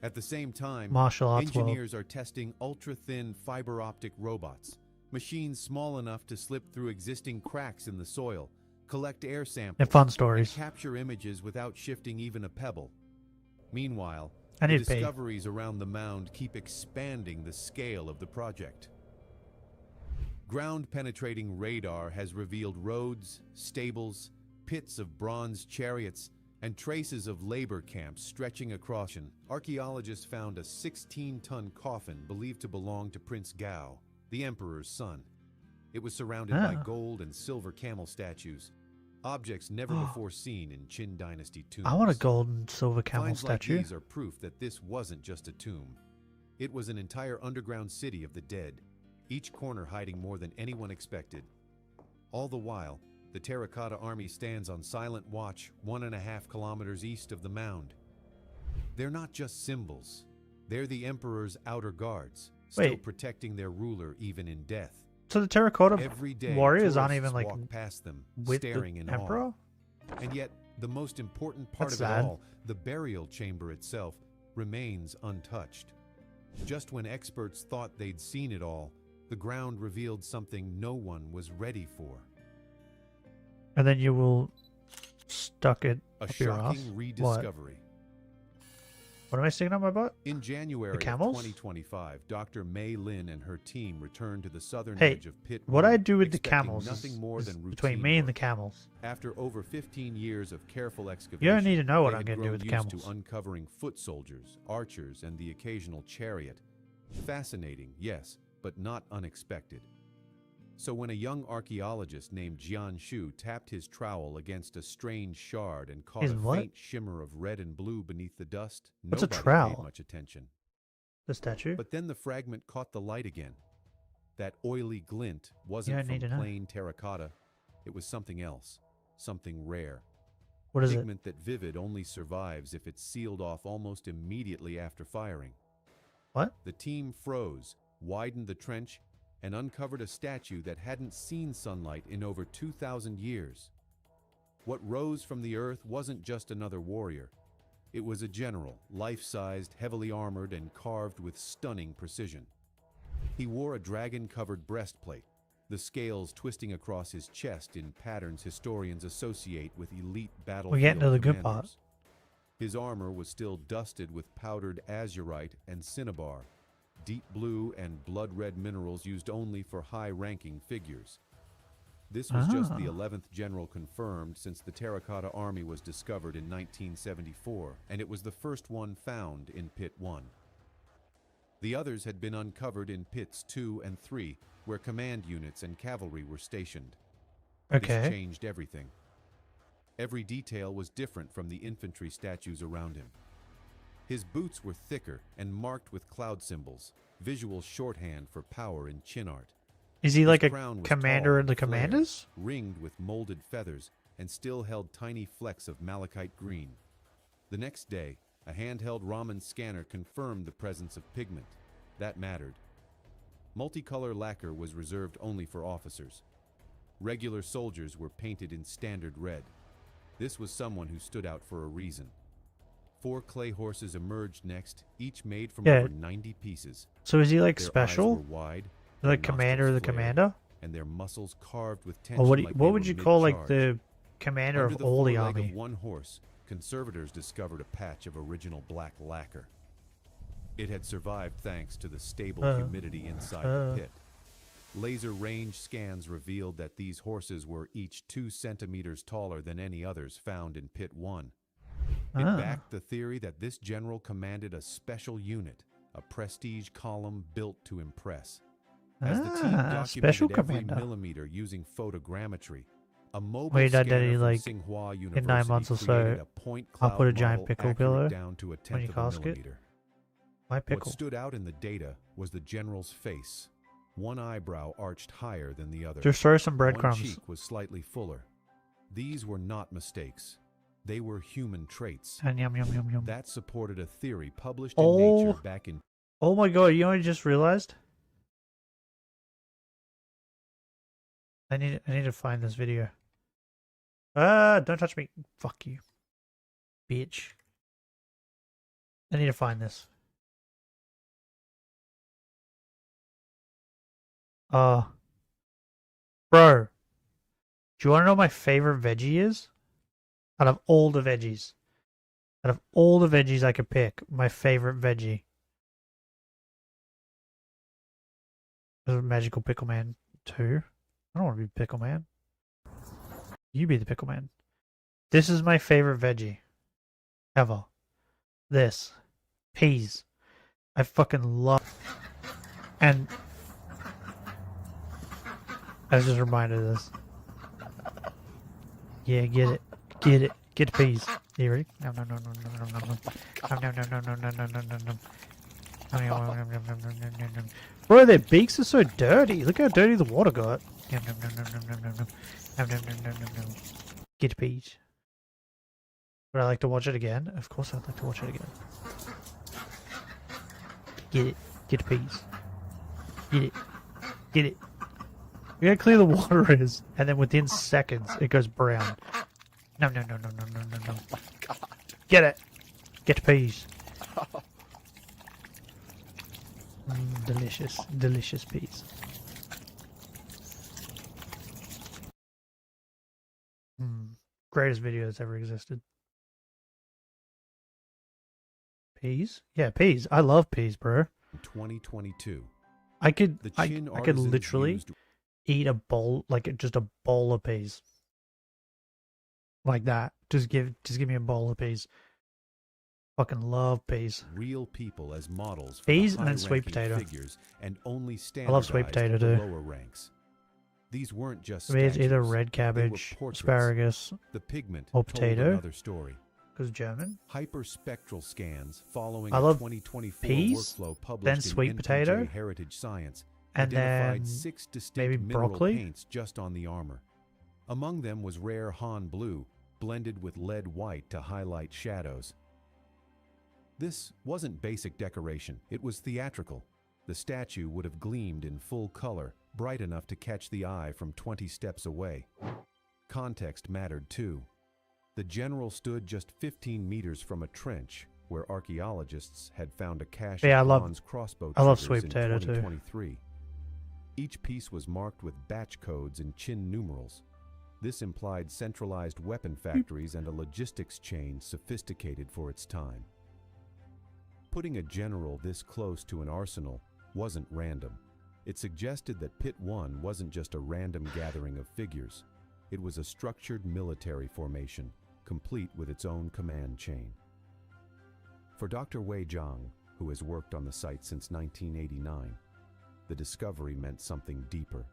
At the same time, Martial arts world. engineers are testing ultra-thin fiber optic robots, machines small enough to slip through existing cracks in the soil, collect air samples, and fun stories, and capture images without shifting even a pebble. Meanwhile, I the need to pay. discoveries around the mound keep expanding the scale of the project. Ground-penetrating radar has revealed roads, stables, pits of bronze chariots, and traces of labor camps stretching across. Archaeologists found a 16-ton coffin believed to belong to Prince Gao, the emperor's son. It was surrounded by gold and silver camel statues, objects never before seen in Qin Dynasty tombs. I want a gold and silver camel Finds statue. like these are proof that this wasn't just a tomb. It was an entire underground city of the dead, each corner hiding more than anyone expected. All the while, the Terracotta Army stands on silent watch 1.5 kilometers east of the mound. They're not just symbols. They're the Emperor's outer guards, still protecting their ruler even in death. So the Terracotta Every day, warriors aren't tourists even like walk past them, with staring the in Emperor? awe. And yet, the most important part That's of sad. it all, the burial chamber itself, remains untouched. Just when experts thought they'd seen it all, the ground revealed something no one was ready for. And then you will stuck it A up your ass. shocking rediscovery. What am I sticking up my butt? In January The of camels? 2025, Dr. Mei Lin and her team returned to the southern Hey, edge of Pit what 1, I do with the expecting camels nothing is, more is than between routine me and work. the camels. After over 15 years of careful excavation, You don't need to know what they I'm had going to do grown with the used camels. to uncovering foot soldiers, archers, and the occasional chariot. Fascinating, yes, but not unexpected. So when a young archaeologist named Jian Shu tapped his trowel against a strange shard and caught His a what? faint shimmer of red and blue beneath the dust, What's a nobody trowel? paid much attention. The statue? But then the fragment caught the light again. That oily glint wasn't Yeah, I from need to know. plain terracotta. It was something else, something rare. What is it? Pigment that vivid only survives if it's sealed off almost immediately after firing. What? The team froze, widened the trench, and uncovered a statue that hadn't seen sunlight in over 2,000 years. What rose from the earth wasn't just another warrior. It was a general, life-sized, heavily armored, and carved with stunning precision. He wore a dragon-covered breastplate, the scales twisting across his chest in patterns historians associate with elite battlefield We're getting to the good part. commanders. His armor was still dusted with powdered azurite and cinnabar, deep blue and blood-red minerals used only for high-ranking figures. This was just the 11th general confirmed since the Terracotta Army was discovered in 1974, and it was the first one found in Pit 1. The others had been uncovered in Pits 2 and 3, where command units and cavalry were stationed. Okay. This changed everything. Every detail was different from the infantry statues around him. His boots were thicker and marked with cloud symbols, visual shorthand for power in Qin art. Is he His like a crown was commander tall of the and flared, commanders? ringed with molded feathers, and still held tiny flecks of malachite green. The next day, a handheld Raman scanner confirmed the presence of pigment. That mattered. Multicolor lacquer was reserved only for officers. Regular soldiers were painted in standard red. This was someone who stood out for a reason. 4 clay horses emerged next, each made from over 90 pieces. So is he like Their special? eyes were wide, Like their commander of the nostrils flared, commander? and their muscles carved with tension Or what, like what they would were you call like mid-charge. the commander Under of the all the foreleg army? of one horse, conservators discovered a patch of original black lacquer. It had survived thanks to the stable humidity inside the pit. Laser range scans revealed that these horses were each 2 centimeters taller than any others found in Pit 1. It backed the theory that this general commanded a special unit, a prestige column built to impress. As the team special documented every commander. millimeter using photogrammetry, a mobile Wait, I scanner did from like Tsinghua in University 9 months or created so. a point I'll cloud put a giant model pickle accurate below down to a when tenth you of a cask it. millimeter. My pickle. What stood out in the data was the general's face. One eyebrow arched higher than the other. Just throw some One breadcrumbs. cheek was slightly fuller. These were not mistakes. They were human traits. And yum yum yum yum. That supported a theory published in Nature back in... Oh my god, you know what I just realized? I need to find this video. Don't touch me. Fuck you. Bitch. I need to find this. Bro, do you want to know what my favorite veggie is? Out of all the veggies. Out of all the veggies I could pick, my favorite veggie is Magical Pickle Man 2. I don't want to be Pickle Man. You be the Pickle Man. This is my favorite veggie ever. This. Peas. I fucking love. And I was just reminded of this. Yeah, get it. Get it. Get the peas. You ready? No. Bro, their beaks are so dirty. Look how dirty the water got. Get the peas. Would I like to watch it again? Of course I'd like to watch it again. Get it. Get the peas. Get it. Get it. Look how clear the water is. And then within seconds, it goes brown. No. God. Get it. Get the peas. Delicious. Delicious peas. Greatest video that's ever existed. Peas? Yeah, peas. I love peas, bro. 2022. I could literally eat a bowl, like just a bowl of peas. Like that. Just give me a bowl of peas. Fucking love peas. Real people as models for peas the and then sweet potato. Figures and only I love sweet potato too. Lower ranks. These weren't just it's either red cabbage, asparagus, the pigment or potato. Another story. Because German. Hyperspectral scans following I love 2024 peas, workflow published then sweet in potato, NPJ Heritage Science and identified then 6 distinct maybe mineral broccoli. paints just on the armor. Among them was rare Han blue, blended with lead white to highlight shadows. This wasn't basic decoration, it was theatrical. The statue would have gleamed in full color, bright enough to catch the eye from 20 steps away. Context mattered too. The general stood just 15 meters from a trench where archaeologists had found a cache of bronze crossbow triggers sweet potato in 2023. Each piece was marked with batch codes and Qin numerals. This implied centralized weapon factories and a logistics chain sophisticated for its time. Putting a general this close to an arsenal wasn't random. It suggested that Pit 1 wasn't just a random gathering of figures. It was a structured military formation, complete with its own command chain. For Dr. Wei Zhang, who has worked on the site since 1989, the discovery meant something deeper.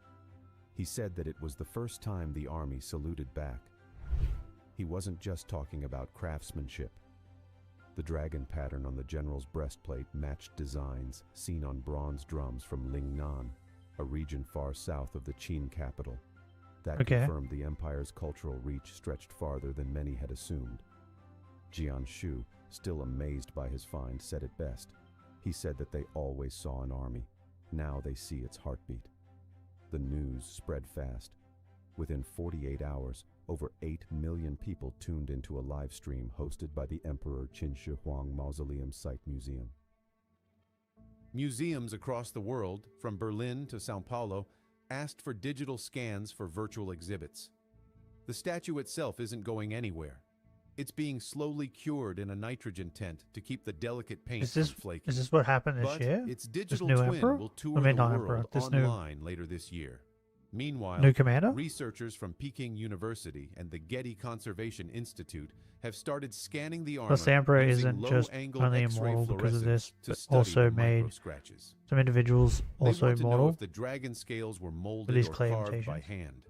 He said that it was the first time the army saluted back. He wasn't just talking about craftsmanship. The dragon pattern on the general's breastplate matched designs seen on bronze drums from Lingnan, a region far south of the Qin capital. That confirmed the empire's cultural reach stretched farther than many had assumed. Jian Shu, still amazed by his find, said it best. He said that they always saw an army. Now they see its heartbeat. The news spread fast. Within 48 hours, over 8 million people tuned into a live stream hosted by the Emperor Qin Shi Huang Mausoleum Site Museum. Museums across the world, from Berlin to Sao Paulo, asked for digital scans for virtual exhibits. The statue itself isn't going anywhere. It's being slowly cured in a nitrogen tent to keep the delicate paint from flaking. Is this what happened this year? Its digital this new twin emperor? will tour the world this online later this year. Meanwhile, new commander? researchers from Peking University and the Getty Conservation Institute have started scanning the armor. The emperor isn't just only immortal because of this, but also made some individuals also immortal if the dragon scales were molded with these or clay carved by imitations. hand.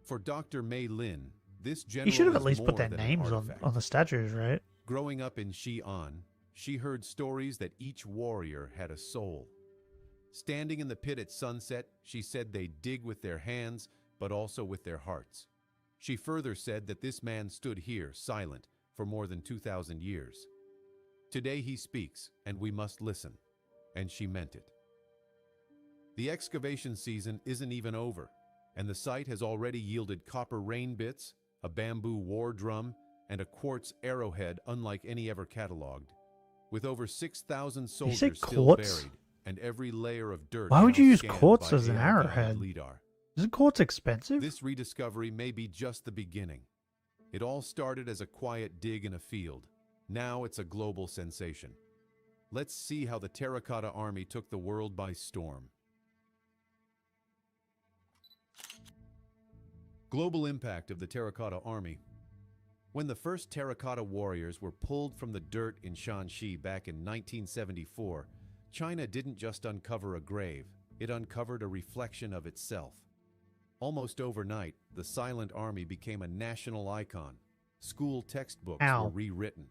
For Dr. Mei Lin, this general You should have at is least put more their than an names artifact. on the statues, right? Growing up in Xi'an, she heard stories that each warrior had a soul. Standing in the pit at sunset, she said they dig with their hands, but also with their hearts. She further said that this man stood here, silent, for more than 2,000 years. Today he speaks, and we must listen. And she meant it. The excavation season isn't even over, and the site has already yielded copper rain bits, a bamboo war drum, and a quartz arrowhead unlike any ever cataloged. With over 6,000 You soldiers said still quartz? buried and every layer of dirt Why would now you use scanned quartz by as an AI-guided arrowhead? LIDAR. Isn't quartz expensive? This rediscovery may be just the beginning. It all started as a quiet dig in a field. Now it's a global sensation. Let's see how the Terracotta Army took the world by storm. Global impact of the Terracotta Army. When the first Terracotta warriors were pulled from the dirt in Shanxi back in 1974, China didn't just uncover a grave, it uncovered a reflection of itself. Almost overnight, the Silent Army became a national icon. School textbooks were rewritten.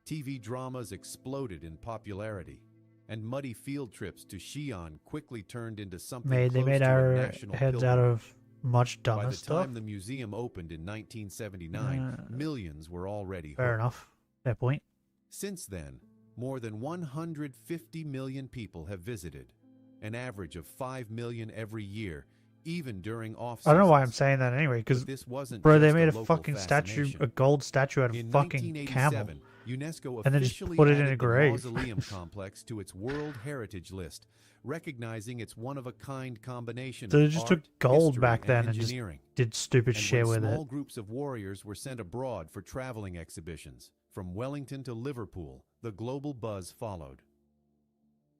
TV dramas exploded in popularity. And muddy field trips to Xi'an quickly turned into something They close made to a our national heads out pilgrimage. of much dumber By the stuff. time the museum opened in 1979, millions were already Fair hooked. enough. Fair point. Since then, more than 150 million people have visited, an average of 5 million every year, even during off-seasons. I don't know why I'm saying that anyway, because, this wasn't bro, they just made a local fucking statue, fascination. a gold statue out of In fucking camel. 1987, UNESCO And then just officially put it in added a grave. the mausoleum complex to its World Heritage List, recognizing its one-of-a-kind combination So they of just art, took gold history, back then and just engineering. did stupid And shit when with small it. groups of warriors were sent abroad for traveling exhibitions, from Wellington to Liverpool, the global buzz followed.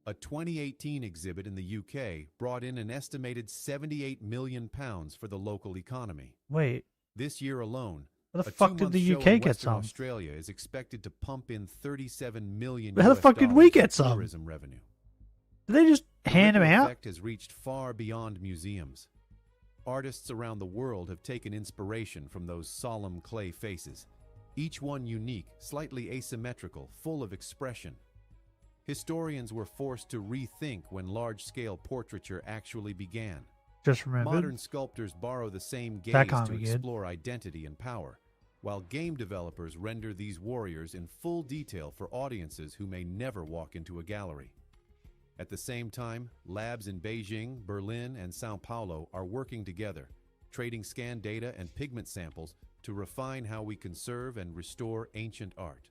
A 2018 exhibit in the UK brought in an estimated £78 million for the local economy. Wait, This year alone, where the a fuck did 2-month the show UK in get Western some? Australia is expected to pump in $37 million Where the fuck did we US get dollars some? tourism revenue. Did they just The hand them ripple out? effect has reached far beyond museums. Artists around the world have taken inspiration from those solemn clay faces, each one unique, slightly asymmetrical, full of expression. Historians were forced to rethink when large-scale portraiture actually began. Just remembered. Modern sculptors borrow the same That gaze can't to be good. explore identity and power, while game developers render these warriors in full detail for audiences who may never walk into a gallery. At the same time, labs in Beijing, Berlin, and Sao Paulo are working together, trading scan data and pigment samples to refine how we conserve and restore ancient art.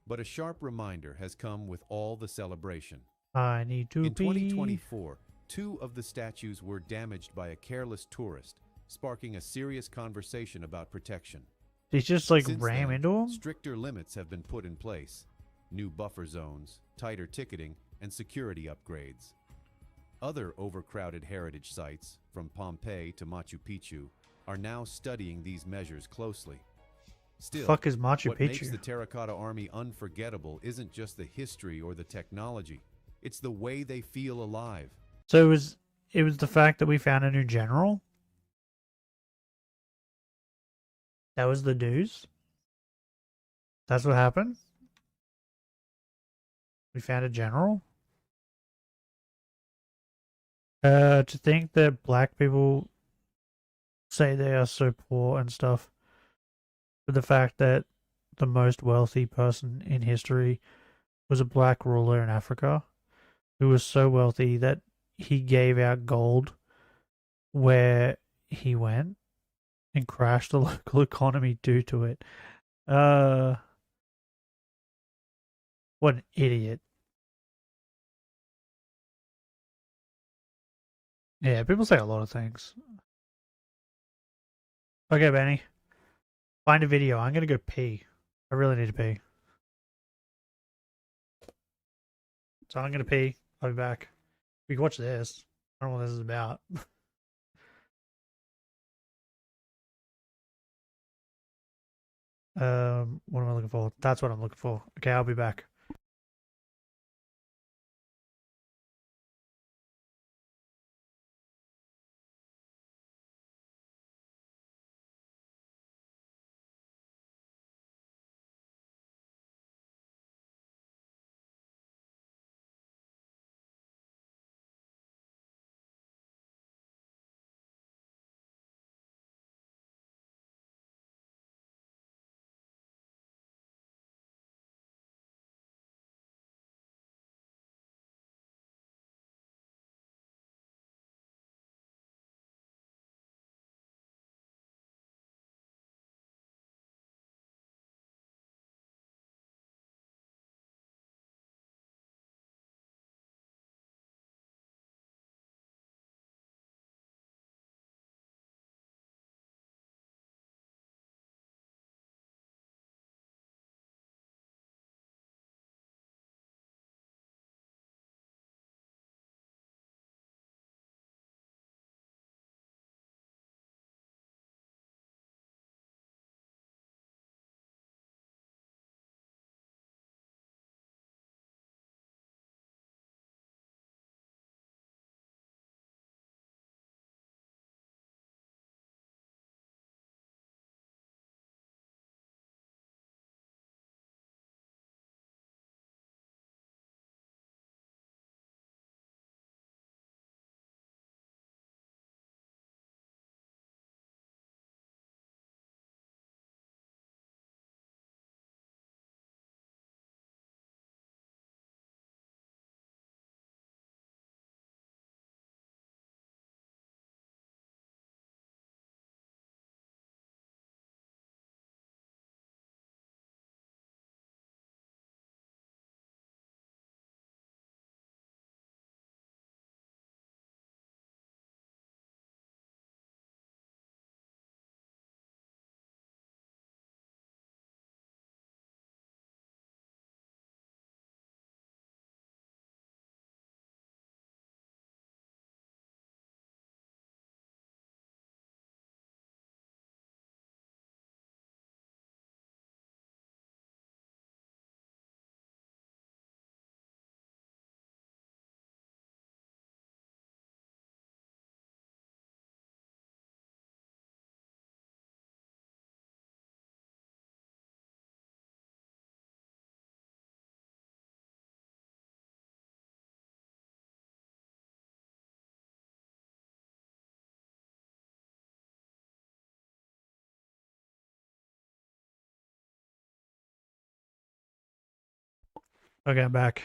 But a sharp reminder has come with all the celebration. I need to In be. 2024, 2 of the statues were damaged by a careless tourist, sparking a serious conversation about protection. He's just like Since ram then, into him? stricter limits have been put in place. New buffer zones, tighter ticketing, and security upgrades. Other overcrowded heritage sites, from Pompeii to Machu Picchu, are now studying these measures closely. Still, Fuck is Machu what makes Picchu? the Terracotta Army unforgettable isn't just the history or the technology. It's the way they feel alive. So it was the fact that we found a new general? That was the news? That's what happened? We found a general? To think that black people say they are so poor and stuff, but the fact that the most wealthy person in history was a black ruler in Africa who was so wealthy that he gave out gold where he went and crashed the local economy due to it. What an idiot. Yeah, people say a lot of things. Okay, Benny. Find a video. I'm gonna go pee. I really need to pee. So I'm gonna pee. I'll be back. We can watch this. I don't know what this is about. What am I looking for? That's what I'm looking for. Okay, I'll be back. Okay, I'm back.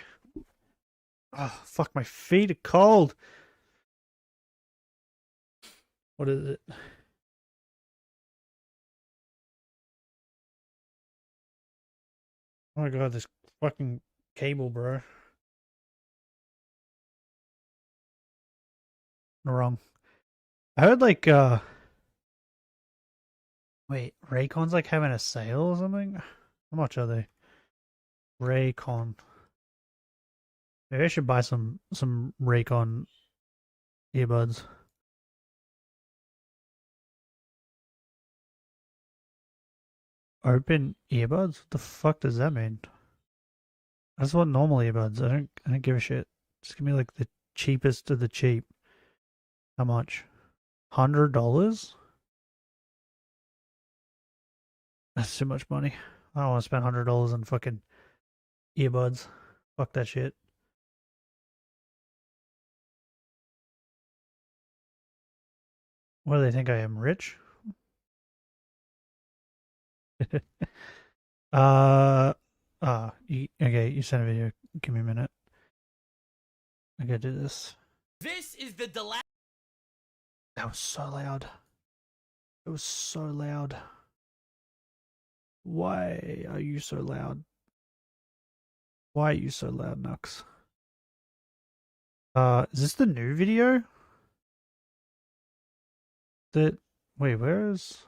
Oh, fuck, my feet are cold. What is it? Oh my god, this fucking cable, bro. Wrong. I heard like wait, Raycon's like having a sale or something? How much are they? Raycon. Maybe I should buy some Raycon earbuds. Open earbuds? What the fuck does that mean? I just want normal earbuds. I don't give a shit. Just give me like the cheapest of the cheap. How much? $100? That's too much money. I don't want to spend $100 on fucking earbuds. Fuck that shit. What do they think I am, rich? Okay, you sent a video. Give me a minute. I gotta do this. This is the That was so loud. It was so loud. Why are you so loud? Why are you so loud, Nux? Is this the new video? Wait, where's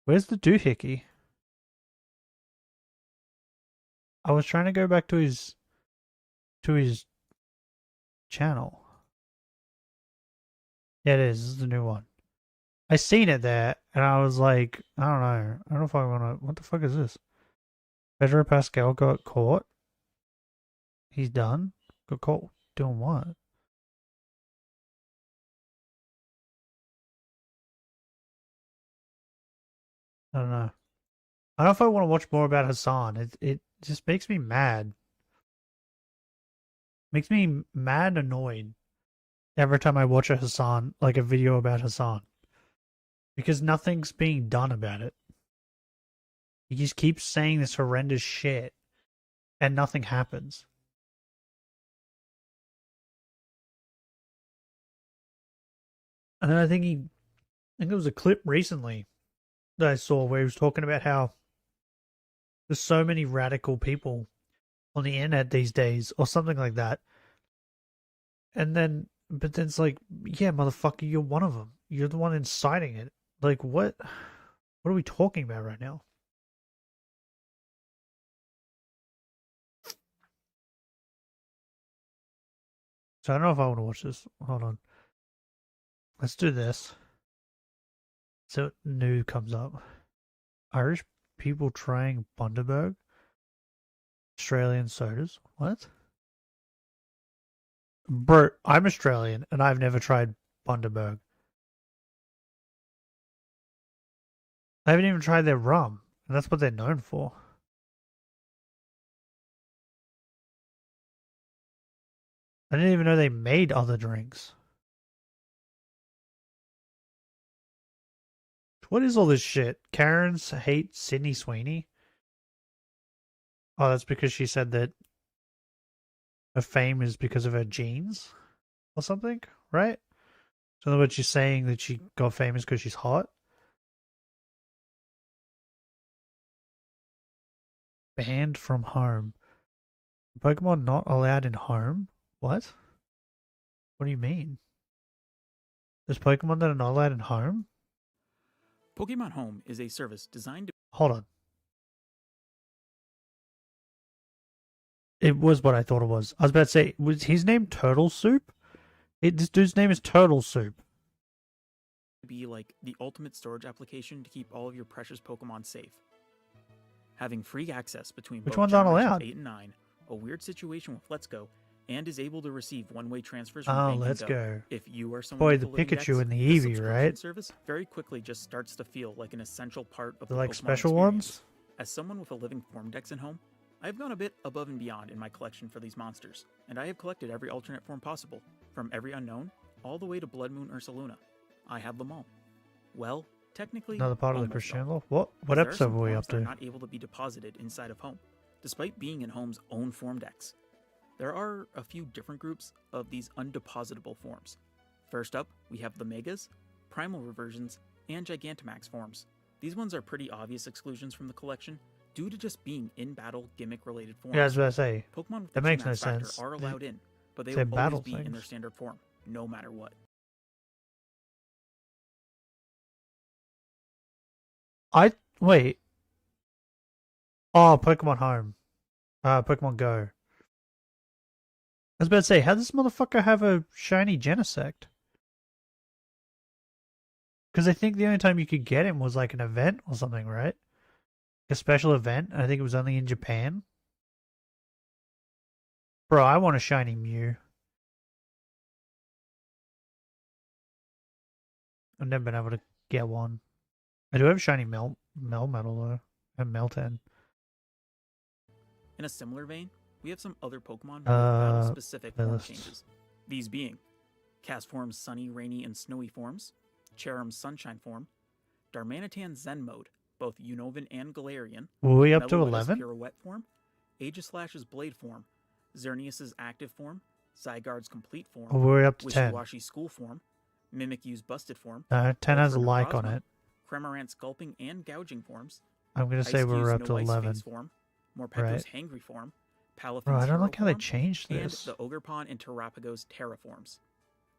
the doohickey? I was trying to go back to his channel. Yeah, it is. This is the new one. I seen it there, and I was like, I don't know. I don't know if I want to. What the fuck is this? Pedro Pascal got caught. He's done. Got caught doing what? I don't know. I don't know if I want to watch more about Hassan. It just makes me mad. Makes me mad annoyed every time I watch a Hassan, like a video about Hassan. Because nothing's being done about it. He just keeps saying this horrendous shit and nothing happens. And then I think there was a clip recently that I saw where he was talking about how there's so many radical people on the internet these days or something like that. And then, but then it's like, yeah, motherfucker, you're one of them. You're the one inciting it. Like, what are we talking about right now? So I don't know if I want to watch this. Hold on. Let's do this. So new comes up. Irish people trying Bundaberg. Australian sodas. What? Bro, I'm Australian and I've never tried Bundaberg. I haven't even tried their rum, and that's what they're known for. I didn't even know they made other drinks. What is all this shit? Karens hate Sydney Sweeney? Oh, that's because she said that her fame is because of her genes or something, right? So in other words, she's saying that she got famous because she's hot? Banned from home. Pokemon not allowed in home? What? What do you mean? There's Pokemon that are not allowed in home? Pokemon Home is a service designed to... Hold on. It was what I thought it was. I was about to say, was his name Turtle Soup? This dude's name is Turtle Soup. be like the ultimate storage application to keep all of your precious Pokemon safe. Having free access between Which both ones aren't generations allowed? 8 and 9, a weird situation with Let's Go, and is able to receive one-way transfers Oh, from Bank Let's and Go. If you are someone Boy, with the a living Pikachu dex, and the the Eevee, subscription right? service very quickly just starts to feel like an essential part of The the like Pokemon special experience. ones? As someone with a living form dex in home, I've gone a bit above and beyond in my collection for these monsters, and I have collected every alternate form possible, from every unknown all the way to Blood Moon Ursaluna. I have them all. Well, technically, Another part of the almost all. Christian law? What As there are episode some were we forms up that are to? not able to be deposited inside of home. despite being in home's own form decks. There are a few different groups of these undepositable forms. First up, we have the Megas, Primal Reversions, and Gigantamax forms. These ones are pretty obvious exclusions from the collection due to just being in-battle gimmick-related forms. Yeah, I was about to say, Pokemon with that the makes no G-Max factor sense. are allowed in, but they Say will always battle be in their things. standard form, no matter what. Wait. Oh, Pokemon Home. Pokemon Go. I was about to say, how does this motherfucker have a shiny Genesect? Because I think the only time you could get him was like an event or something, right? A special event. I think it was only in Japan. Bro, I want a shiny Mew. I've never been able to get one. I do have a shiny Melmetal though. And Meltan. In a similar vein, we have some other Pokemon with battle-specific form changes. These being Castform's Sunny, Rainy, and Snowy forms, Cherum's Sunshine form, Darmanitan's Zen mode, both Unova and Galarian. Were we up to Meloetta's 11? Pirouette form, Aegislash's Blade form, Xerneas's Active form, Zygarde's Complete form, Oh, we're up to 10. Wishy-Washy School form, Mimikyu's Busted form, 10 has a Ultra like on Necrozma, it. Cramorant's Gulping and Gouging forms, I'm going to say we're Ice-Cube's up to No Ice 11. Face form, Morpeko's Right. Hangry form, Palafin's Bro, I don't Hero like how they form, changed and this. the Ogerpon and Terrapago's Terra forms.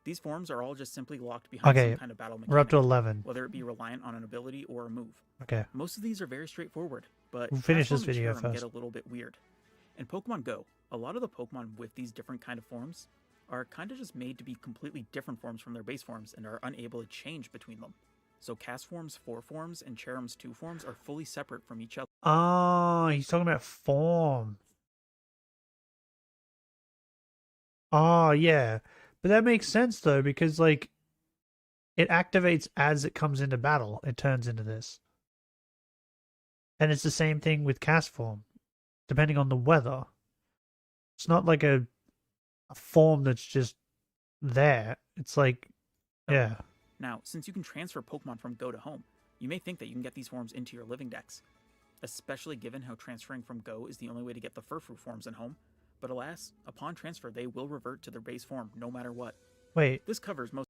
These forms are all just simply locked behind Okay, some kind of battle mechanic, we're up to 11. whether it be reliant on an ability or a move. Okay. Most of these are very straightforward, but We'll finish this Castform and video Cherrim first. get a little bit weird. In Pokemon Go, a lot of the Pokemon with these different kind of forms are kind of just made to be completely different forms from their base forms and are unable to change between them. So Castform's 4 forms and Cherum's 2 forms are fully separate from each other. Oh, he's talking about form. Oh, yeah. But that makes sense, though, because, like, it activates as it comes into battle. It turns into this. And it's the same thing with cast form, depending on the weather. It's not like a form that's just there. It's like, yeah. Now, since you can transfer Pokemon from Go to Home, you may think that you can get these forms into your living decks, especially given how transferring from Go is the only way to get the Furfrou forms in Home. But alas, upon transfer, they will revert to their base form no matter what. Wait. This covers most.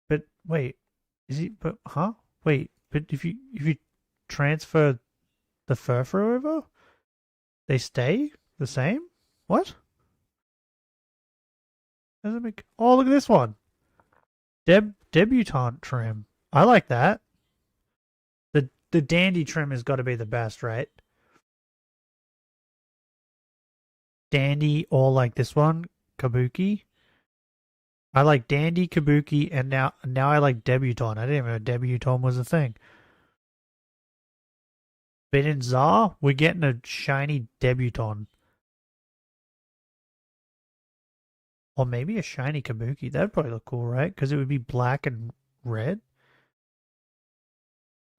But wait, is he? But huh? Wait, but if you transfer the Furfrou over, they stay the same? What? Doesn't make. Oh, look at this one. Debutante trim. I like that. The dandy trim has got to be the best, right? Dandy or like this one, Kabuki. I like Dandy, Kabuki, and now I like Debutante. I didn't even know Debutante was a thing. But in Zar, we're getting a shiny Debutante. Or maybe a shiny Kabuki. That'd probably look cool, right? Because it would be black and red.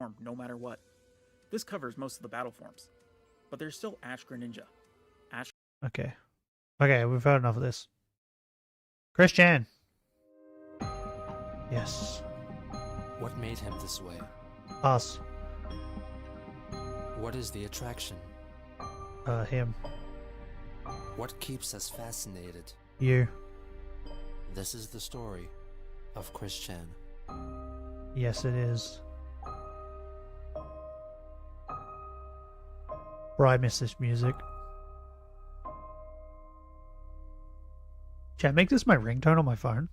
Form no matter what. This covers most of the battle forms. But there's still Ash Greninja. Ash. Okay. Okay, we've had enough of this. Christian. Yes. What made him this way? Us. What is the attraction? Him. What keeps us fascinated? You. This is the story of Chris Chan. Yes, it is. Bro, I miss this music. Chat, make this my ringtone on my phone.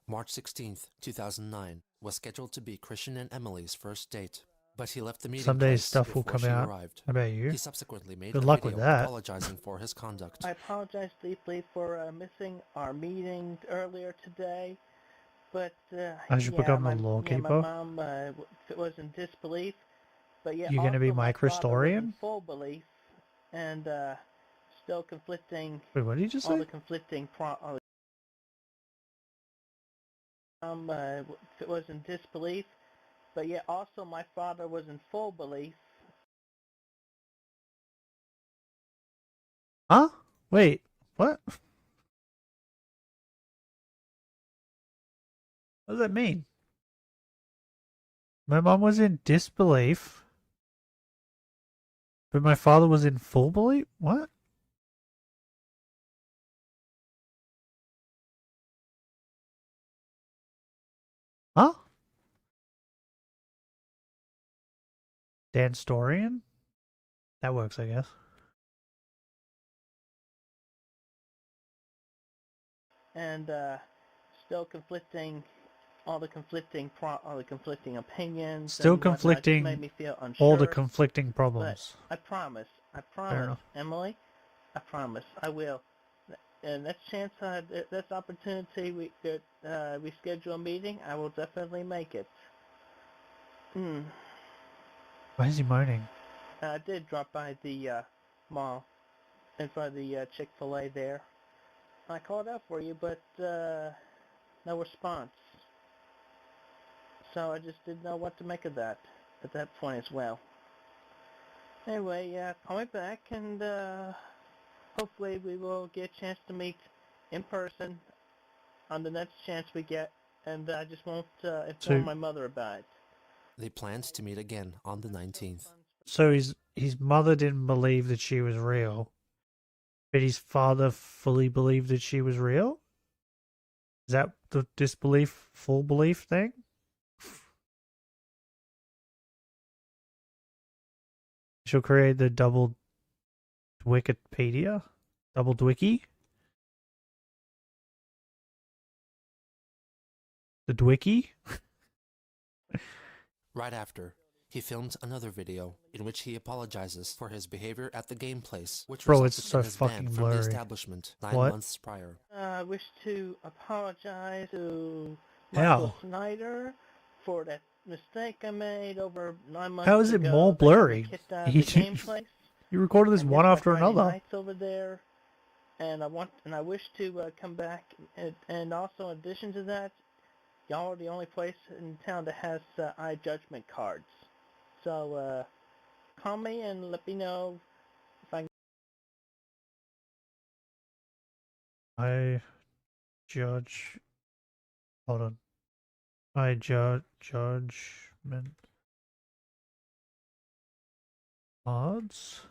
March 16th, 2009 was scheduled to be Christian and Emily's first date, but he left the meeting Someday place stuff will before come she out. arrived. How about you? He subsequently made Good a luck video with that. apologizing for his conduct. I apologize deeply for missing our meeting earlier today, but I should become a law my keeper. mom was in disbelief, but yeah, You're gonna be also my my father was Christorian? in full belief, and still conflicting. Wait, what did you just all say? the conflicting was in disbelief, but yeah, also my father was in full belief. Huh? Wait, what? What does that mean? My mom was in disbelief, but my father was in full belief? What? Huh? Dan Storian? That works, I guess. And still conflicting, all the conflicting opinions. Still and whatnot just conflicting made me feel unsure, all the conflicting problems. But I promise, enough. Emily, I promise, I will. And next chance, this opportunity, we schedule a meeting, I will definitely make it. Why is he moaning? I did drop by the mall, in front of the Chick-fil-A there. I called out for you, but no response. So I just didn't know what to make of that at that point as well. Anyway, call me back, and hopefully we will get a chance to meet in person on the next chance we get, and I just won't inform my mother about it. They planned to meet again on the 19th. So his mother didn't believe that she was real, but his father fully believed that she was real? Is that the disbelief, full belief thing? She'll create the double Wikipedia? Double Dwicky? The Dwicky? Right after, he filmed another video in which he apologizes for his behavior at the game place, which Bro, it's resulted so in his fucking ban blurry. from the establishment 9 What? months prior. I wish to apologize to How? Michael Snyder for that mistake I made over 9 months ago. How is it more that got me blurry? kicked out of the game place. You recorded this And one missed my after Friday another. nights over there, and I wish to come back. And also, in addition to that, y'all are the only place in town that has iJudgment cards. So call me and let me know if I can. I judge. Hold on. I judgment odds.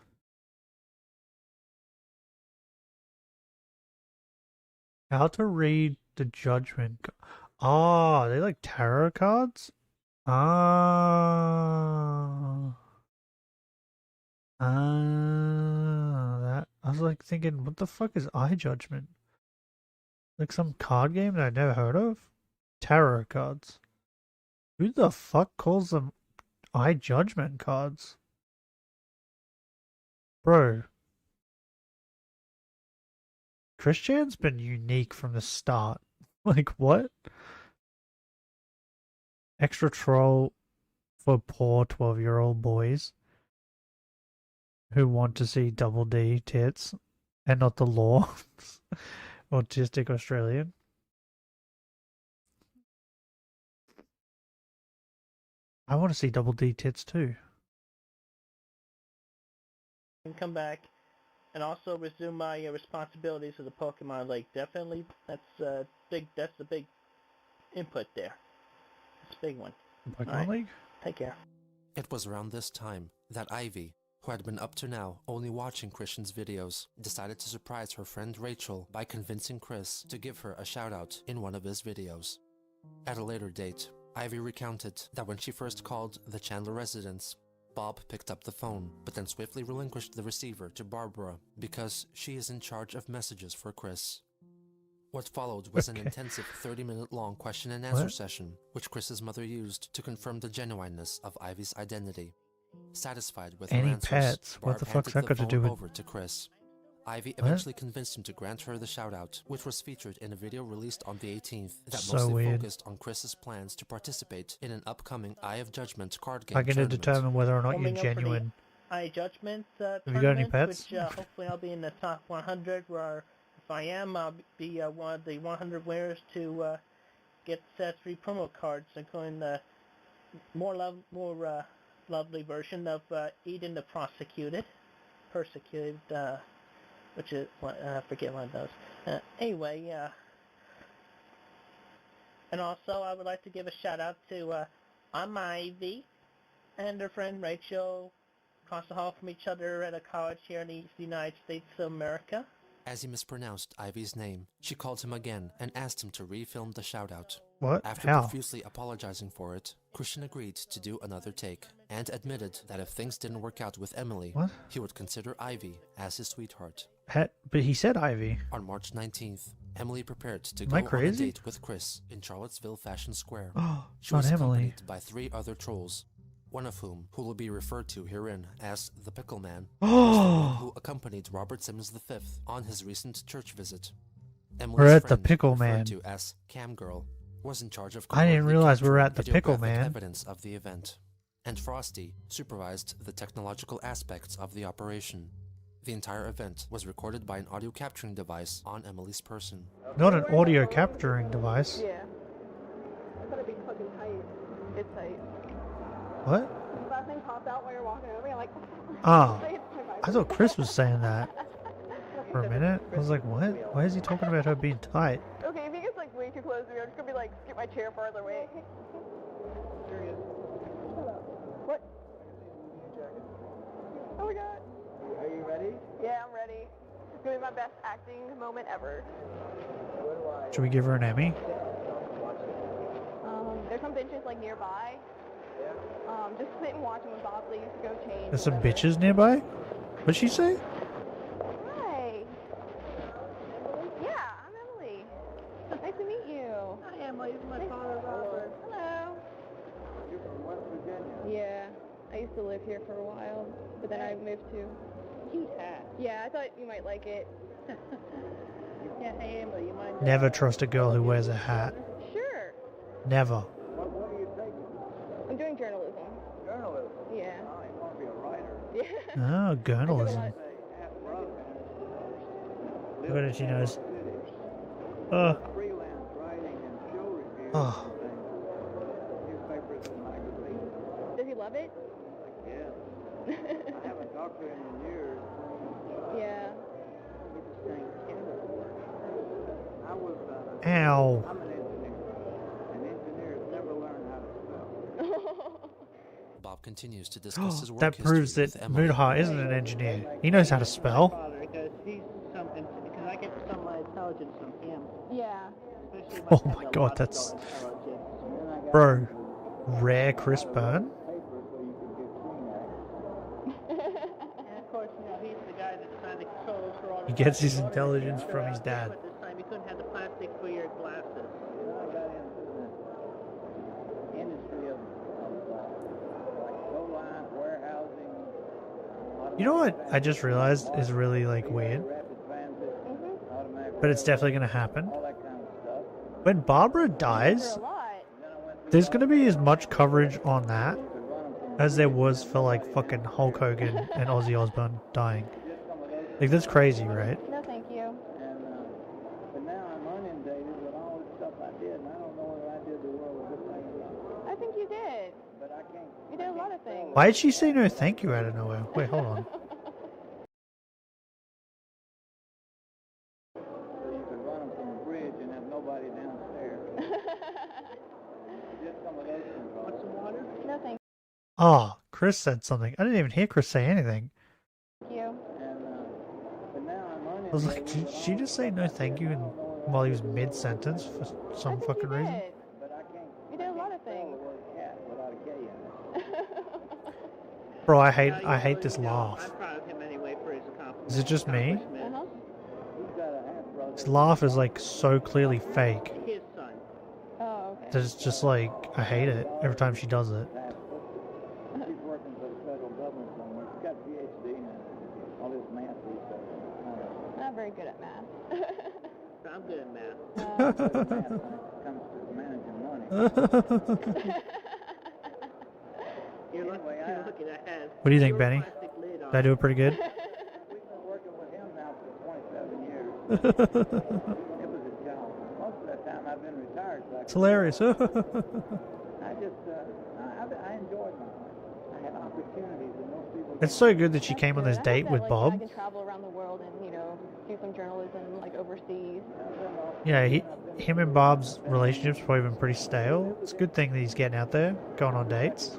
How to read the judgment? Oh, they like tarot cards. That I was like thinking, what the fuck is iJudgment? Like some card game that I never heard of? Tarot cards. Who the fuck calls them iJudgment cards? Bro. Christian's been unique from the start. Like, what? Extra troll for poor 12-year-old boys who want to see double D tits and not the law. Autistic Australian. I want to see double D tits too. Come back and also resume my responsibilities of the Pokemon League. Definitely, that's big. That's the big input there. It's a big one. Pokemon League? Take care. It was around this time that Ivy, who had been up to now only watching Christian's videos, decided to surprise her friend Rachel by convincing Chris to give her a shout-out in one of his videos. At a later date, Ivy recounted that when she first called the Chandler residence, Bob picked up the phone, but then swiftly relinquished the receiver to Barbara because she is in charge of messages for Chris. What followed was an intensive 30-minute-long question-and-answer session, which Chris's mother used to confirm the genuineness of Ivy's identity. Satisfied with her Any answers, pets? What Barb the fuck's handed that got the to do phone with... over to Chris. Ivy What? eventually convinced him to grant her the shout-out, which was featured in a video released on the 18th that So mostly weird. focused on Chris's plans to participate in an upcoming Eye of Judgment card game I'm going to tournament. determine whether or not you're Coming up for the genuine. iJudgment Have you got any tournament, pets? which hopefully I'll be in the top 100. Where if I am, I'll be one of the 100 winners to get set 3 promo cards, including the more lovely version of Eden the Persecuted, which is I forget one of those. Anyway, and also I would like to give a shout out to I'm Ivy, and her friend Rachel, across the hall from each other at a college here in the United States of America. As he mispronounced Ivy's name, she called him again and asked him to refilm the shoutout. What? After How? profusely apologizing for it, Christian agreed to do another take, and admitted that if things didn't work out with Emily, What? he would consider Ivy as his sweetheart. But he said Ivy. On March 19th, Emily prepared to Am go I on a crazy? date with Chris in Charlottesville Fashion Square. Oh, She not was Emily. accompanied by 3 other trolls, one of whom will be referred to herein as the Pickle Man, Oh. was the one who accompanied Robert Simmons V on his recent church visit. Emily's We're at the friend, Pickle referred Man. to as Cam Girl, was in charge of I didn't covertly realize we were capturing at the Pickle videographic Man. evidence of the event, and Frosty supervised the technological aspects of the operation. The entire event was recorded by an audio capturing device on Emily's person. Not an audio capturing device. Yeah. It's gonna be fucking tight. It's tight. What? That thing popped out while you're walking over. You're like, Oh, I thought Chris was saying that for a minute. I was like, what? Why is he talking about her being tight? okay, if he gets like way too close to me, I'm just gonna be like, get my chair farther away. There he is. What? Oh my god. Are you ready? Yeah, I'm ready. It's gonna be my best acting moment ever. Should we give her an Emmy? There's some benches like nearby. Just sit and watch them when Bob leaves to go change. There's some bitches nearby? What'd she say? Hi. Yeah, I'm Emily. Nice to meet you. Hi, Emily. This is my father, Robert. Hello. You're from West Virginia. Yeah, I used to live here for a while, but then I moved to. Cute hat. Yeah, I thought you might like it. Yeah, hey Emily, you mind? Never trust a girl who wears a hat. Sure. Never. What are you taking? I'm doing journalism. Journalism? Yeah. Oh, you want to be a writer? Yeah. Oh, journalism. Look at it, she knows. Freelance writing and show reviews Oh. and things. Newspapers and magazines. Does he love it? Yeah. I haven't talked to him in years. Yeah. He just can't stand it. I was, Ow. I'm an engineer. And engineers never learn how to spell. Bob continues to discuss his work That proves history that with Emily. Mudha isn't an engineer. He knows how to spell. Because he's something, because I get some of my intelligence from him. Yeah. Oh my god, that's... Bro. Rare Chris Byrne? And of course, you know, he's the guy that's trying to control for all He gets his intelligence from his dad. But this time he couldn't have the plastic for your glasses. You know, I got into the industry of like tow lines, warehousing. You know what I just realized is really, like, weird? But it's definitely gonna happen. When Barbara dies, there's gonna be as much coverage on that as there was for, like, fucking Hulk Hogan and Ozzy Osbourne dying. Like, that's crazy, right? No, thank you. But now I'm inundated with all the stuff I did, and I don't know whether I did the world a good thing or not. I think you did. But I can't. You did a lot of things. Why did she say no thank you out of nowhere? Wait, hold on. So you could run them from a bridge and have nobody downstairs. Just some of those things. Want some water? No, thank Oh, Chris said something. I didn't even hear Chris say anything. you. But now I'm I was like, did she just say no thank you while he was mid-sentence for some fucking reason? Did. You did a lot of things. Bro, I hate this laugh. I'm proud of him anyway for his accomplishment. Is it just me? Uh-huh. He's got a half brother. This laugh is like so clearly fake. His son. Oh, okay. That it's just like, I hate it every time she does it. He's working for the federal government somewhere. He's got a PhD and all this math research. Not very good at math. I'm good at math. Math when it comes to managing money. You're looking ahead. What do you think, Benny? Did I do it pretty good? We've been working with him now for 27 years. It was a job. Most of that time I've been retired. So It's hilarious. I just, I enjoyed my life. I had opportunities that most people. It's so good that she came on this date with I Bob. can travel around the world and, you know, do some journalism like overseas. Yeah, him and Bob's relationship's probably been pretty stale. It's a good thing that he's getting out there, going on dates.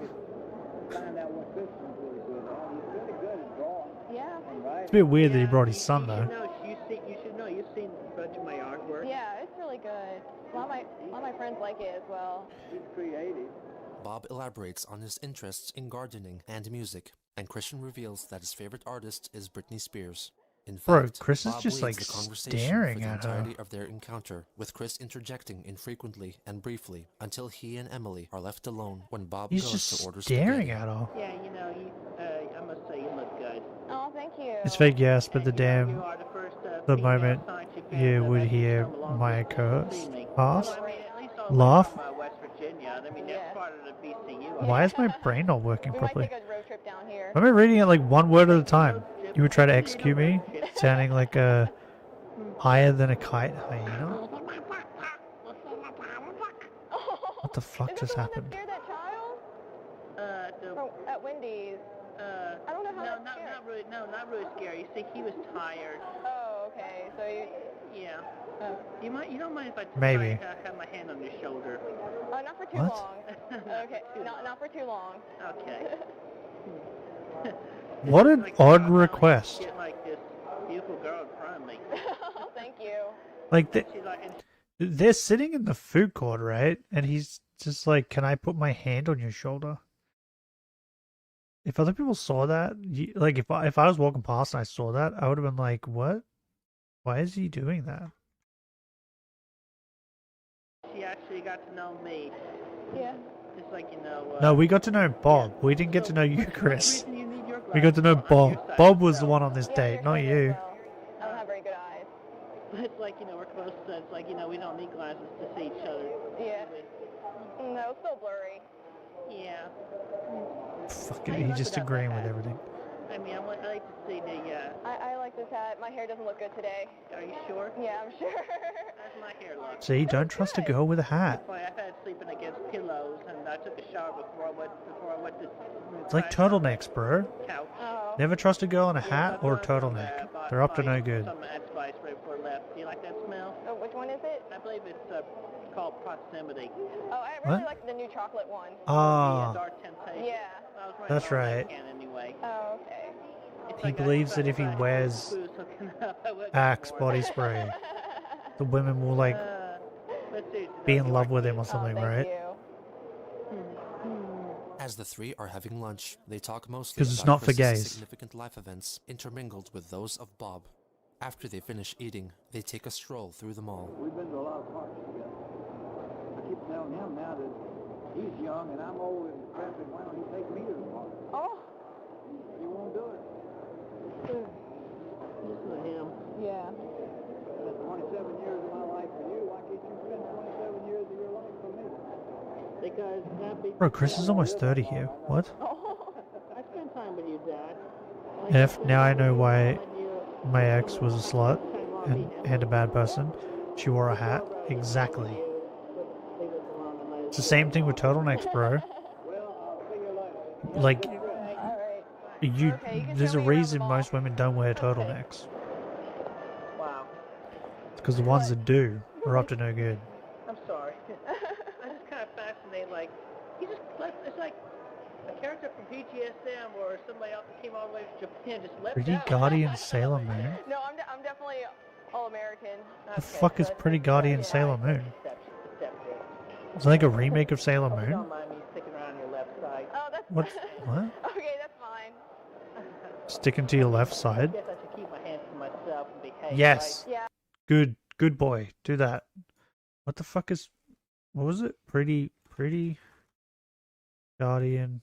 Yeah. It's a bit weird that he brought his son though. You should know. You've seen a bunch of my artwork. Yeah, it's really good. A lot of my friends like it as well. He's creative. Bob elaborates on his interests in gardening and music, and Christian reveals that his favorite artist is Britney Spears. In Bro, fact, Chris is Bob just leads like the conversation staring for the at her. entirety of their encounter, with Chris interjecting infrequently and briefly until he and Emily are left alone when Bob He's goes just to order staring spaghetti. at her. Yeah, you know, I must say you look good. Oh, thank you. It's fake, yes, but the damn, You are the first the female moment scientific you fan would that hear come along my with curse me. pass, Well, I mean, at least all laugh. from, West Virginia. I mean, that's part of the BCU. Why is my brain not working We might properly? take a road trip down here. Am I reading it like one word at a time? You would try to execute me, sounding like a higher than a kite hyena? What the fuck just happened? Scared that child? At Wendy's. I don't know how that's scary. Not really scary. You see, he was tired. Oh, okay. So you... Yeah. You don't mind if I Maybe. have my hand on your shoulder? Not for too What? long. Okay, not for too long. Okay. What an odd request. Get like this beautiful girl in front of me. Thank you. Like, She's like, and they're sitting in the food court, right? And he's just like, can I put my hand on your shoulder? If other people saw that, like if I was walking past and I saw that, I would have been like, what? Why is he doing that? she actually got to know me. Yeah. Just like, you know. No, we got to know Bob. We didn't get to know you, Chris. You need your We got to know glasses on your Bob. side. Bob was the one on this date, not you. I don't have very good eyes. But it's like, you know, we're close, so it's like, you know, we don't need glasses to see each other. Yeah. No, it's still blurry. Yeah. Fucking, he's just agreeing with everything. I mean, I like to see the, I like this hat. My hair doesn't look good today. are you sure? Yeah, I'm sure. How's my hair look? See, don't trust a girl with a hat. I've had sleeping against pillows, and I took a shower before I went to It's like turtlenecks, bro. couch. Oh. Never trust a girl in a hat or a turtleneck. They're up to no good. Some spice right before I left. Do you like that smell? Oh, which one is it? I believe it's called proximity. Oh, I really What? like the new chocolate one. Ah, Dark temptation. Yeah. I was wearing that's all that right. can anyway. Oh, okay. It's He like believes that if he wears Axe body spray, the women will like be in love with him or something, right? As the three are having lunch, they talk mostly 'Cause it's about not for Chris's gays. significant life events intermingled with those of Bob. After they finish eating, they take a stroll through the mall. We've been to a lot of parks together. I keep telling him now that he's young and I'm old and cramping. Why don't he take me to the park? Oh. He won't do it. Listen to him. Yeah. That's 27 years of my life for you. Why can't you spend 27 years of your life for me? Because that be. Bro, Chris is almost 30 here. What? I spend time with you, Dad. If now I know why my ex was a slut and a bad person. She wore a hat. Exactly. It's the same thing with turtlenecks, bro. Like, there's a reason most women don't wear turtlenecks. Wow. It's because the ones that do are up to no good. I'm sorry. I'm just kind of fascinated. Like, he just left. It's like a character from PGSM or somebody else that came all the way from Japan just left Pretty out. Guardian Sailor Moon? No, I'm definitely all-American. The fuck is Pretty Guardian Sailor Moon? It's like a remake of Sailor Moon? Don't mind me sticking around your left side. Oh, that's What? What? okay. That's fine. Sticking to your left side? I guess I should keep my hands to myself and behave. Yes. Right? Yeah. Good boy. Do that. What the fuck is... What was it? Pretty Guardian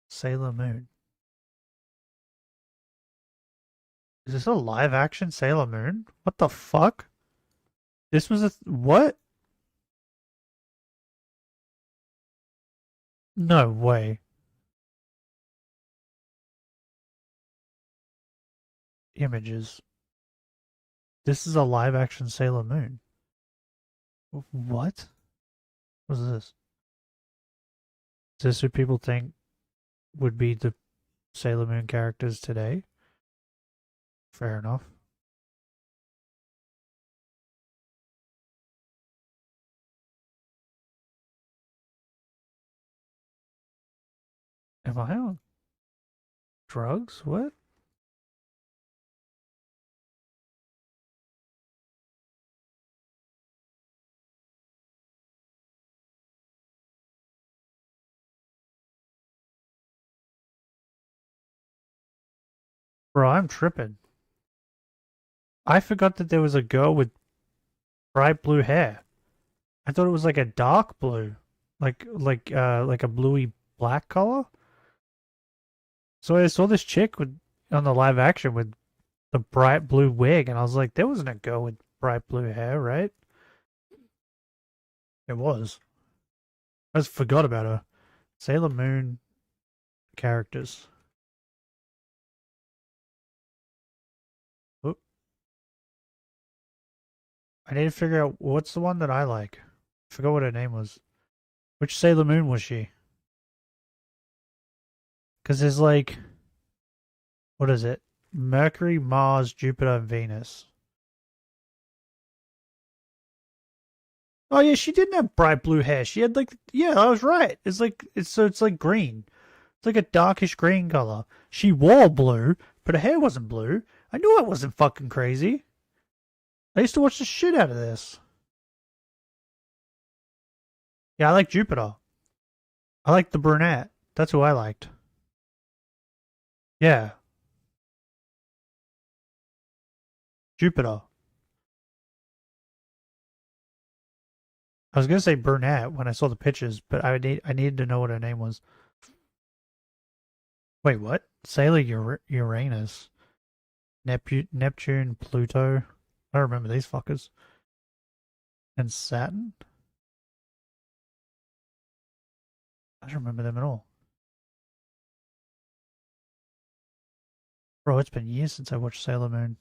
Sailor Moon. Is this a live action Sailor Moon? What the fuck? This was a... What? No way. Images. This is a live action Sailor Moon. What? What's this? Is this what people think would be the Sailor Moon characters today? Fair enough. Am I on drugs? What? Bro, I'm tripping. I forgot that there was a girl with bright blue hair. I thought it was like a dark blue, like a bluey black color. So I saw this chick on the live action with the bright blue wig, and I was like, there wasn't a girl with bright blue hair, right? It was. I just forgot about her. Sailor Moon characters. Oop. I need to figure out what's the one that I like. I forgot what her name was. Which Sailor Moon was she? Because there's like, what is it? Mercury, Mars, Jupiter, and Venus. Oh yeah, she didn't have bright blue hair. She had like, yeah, I was right. It's like it's like green. It's like a darkish green color. She wore blue, but her hair wasn't blue. I knew I wasn't fucking crazy. I used to watch the shit out of this. Yeah, I like Jupiter. I like the brunette. That's who I liked. Yeah. Jupiter. I was gonna say brunette when I saw the pictures, but I needed to know what her name was. Wait, what? Sailor Uranus, Neptune, Pluto. I don't remember these fuckers. And Saturn. I don't remember them at all. Bro, it's been years since I watched Sailor Moon.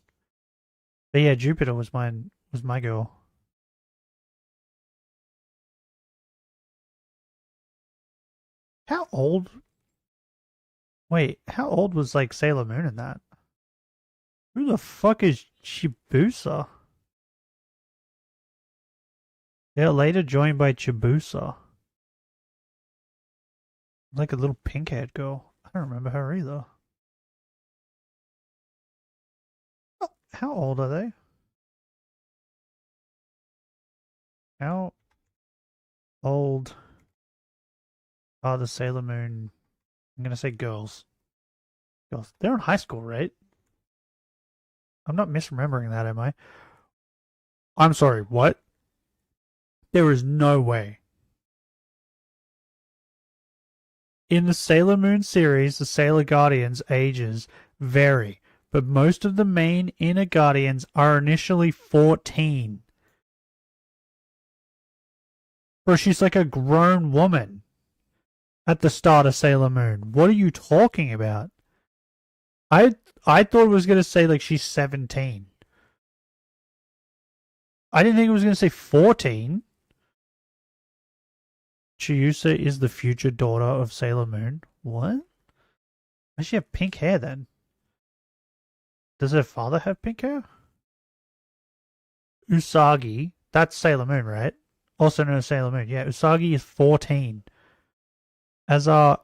But yeah, Jupiter was my girl. How old? Wait, how old was like Sailor Moon in that? Who the fuck is Chibusa? They are later joined by Chibusa. Like a little pink-haired girl. I don't remember her either. Oh, how old are they? How old are the Sailor Moon? I'm gonna say girls. Girls. They're in high school, right? I'm not misremembering that, am I? I'm sorry, what? There is no way. In the Sailor Moon series, the Sailor Guardians' ages vary, but most of the main inner Guardians are initially 14. Bro, she's like a grown woman at the start of Sailor Moon. What are you talking about? I thought it was going to say like she's 17. I didn't think it was going to say 14. Chiusa is the future daughter of Sailor Moon. What? Does she have pink hair then? Does her father have pink hair? Usagi, that's Sailor Moon, right? Also known as Sailor Moon. Yeah, Usagi is 14. As are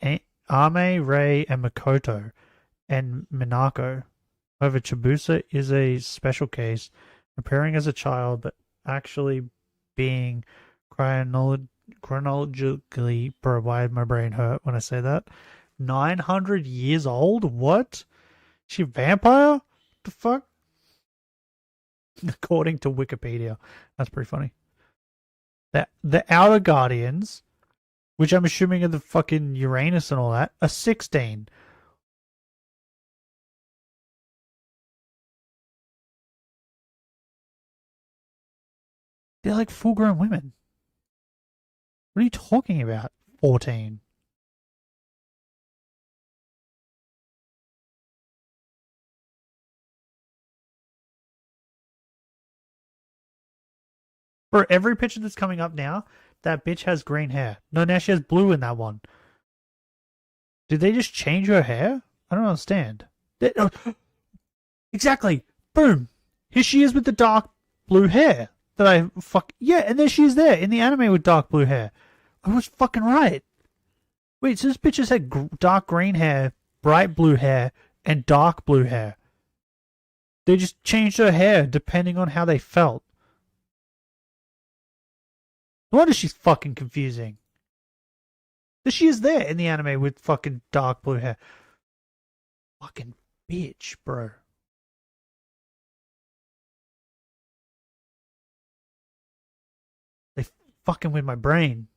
Ame, Rei, and Makoto, and Minako. However, Chibusa is a special case, appearing as a child but actually being chronologically, bro, why did my brain hurt when I say that? 900 years old? What? She a vampire? The fuck? According to Wikipedia. That's pretty funny. The Outer Guardians, which I'm assuming are the fucking Uranus and all that, are 16. They're like full-grown women. What are you talking about? 14. For every picture that's coming up now, that bitch has green hair. No, now she has blue in that one. Did they just change her hair? I don't understand. Exactly. Boom. Here she is with the dark blue hair. Yeah, and there she is there in the anime with dark blue hair. I was fucking right. Wait, so this bitch has had dark green hair, bright blue hair, and dark blue hair. They just changed her hair depending on how they felt. No wonder she's fucking confusing. But she is there in the anime with fucking dark blue hair. Fucking bitch, bro. They fucking with my brain.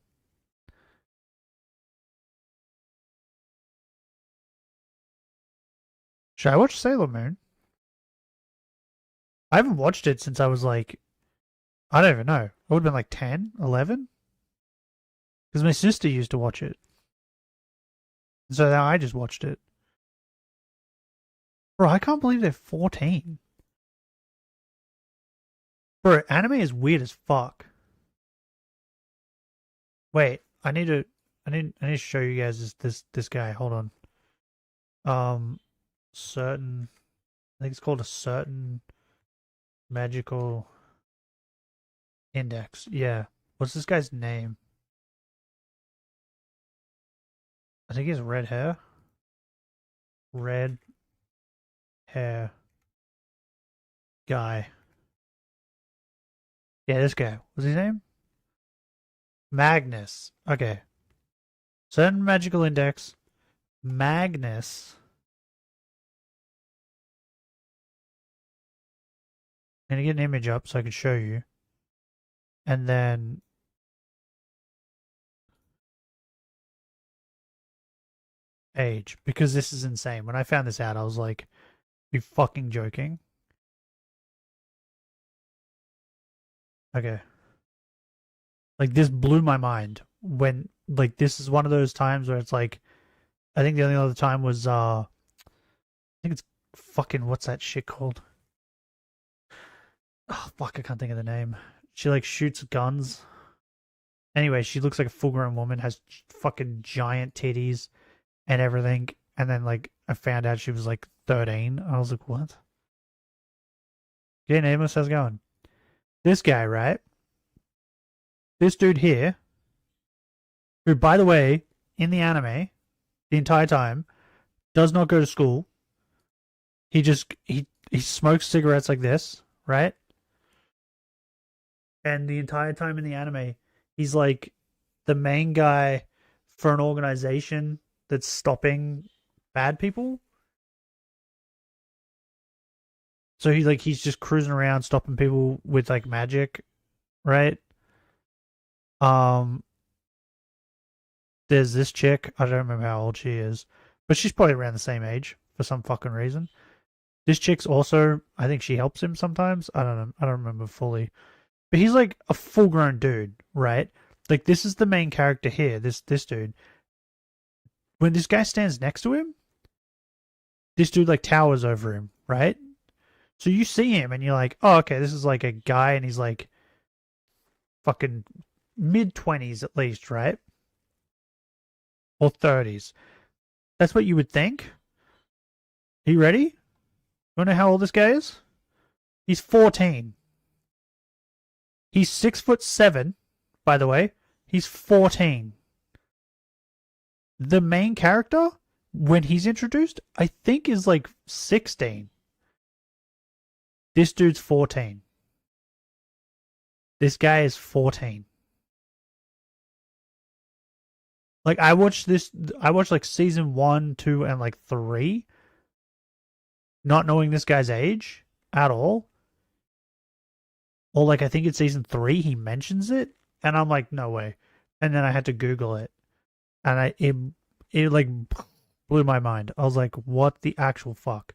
Should I watch Sailor Moon? I haven't watched it since I was like, I don't even know. I would have been like 10, 11? Because my sister used to watch it. So now I just watched it. Bro, I can't believe they're 14. Bro, anime is weird as fuck. Wait, I need to show you guys this guy. Hold on. Certain, I think it's called a certain magical index. Yeah. What's this guy's name? I think he has red hair. Red hair guy. Yeah, this guy. What's his name? Magnus. Okay. Certain magical index. Magnus. I'm gonna get an image up so I can show you. And then age. Because this is insane. When I found this out, I was like, you fucking joking? Okay. Like, this blew my mind. When, like, this is one of those times where it's like, I think the only other time was, I think it's fucking, what's that shit called? Oh, fuck, I can't think of the name. She, like, shoots guns. Anyway, she looks like a full-grown woman, has fucking giant titties and everything. And then, like, I found out she was, like, 13. I was like, what? Okay, Nameless, how's it going? This guy, right? This dude here, who, by the way, in the anime, the entire time, does not go to school. He just, he smokes cigarettes like this, right? And the entire time in the anime, he's like the main guy for an organization that's stopping bad people. So he's just cruising around stopping people with like magic, right? There's this chick, I don't remember how old she is, but she's probably around the same age for some fucking reason. This chick's also, I think she helps him sometimes. I don't know, I don't remember fully. But he's like a full-grown dude, right? Like, this is the main character here, this dude. When this guy stands next to him, this dude, like, towers over him, right? So you see him, and you're like, oh, okay, this is, like, a guy, and he's, like, fucking mid-20s at least, right? Or 30s. That's what you would think. Are you ready? You want to know how old this guy is? He's 14. He's 6'7", by the way. He's 14. The main character, when he's introduced, I think is like 16. This dude's 14. This guy is 14. Like, I watched like season 1, 2, and like 3, not knowing this guy's age at all. Or like, I think it's season 3, he mentions it, and I'm like, no way. And then I had to Google it, and it like blew my mind. I was like, what the actual fuck?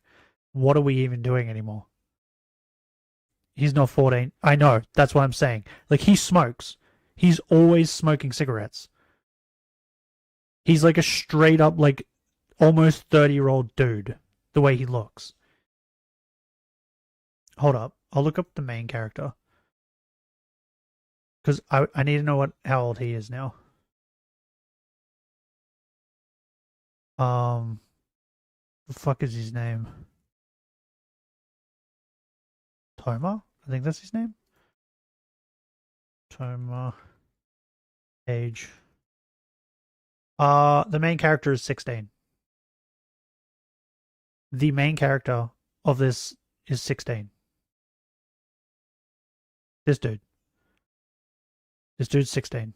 What are we even doing anymore? He's not 14. I know, that's what I'm saying. Like, he smokes. He's always smoking cigarettes. He's like a straight up, like, almost 30-year-old dude, the way he looks. Hold up. I'll look up the main character. Because I need to know how old he is now. The fuck is his name? Toma? I think that's his name. Toma. Age. The main character is 16. The main character of this is 16. This dude. This dude's 16.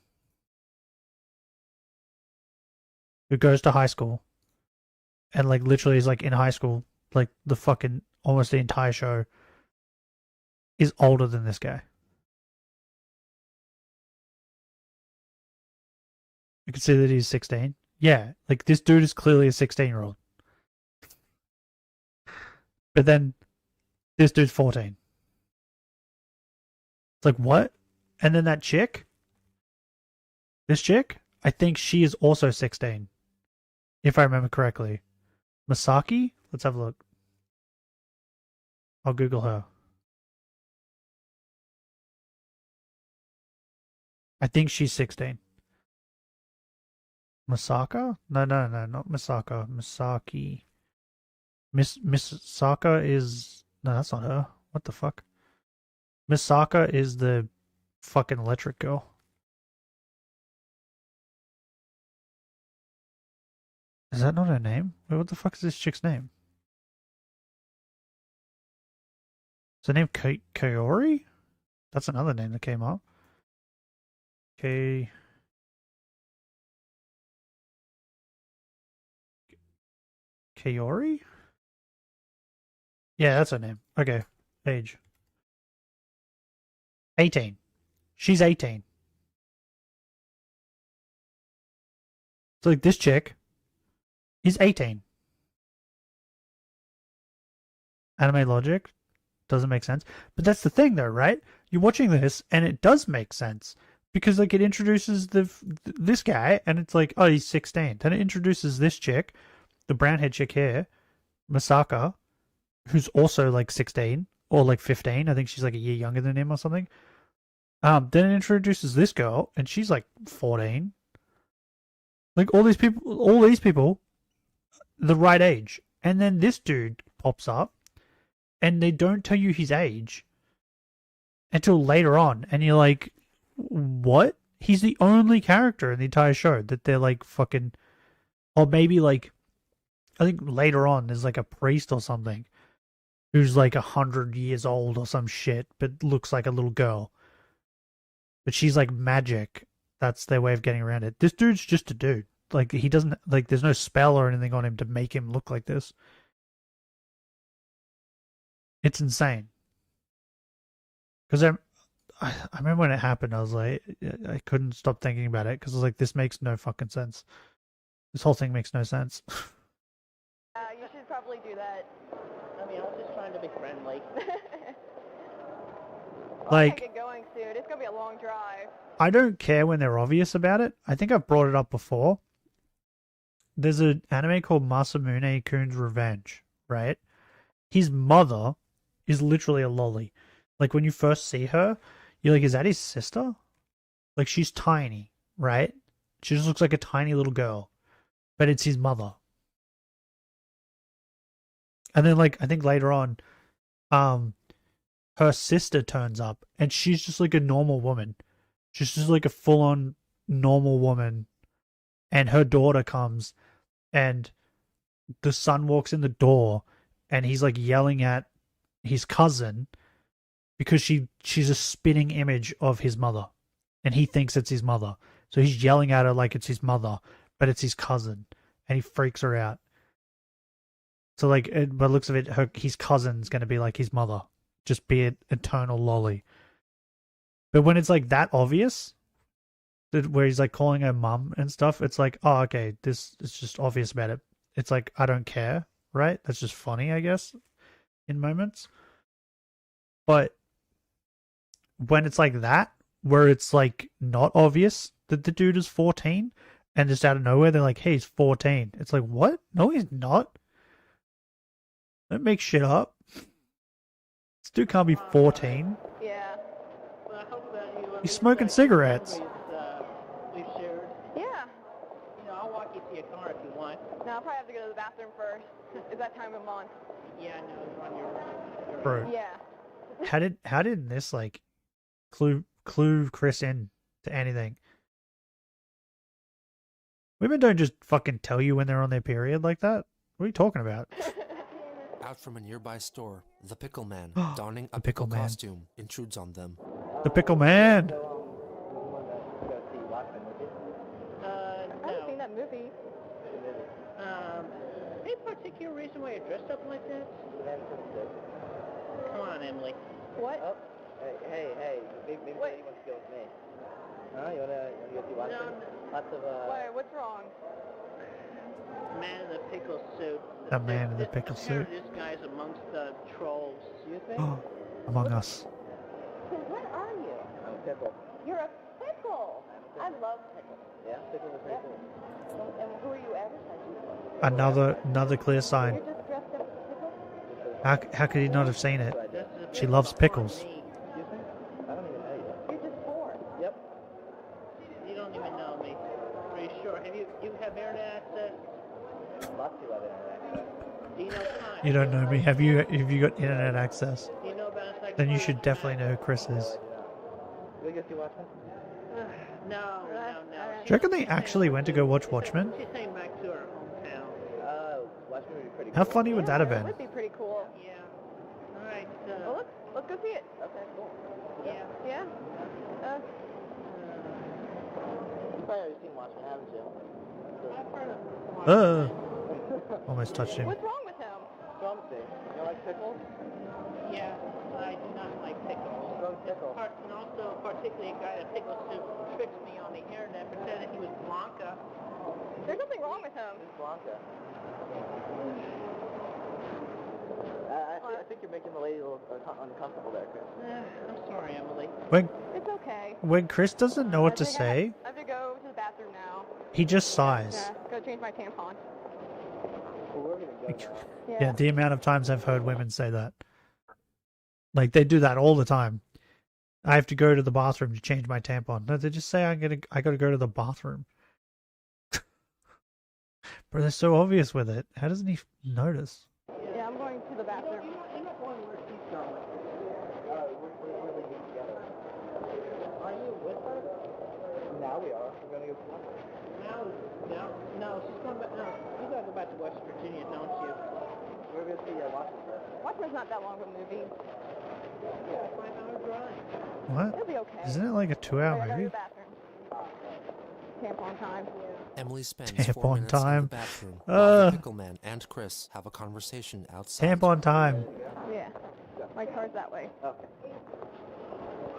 Who goes to high school. And like literally is like in high school. Like the fucking almost the entire show is older than this guy. You can see that he's 16. Yeah, like this dude is clearly a 16-year-old. But then this dude's 14. It's like, what? And then that chick, this chick, I think she is also 16. If I remember correctly. Masaki? Let's have a look. I'll Google her. I think she's 16. Masaka? No, not Masaka. Misaki. Miss Saka is... No, that's not her. What the fuck? Miss Saka is the fucking electric girl. Is that not her name? Wait, what the fuck is this chick's name? Is her name Kaori? That's another name that came up. Kaori? Yeah, that's her name. Okay. Age. 18. She's 18. So like this chick is 18. Anime logic doesn't make sense. But that's the thing though, right? You're watching this and it does make sense. Because like it introduces this guy and it's like, oh, he's 16. Then it introduces this chick, the brown head chick here, Masaka, who's also like 16 or like 15. I think she's like a year younger than him or something. Then it introduces this girl and she's like 14. Like all these people, the right age. And then this dude pops up and they don't tell you his age until later on. And you're like, what? He's the only character in the entire show that they're like fucking, or maybe like, I think later on there's like a priest or something who's like 100 years old or some shit, but looks like a little girl. But she's like magic. That's their way of getting around it. This dude's just a dude. Like he doesn't, like there's no spell or anything on him to make him look like this. It's insane. Because I remember when it happened, I was like, I couldn't stop thinking about it because I was like, this makes no fucking sense. This whole thing makes no sense. You should probably do that. I mean, I was just trying to be friendly. Like, get going soon. It's gonna be a long drive. I don't care when they're obvious about it. I think I've brought it up before. There's an anime called Masamune Kun's Revenge, right? His mother is literally a lolly. Like, when you first see her, you're like, is that his sister? Like, she's tiny, right? She just looks like a tiny little girl. But it's his mother. And then, like, I think later on, her sister turns up, and she's just like a normal woman. She's just like a full-on normal woman. And her daughter comes, and the son walks in the door, and he's like yelling at his cousin because she's a spitting image of his mother, and he thinks it's his mother. So he's yelling at her like it's his mother, but it's his cousin, and he freaks her out. So like, by the looks of it, his cousin's going to be like his mother. Just be an eternal lolly. But when it's like that obvious, where he's like calling her mum and stuff, it's like, oh, okay, this is just obvious about it. It's like, I don't care, right? That's just funny, I guess, in moments. But when it's like that, where it's like not obvious that the dude is 14, and just out of nowhere, they're like, hey, he's 14. It's like, what? No, he's not. Don't make shit up. This dude can't be 14. Yeah. Well, I hope that He's smoking cigarettes. We've shared. Yeah. You know, I'll walk you to your car if you want. No, I'll probably have to go to the bathroom first. Is that time of month? Yeah, no, you're on your Bro. Yeah. How did this like clue Chris in to anything? Women don't just fucking tell you when they're on their period like that. What are you talking about? Out from a nearby store, the Pickle Man, donning a The Pickle pickle Man. costume, intrudes on them. The Pickle Man! I haven't seen that movie. Any particular reason why you're dressed up like that? Come on, Emily. What? Oh, hey, big lady wants to go with me. You wanna go see Watchmen? Lots of Why, what's wrong? Man in the pickle suit. That man in the pickle suit. This guy's amongst the trolls. You think? Among Us. What are you? I'm a pickle. You're a pickle. I love pickles. Yeah, pickles are pretty cool. And who are you advertising for? Another clear sign. You're just dressed up as a pickle? How could he not have seen it? She loves pickles. You think? I don't even know you. You're just bored. Yep. You don't even know me. Are you sure? You have internet access? Lots of people have internet access. Do you know time? You don't know me. Have you got internet access? Do you know about Then you should definitely know who Chris is. We go see Watchmen? No. Do you reckon they actually went to go watch Watchmen? She's heading back to her hometown. Watchmen would be pretty cool. How funny would that have It been? would be pretty cool. Yeah. All right. Well, let's go see it. Okay, cool. Yeah. Yeah? You've probably already seen Watchmen, haven't you? I've heard of Almost touched him. What's wrong with him? Something. You don't like pickles? Yeah, I do not like pickles. Pickle. And also, particularly a guy in a pickle suit tricked me on the internet, pretending he was Blanca. There's nothing wrong with him. Who's Blanca? I think you're making the lady a little uncomfortable there, Chris. I'm sorry, Emily. It's okay. When Chris doesn't know what to say, I have to go to the bathroom now. he just sighs. Yeah, gotta change my tampon. Well, we're gonna go now. Yeah, the amount of times I've heard women say that. Like, they do that all the time. I have to go to the bathroom to change my tampon. No, they just say I gotta go to the bathroom. But they're so obvious with it. How doesn't he notice? Yeah, I'm going to the bathroom. You're not going where she's going. We're leaving together. Are you with her? Now we are. We're gonna go see Watchmen. No, she's going back. No, you gotta go back to West Virginia, don't you? We're gonna see Watchmen first. Watchmen's not that long of a movie. Yeah, 5-hour drive. What? It'll be okay. Isn't it like a 2-hour Alright, movie? I'll go to the bathroom. Tampon time. Emily spends Tampon 4 minutes in time. the bathroom while the Pickle Man and Chris have a conversation outside. Tampon time. Yeah. My car's that way. Okay.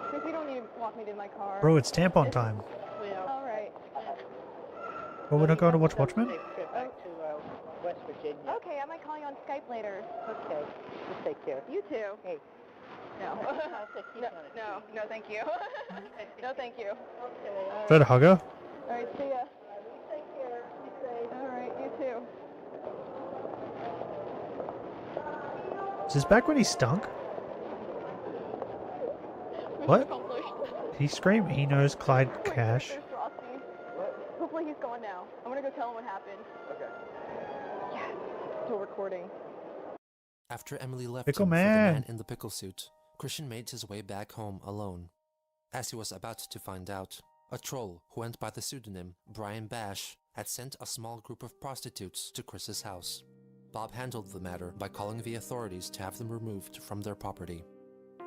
Chris, you don't need to walk me to my car. Bro, it's tampon time. Alright. Well, we're not going to watch Watchmen? Trip back to West Virginia. Okay, I might call you on Skype later. Okay. Just take care. You too. Hey. No. No, thank you. No, thank you. Okay. Is that a hugger? Alright, see ya. Take care. Be safe. Alright, you too. Is this back when he stunk? What? He screamed. He knows Clyde Cash. There's Frosty. Hopefully he's gone now. I'm gonna go tell him what happened. Okay. Yes. Still recording. After Emily left Pickle him for the Man. man in the pickle suit, Christian made his way back home alone. As he was about to find out, a troll who went by the pseudonym Brian Bash had sent a small group of prostitutes to Chris's house. Bob handled the matter by calling the authorities to have them removed from their property.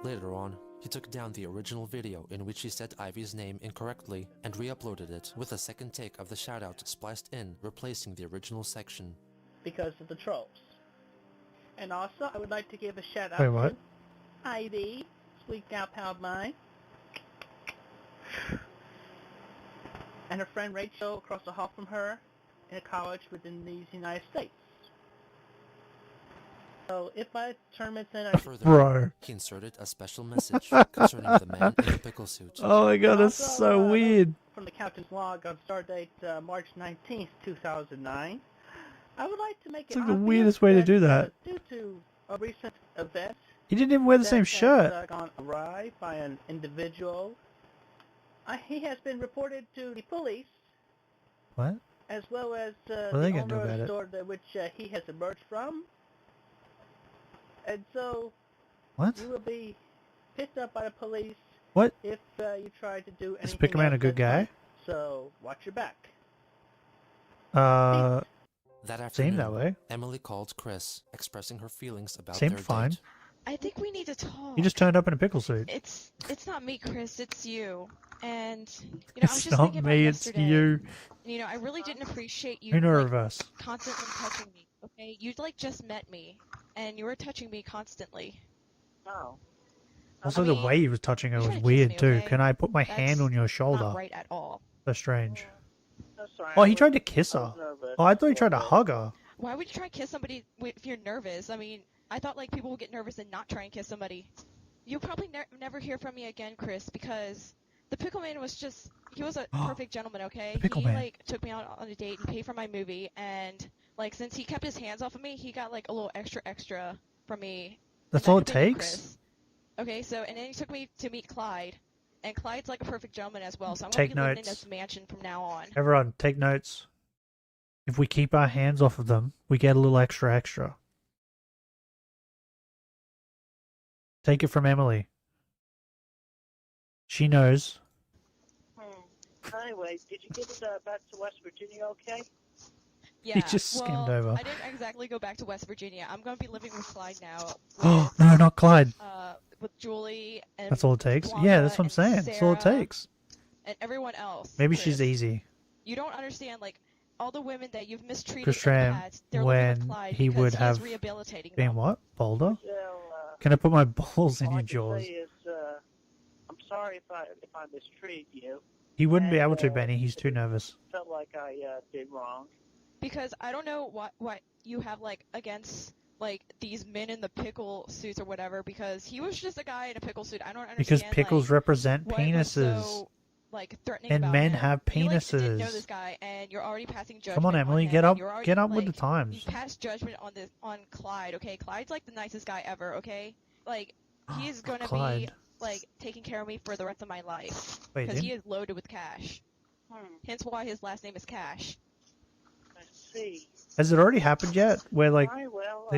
Later on, he took down the original video in which he said Ivy's name incorrectly and re-uploaded it with a second take of the shoutout spliced in, replacing the original section. Because of the trolls. And also, I would like to give a shout out Wait, what? to Ivy, sweet gal pal of mine, and her friend Rachel across the hall from her in a college within the United States. So if my tournament's in, I Further, Bro. he inserted a special message concerning the man in the pickle suit. Oh my god, that's Also, so weird. From the captain's log on stardate March 19th, 2009, I would like to make It's it like the obvious weirdest way to do that. due to a recent event He didn't even wear the that same has, shirt. gone awry by an individual. He has been reported to the police, What? as well as What are the they gonna do owner of about the it? store that which he has emerged from. And so, What? you will be picked up by the police What? if you try to do anything Is Pickle Man a else good that's guy? wrong. So, watch your back. That Seemed afternoon, that way. Emily called Chris, expressing her feelings about Seemed their fine. date. I think we need to talk. He just turned up in a pickle suit. It's not me, Chris. It's you. And you know, I was It's just not thinking about me, it's yesterday. you. You know, I really didn't appreciate you Uno like, reverse. constantly touching me. Okay, you like just met me, and you were touching me constantly. Oh. Also, I the mean, way he was touching her you was tried to kiss weird me, too. okay? Can I put my That's hand on your shoulder? Not right at all. That's strange. No, sorry, Oh, I he was- tried to kiss I her. was nervous Oh, I thought he a tried to little hug her. Why would you try to kiss somebody if you're nervous? I mean, I thought like people would get nervous and not try and kiss somebody. You'll probably never hear from me again, Chris, because the pickle man was he was a perfect gentleman, okay? The pickle he man. like took me out on a date, he paid for my movie, and like since he kept his hands off of me, he got like a little extra from me. That's And all that it could have been takes? Chris. Okay, so and then he took me to meet Clyde, and Clyde's like a perfect gentleman as well, so I'm Take gonna be living in notes. this mansion from now on. Everyone, take notes. If we keep our hands off of them, we get a little extra. Take it from Emily. She knows. Anyway, did you get back to West Virginia okay? Yeah, just skimmed well, over. I didn't exactly go back to West Virginia. I'm gonna be living with Clyde now. Oh, no, not Clyde. With Julie and That's all it takes? Wanda Yeah, that's what I'm and saying. That's all it Sarah takes. And everyone else. Maybe Chris. she's easy. You don't understand, like, all the women that you've mistreated Chris in the Tram, past, they're living with when Clyde he because would he have is rehabilitating been them. what? Bolder? Well, Can I put my balls in all your I can jaws? say is, I'm sorry if I mistreated you. He wouldn't be and, able to, Benny. He's too nervous. Felt like I did wrong. Because I don't know what you have, like, against, like, these men in the pickle suits or whatever, because he was just a guy in a pickle suit. I don't understand, Because pickles like, represent what was penises. so, like, threatening And about men him. have You, like, didn't know penises. this guy, and you're already passing judgment Come on, Emily, him, get and up, you're already, get up with the like, times. You passed judgment on Clyde, okay? Clyde's, like, the nicest guy ever, okay? Like, he's gonna be, Clyde. like, taking care of me for the rest of my life. Wait, Because he didn't- is loaded with cash. Hence why his last name is Cash. I see. Has it already happened yet? Where like Alright, well,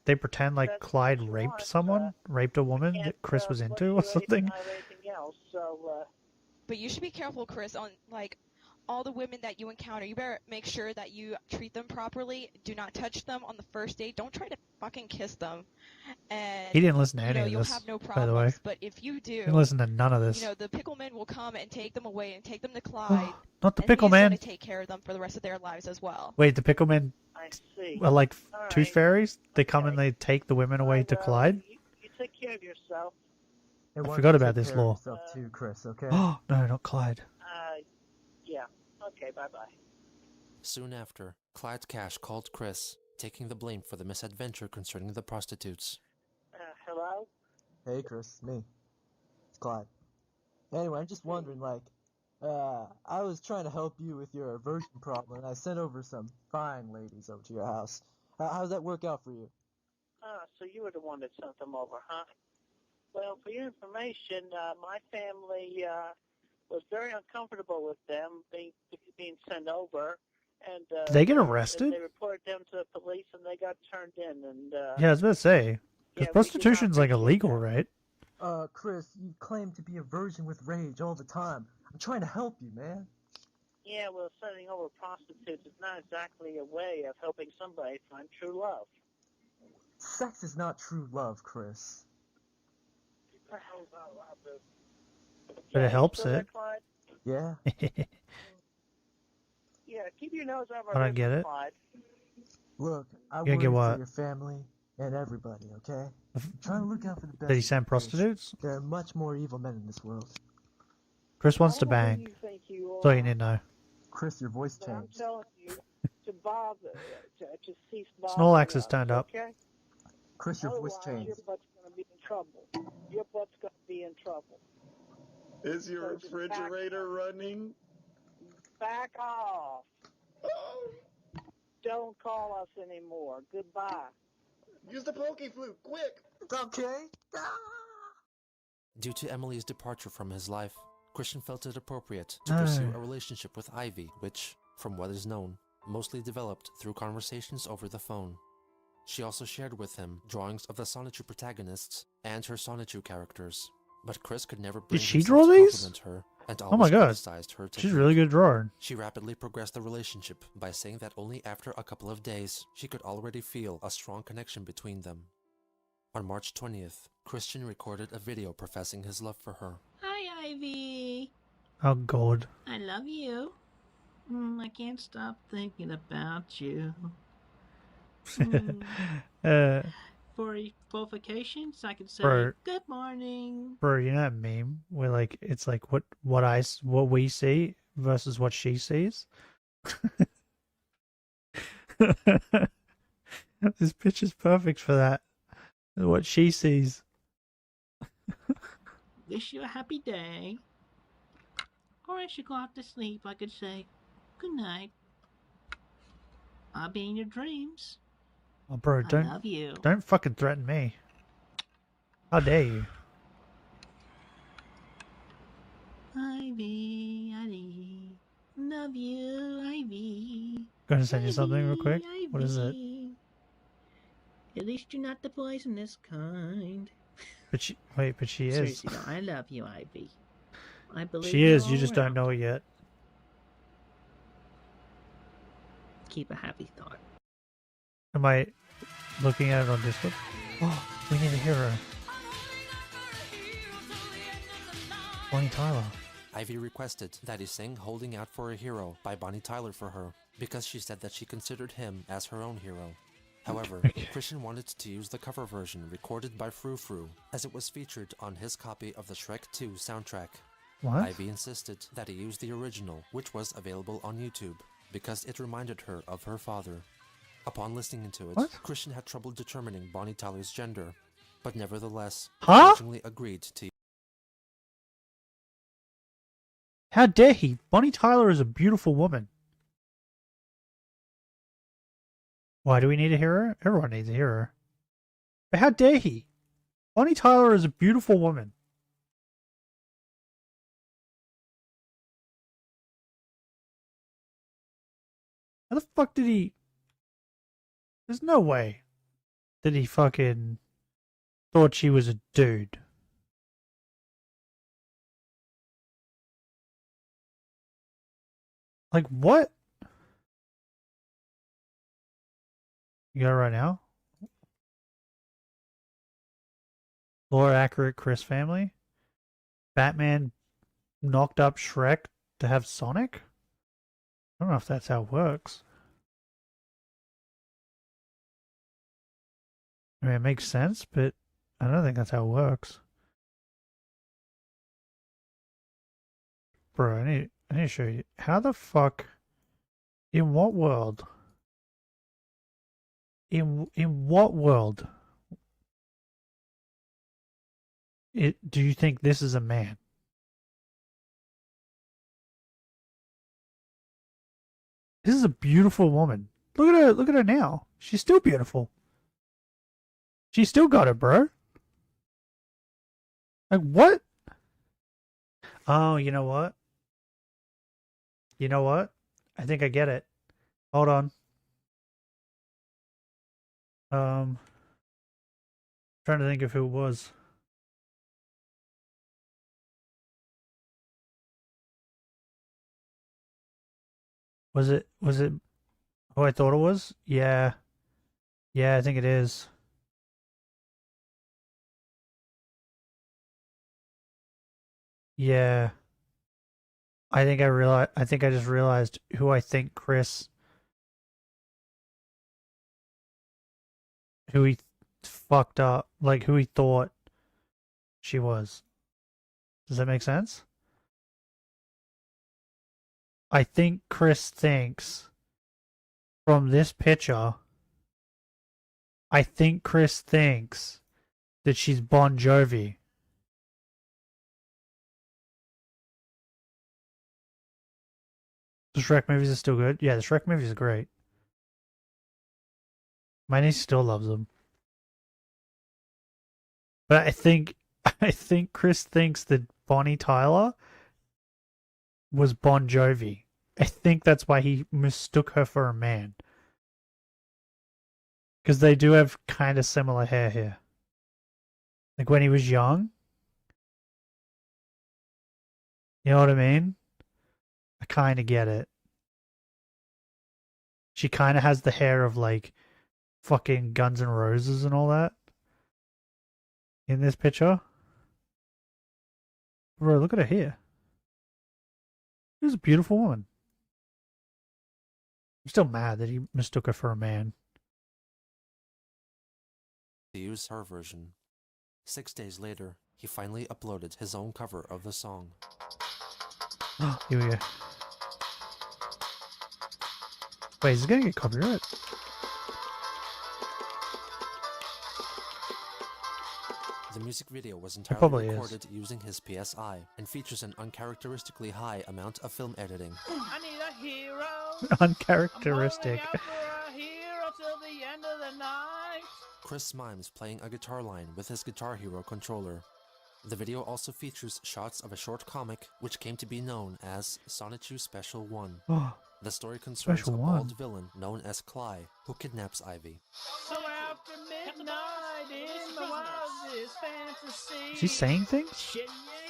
they pretend like that's Clyde what you raped want, someone, raped a woman that Chris was into or something? Anything else, so, But you should be careful, Chris, on, like, all the women that you encounter. You better make sure that you treat them properly. Do not touch them on the first date. Don't try to fucking kiss them. And, He didn't listen to you any know, of you'll this, have no by the problems. way. But if you do, He didn't listen to none of this. you know, the pickleman will come and take them away and take them to Clyde. Not the and pickle he's man. going to take care of them for the rest of their lives as well. Wait, the pickle men I see. are like All tooth right. fairies? They come and they take the women away to Clyde? You take care of yourself. I forgot about this law. Too, Chris, okay? Oh, no, not Clyde. Yeah. Okay, bye-bye. Soon after, Clyde's Cash called Chris, taking the blame for the misadventure concerning the prostitutes. Hello? Hey, Chris, me. It's Clyde. Anyway, I'm just wondering, like, I was trying to help you with your aversion problem, and I sent over some fine ladies over to your house. How does that work out for you? So you were the one that sent them over, huh? Well, for your information, my family was very uncomfortable with them being sent over, and Did they get arrested? They reported them to the police, and they got turned in. And Yeah, I was about to say. Because prostitution's like illegal, right? Chris, you claim to be a virgin with rage all the time. I'm trying to help you, man. yeah, well, sending over prostitutes is not exactly a way of helping somebody find true love. Sex is not true love, Chris. But it helps Still there, it. Clyde? Yeah? Yeah, keep your nose over I don't get it. Clyde. Look, I You gonna worry get for what? your family and everybody, okay? I'm trying to look out for the best. Did he of send you, Chris. prostitutes? There are much more evil men in this world. Chris wants to Who bang. do you think you That's all you are? need to know. Chris, your voice But I'm changed. telling you to bother, to cease bothering Snorlax has us, turned up. Okay? Chris, your voice Otherwise, changed. your butt's going to be in trouble. Your butt's going to be in trouble. Is your So just refrigerator running? Back off. Don't call us anymore. Goodbye. Use the Poke Flute, quick! Okay. Due to Emily's departure from his life, Christian felt it appropriate to pursue No. a relationship with Ivy, which, from what is known, mostly developed through conversations over the phone. She also shared with him drawings of the Sonichu protagonists and her Sonichu characters, but Chris could never bring Did she himself draw to these? compliment her and Oh always my god, criticized her she's technique. really good drawing. She rapidly progressed the relationship by saying that only after a couple of days she could already feel a strong connection between them. On March 20th, Christian recorded a video professing his love for her. Hi, Ivy. Oh god. I love you. I can't stop thinking about you. For both occasions, I could say Bro. good morning. Bro, you know that meme where like it's like what we see versus what she sees? This picture's perfect for that. What she sees. Wish you a happy day. Or as you go off to sleep, I could say good night. I'll be in your dreams. Oh, bro, I love you. Don't fucking threaten me. How dare you? Ivy, love you, Ivy. Gonna send you something real quick. What is it? At least you're not the poisonous kind. But she is. Seriously, though, I love you, Ivy. I believe She is. all You just around. don't know it yet. Keep a happy thought. Am I looking at it on Discord? Oh, we need a hero. Bonnie Tyler. Ivy requested that he sing Holding Out for a Hero by Bonnie Tyler for her, because she said that she considered him as her own hero. However, Christian wanted to use the cover version recorded by Frou Frou, as it was featured on his copy of the Shrek 2 soundtrack. What? Ivy insisted that he use the original, which was available on YouTube, because it reminded her of her father. Upon listening to it, What? Christian had trouble determining Bonnie Tyler's gender, but nevertheless, Huh? originally agreed to. How dare he? Bonnie Tyler is a beautiful woman. Why do we need a hero? Everyone needs a hero. But how dare he? Bonnie Tyler is a beautiful woman. How the fuck did he... There's no way that he fucking thought she was a dude. Like, what? You got it right now? Lore accurate Chris family? Batman knocked up Shrek to have Sonic? I don't know if that's how it works. I mean, it makes sense, but I don't think that's how it works. Bro, I need to show you. How the fuck? In what world? In what world? Do you think this is a man? This is a beautiful woman. Look at her. Look at her now. She's still beautiful. She still got it, bro. Like, what? Oh, you know what? You know what? I think I get it. Hold on. Trying to think of who it was. Was it who I thought it was? Yeah. Yeah, I think it is. Yeah. I think I just realized who I think who he fucked up, like who he thought she was. Does that make sense? I think Chris thinks from this picture, I think Chris thinks that she's Bon Jovi. The Shrek movies are still good. Yeah, the Shrek movies are great. My niece still loves them. But I think Chris thinks that Bonnie Tyler was Bon Jovi. I think that's why he mistook her for a man. Because they do have kind of similar hair here. Like when he was young. You know what I mean? I kind of get it. She kind of has the hair of like fucking Guns N' Roses and all that in this picture. Bro, look at her here. She's a beautiful woman. I'm still mad that he mistook her for a man. To use her version. 6 days later, he finally uploaded his own cover of the song. Here we go. Wait, is it gonna get copyright? The music video was It probably entirely is. recorded using his PSI and features an uncharacteristically high amount of film editing. I need a hero. Uncharacteristic. I'm holding out for a hero till the end of the night. Chris mimes playing a guitar line with his Guitar Hero controller. The video also features shots of a short comic which came to be known as Sonichu Special 1. The story concerns Special a One. bald villain known as Cly, who kidnaps Ivy. So after midnight in my wildest fantasy. Is he saying things?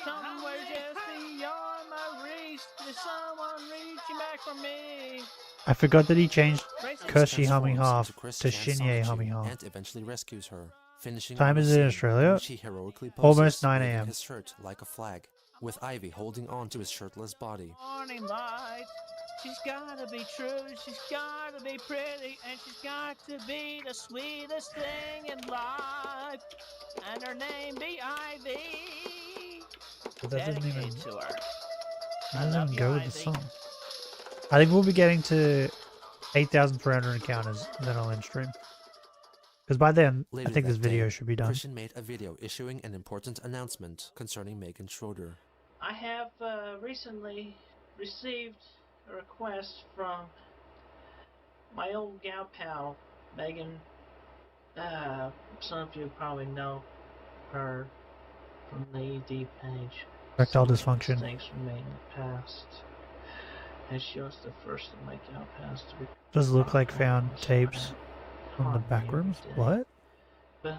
Somewhere just beyond my reach, there's someone reaching back for me. I forgot that he changed Kershi Transforms Humming into Chris to Chan Shinye Sonichu Humming and eventually rescues her, finishing Time on a is it in scene Australia? which he heroically Almost poses, 9 waving a.m. his shirt like a flag, with Ivy holding on to his shirtless body. Morning light. She's gotta be true, she's gotta be pretty, and she's got to be the sweetest thing in life. And her name be Ivy. But that doesn't even, Dedicated to her. that doesn't even go with the song. I think we'll be getting to 8,300 encounters, and then I'll end stream. Because by then, Later I think this that video day, should be done. Christian made a video issuing an important announcement concerning Megan Schroeder. I have recently received a request from my old gal pal, Megan. Some of you probably know her from the ED page. Erectile Some dysfunction. Things from me in the past. And she was the first of my gal pals to be. Does it look like found tapes from the back rooms? What? But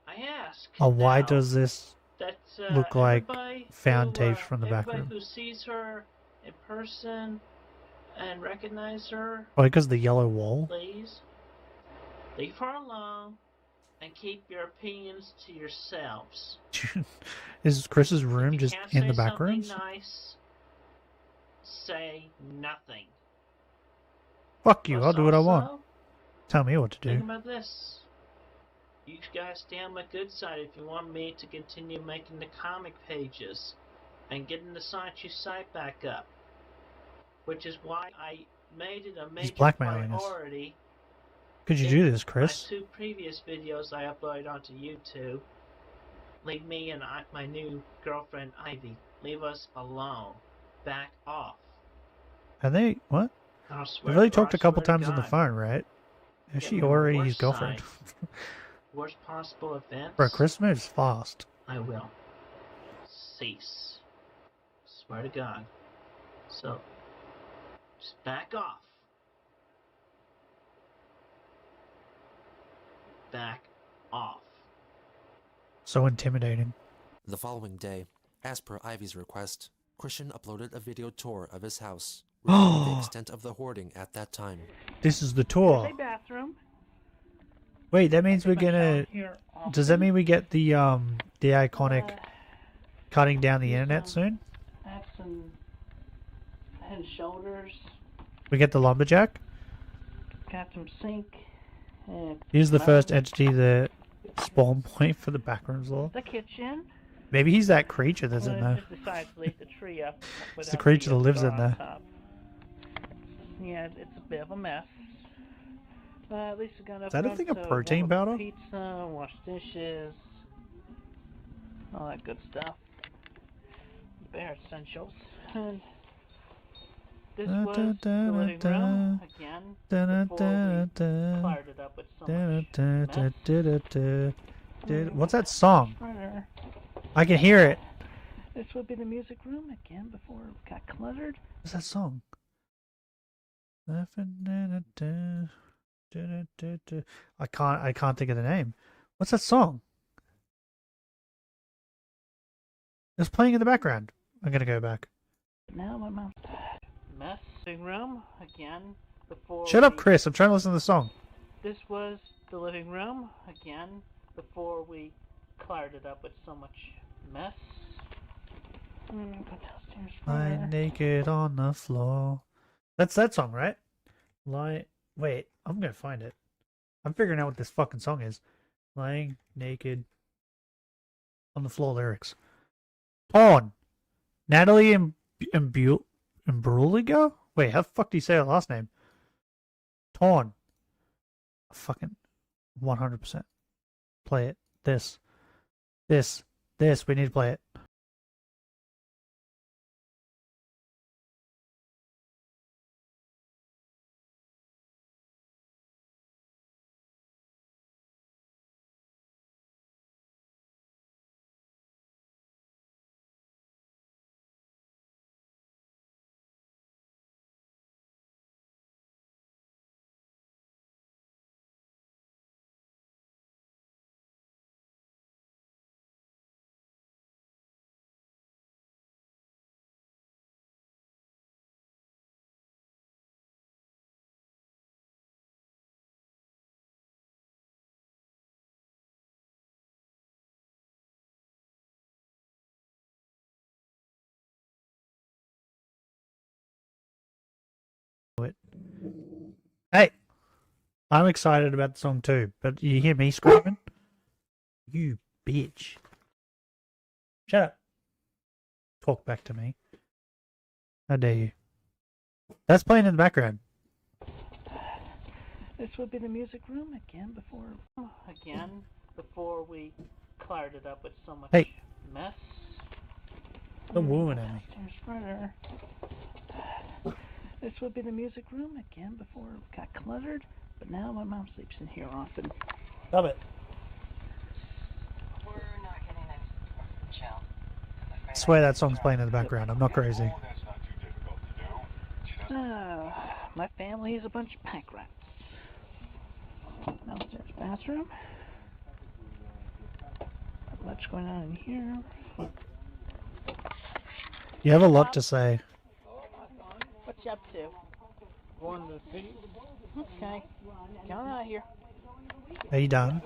I ask. Oh, why now does this that, look like everybody found who, tapes from the back everybody room? who sees her in person and recognize her, Oh, because the yellow wall? please leave her alone and keep your opinions to yourselves. Is Chris's room just Can't in say the back something rooms? nice. Say nothing. Fuck you, I'll do what I want. Also, Tell me what to think do. about this. You guys stay on my good side if you want me to continue making the comic pages and getting the Sonichu site back up. Which is why I made it a major blackmailing us. priority. Could you do this, Chris? My 2 previous videos I uploaded onto YouTube. Leave me and my new girlfriend Ivy. Leave us alone. Back off. Have they? What? I They've swear only to talked a God, couple I swear to times on the God. phone, right? Is Get she me on the already his worst girlfriend? side. Worst possible events. Bro, Chris moves fast. I will cease. Swear to God. So, just back off. Back off. So intimidating. The following day, as per Ivy's request, Christian uploaded a video tour of his house, revealing the extent of the hoarding at that time. This is the tour. There's a bathroom. Wait, that means we're gonna. Here Does that mean we get the iconic cutting down the internet soon? I have some head and shoulders. We get the lumberjack. Got some sink. And Here's the first entity, the spawn point for the backrooms law. the kitchen. Maybe he's that creature that's in Well, there. it just decides to leave the tree up. It's the without creature that lives straw in on there. top. Yeah, it's a bit of a mess. At least we got enough Is that a room thing of to protein warm up powder? Pizza, wash dishes, all that good stuff. Bare essentials. And this was the living room again. Before we cleared it up with so much What's that song? mess. I can hear it. This would be the music room again before it got cluttered. What's that song? I can't think of the name. What's that song? It's playing in the background. I'm gonna go back. Now my mom's messing room again before. Shut up, Chris. I'm trying to listen to the song. This was the living room again before we cleared it up with so much mess. Go downstairs. Lying naked on the floor. That's that song, right? Wait, I'm gonna find it. I'm figuring out what this fucking song is. Lying naked on the floor lyrics. Pawn. Natalie Imbruglia? Wait, how the fuck do you say her last name? Torn. Fucking 100%. Play it. This. We need to play it. Hey, I'm excited about the song too, but you hear me screaming? You bitch. Shut up. Talk back to me. How dare you? That's playing in the background. This would be the music room again before we cleared it up with so much mess. The woman at me. Further. This would be the music room again before it got cluttered, but now my mom sleeps in here often. Stop it. We're not getting any chill. I swear that song's playing in the background. I'm not crazy. My family is a bunch of pack rats. Downstairs bathroom. Not much going on in here. You have a lot to say. What you up to? Going to the city. Okay. Come out here. Are you done?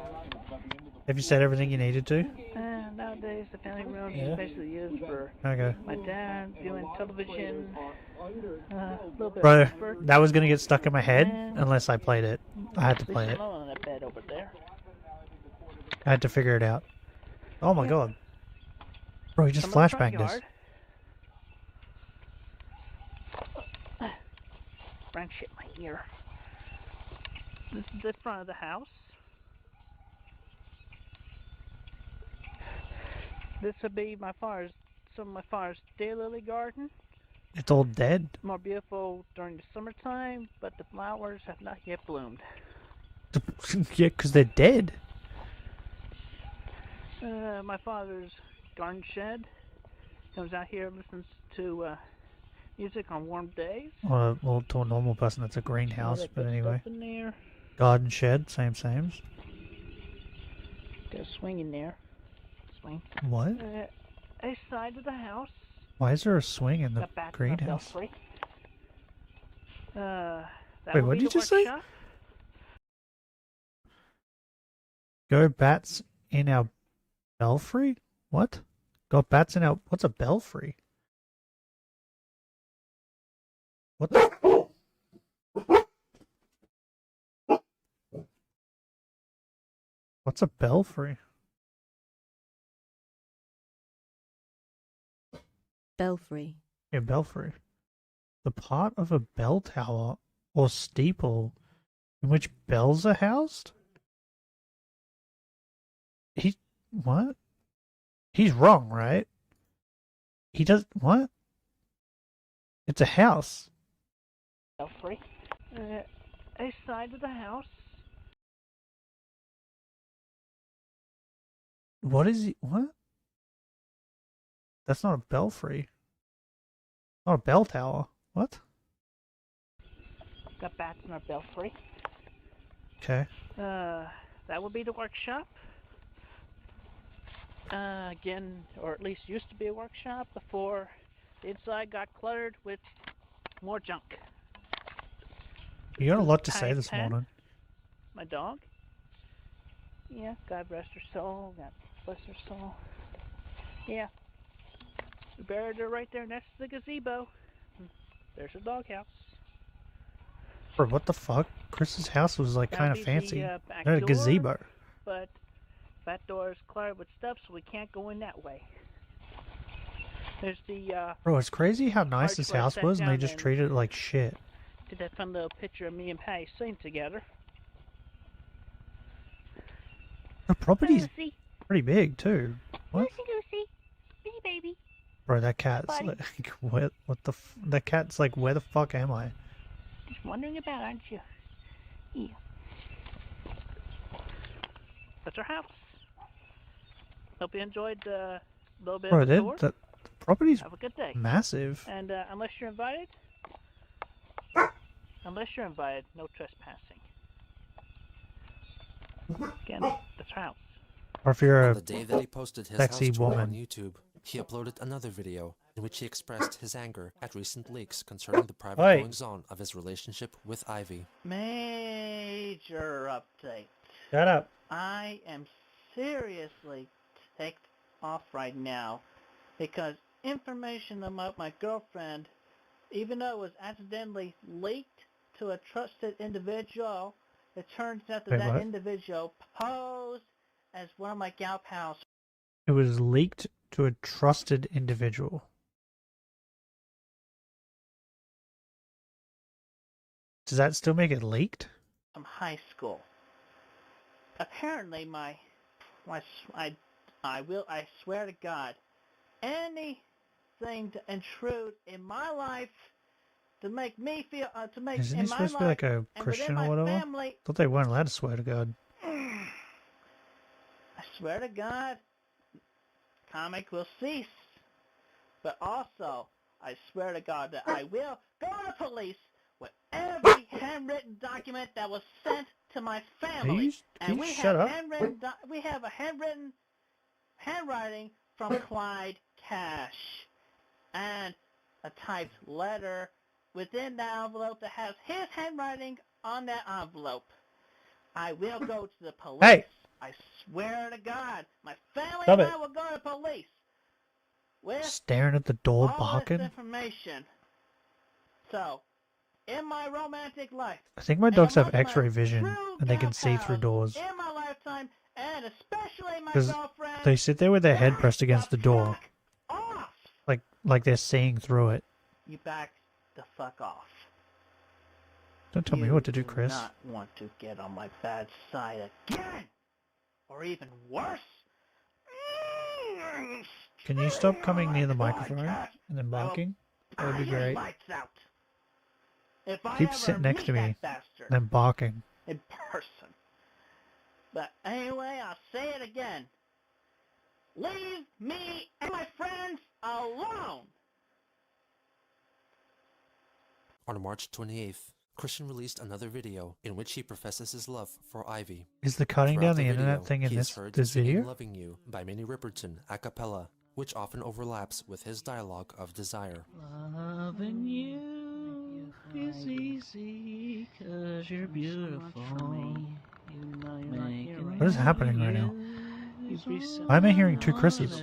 Have you said everything you needed to? Nowadays, the family room is especially used for my dad viewing television. Little bit Bro, of comfort. that was going to get stuck in my head unless I played it. I had to play it. On that bed over there. I had to figure it out. Oh my god. Bro, he just flashbanged us. Brown shit in my ear. This is the front of the house. This would be some of my father's daylily garden. It's all dead? More beautiful during the summertime, but the flowers have not yet bloomed. Yeah, because they're dead. My father's garden shed. Comes out here and listens to music on warm days. Well, to a normal person, that's a greenhouse, but anyway. In there. Garden shed, same. Got a swing in there. Swing. What? A side of the house. Why is there a swing in the greenhouse? Wait, what did you just say? Go bats in our belfry? What? Got bats in our... What's a belfry? What the... What's a belfry? Belfry. Yeah, belfry. The part of a bell tower or steeple in which bells are housed? What? He's wrong, right? He does... What? It's a house. Belfry. A side of the house. What is he... What? That's not a belfry. Not a bell tower. What? Got bats in our belfry. Okay. That would be the workshop. Again, or at least used to be a workshop before the inside got cluttered with more junk. You got a lot to say Tiny this Pen, morning. my dog. Yeah, God rest her soul. God bless her soul. Yeah. We buried her right there next to the gazebo. There's her doghouse. Bro, what the fuck? Chris's house was like kind of That'd be fancy. the, It back had a door, gazebo. But that door is cluttered with stuff, so we can't go in that way. There's the Bro, it's crazy how nice this archway I house sat was and they down just and treated it like shit. did that fun little picture of me and Patty singing together. The property's Lucy. pretty big too. What? Lucy. Hey, baby. Bro, that cat's Buddy. like, what the that cat's like, where the fuck am I? Just wondering about, aren't you? Yeah. That's our house. Hope you enjoyed the little bit Bro, of the tour. the property's Have a good day. massive. And unless you're invited, no trespassing. Again, that's our house. Or if you're On a the day that he posted his sexy house tour on woman. YouTube, he uploaded another video in which he expressed his anger at recent leaks concerning the private Oi. goings-on of his relationship with Ivy. Major update. Shut up. I am seriously ticked off right now because information about my girlfriend, even though it was accidentally leaked to a trusted individual, it turns out that Wait, that what? individual posed as one of my gal pals. It was leaked to a trusted individual. Does that still make it leaked? From high school. Apparently, I swear to God, anything to intrude in my life to make me feel, to make Isn't in he my supposed to be life like a and Christian within or my whatever? family, Thought they weren't allowed to swear to God. I swear to God, comic will cease. But also, I swear to God that I will go to police with every handwritten document that was sent to my family. Can you we shut have up? we have a handwriting from Clyde Cash and a typed letter within the envelope that has his handwriting on that envelope. I will go to the police. Hey! I swear to God, my family Stop and it. I will go to police with Staring at the door, all this barking. information. So, in my romantic life, I think my and dogs have amongst my X-ray vision true and they can gal see through pals doors. in my lifetime, and especially my Because girlfriend, they sit there with their head pressed against the door, off. like they're seeing through it. You back the fuck off. Don't tell me You what to do, do Chris. not want to get on my bad side again, or even worse. Can you stop coming near the microphone and then barking? That would be Your great. lights out. If I Keep ever sitting next to meet me, that bastard then barking. in person. But anyway, I'll say it again. Leave me and my friends alone. On March 28th, Christian released another video in which he professes his love for Ivy. Is the cutting Throughout down the internet video, thing in he is this heard this singing video? Loving You by Minnie Riperton a cappella, which often overlaps with his dialogue of desire. Loving you is easy 'cause you're beautiful. What is happening right now? Why am I hearing two Chris's?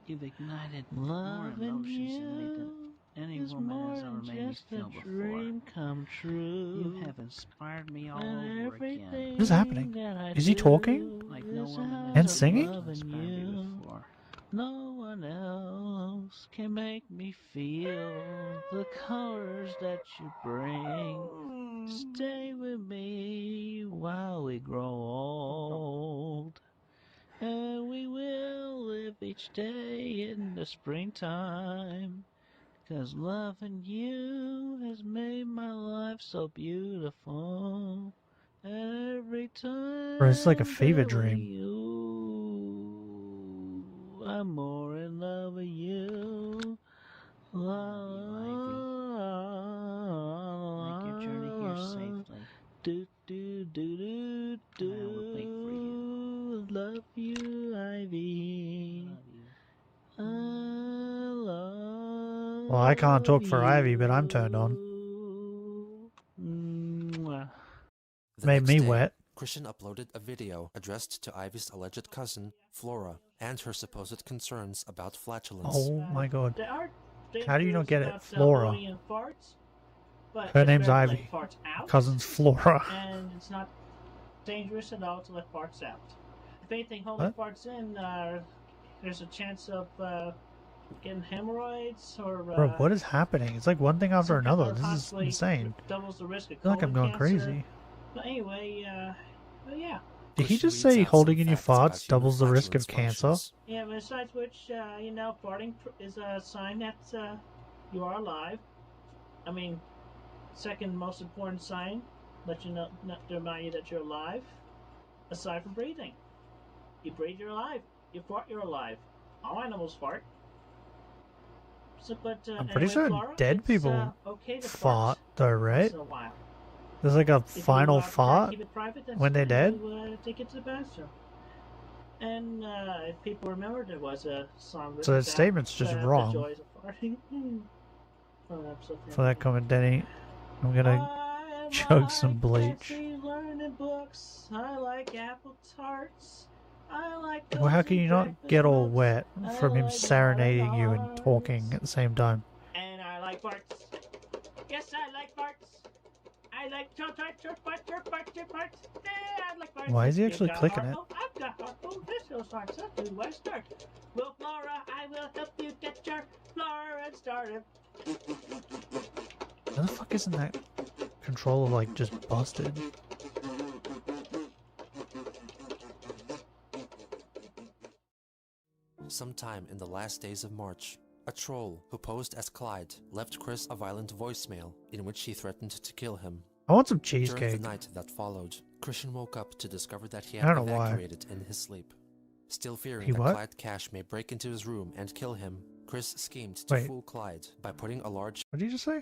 You've ignited more emotions in me than any woman has ever made me feel before. Come true. You have inspired me all over again. What is happening? Is he talking? Like no woman has And ever singing? inspired me before. No one else can make me feel the colors that you bring. Stay with me while we grow old. And we will live each day in the springtime. 'Cause loving you has made my life so beautiful. And every time Bro, it's like a fever that dream. I'm more in love with you. Make your journey here safely. Do do do do do. Love you, Ivy. Well, I can't talk for Ivy, but I'm turned on. Mwah. The Made next me day, wet. Christian uploaded a video addressed to Ivy's alleged cousin, Flora, and her supposed concerns about flatulence. Oh my god. There are How do you not get it? about, Flora. blowing in farts, but Her it's name's better to let Ivy. farts out, Cousin's Flora. and it's not dangerous at all to let farts out. If anything, holding farts in, there's a chance of getting hemorrhoids or. Bro, what is happening? It's like one thing after another. or This is possibly insane. Doubles the risk of I feel like I'm colon going cancer. crazy. But anyway, well, yeah. Did he just say holding in your farts doubles the risk of cancer? Yeah, but besides which, you know, farting is a sign that you are alive. I mean, second most important sign, let you know, not to remind you that you're alive. Aside from breathing, you breathe, you're alive. You fart, you're alive. All animals fart. So, but I'm anyway, pretty sure Flora, dead it's, people okay to fart though, right? once in a while. There's like a If you, final prefer to fart keep it private, that's when they're fine. dead. You, take it to the bathroom. And if people remember, there was a song written So that about statement's just the wrong. joys of farting. From an episode For that comment, Denny, I'm gonna chug some bleach. Learning books. I like apple tarts. I like Well, how can you not get all wet from him like serenading you and talking at the same time? And I like farts. Yes, I like farts. I like chirp farts. I like farts. Why is he You actually got clicking heart? it? Oh, I've got heart. Oh, this goes farts. That's who I start. Well, Flora, I will help you get your Flora started. How the fuck isn't that controller like just busted? Sometime in the last days of March, a troll who posed as Clyde left Chris a violent voicemail in which he threatened to kill him. I want some During cheesecake. the night that followed, Christian woke up to discover that he I had don't know why. evacuated in his sleep. Still fearing He that what? Clyde Cash may break into his room and kill him, Chris schemed to Wait. fool Clyde by putting a large... What did you just say?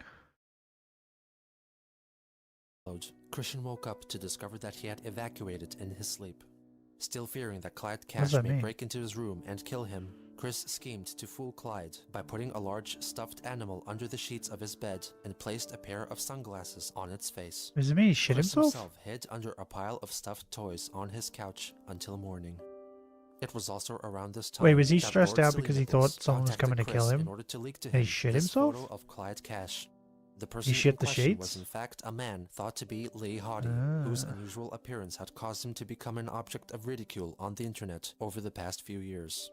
Christian woke up to discover that he had evacuated in his sleep. Still fearing that Clyde What does Cash that may mean? break into his room and kill him, Chris schemed to fool Clyde by putting a large stuffed animal under the sheets of his bed and placed a pair of sunglasses on its face. Does it mean he shit Chris himself? hid under a pile of stuffed toys on his couch until morning. It was also around this time Wait, was he that stressed Lord out because he Nichols thought someone was contacted coming to Chris kill him? in order to leak to And he him shit this himself? photo of Clyde Cash. The person shit in the question sheets? was in fact a man thought to be Lee Hardy, whose unusual appearance had caused him to become an object of ridicule on the internet over the past few years.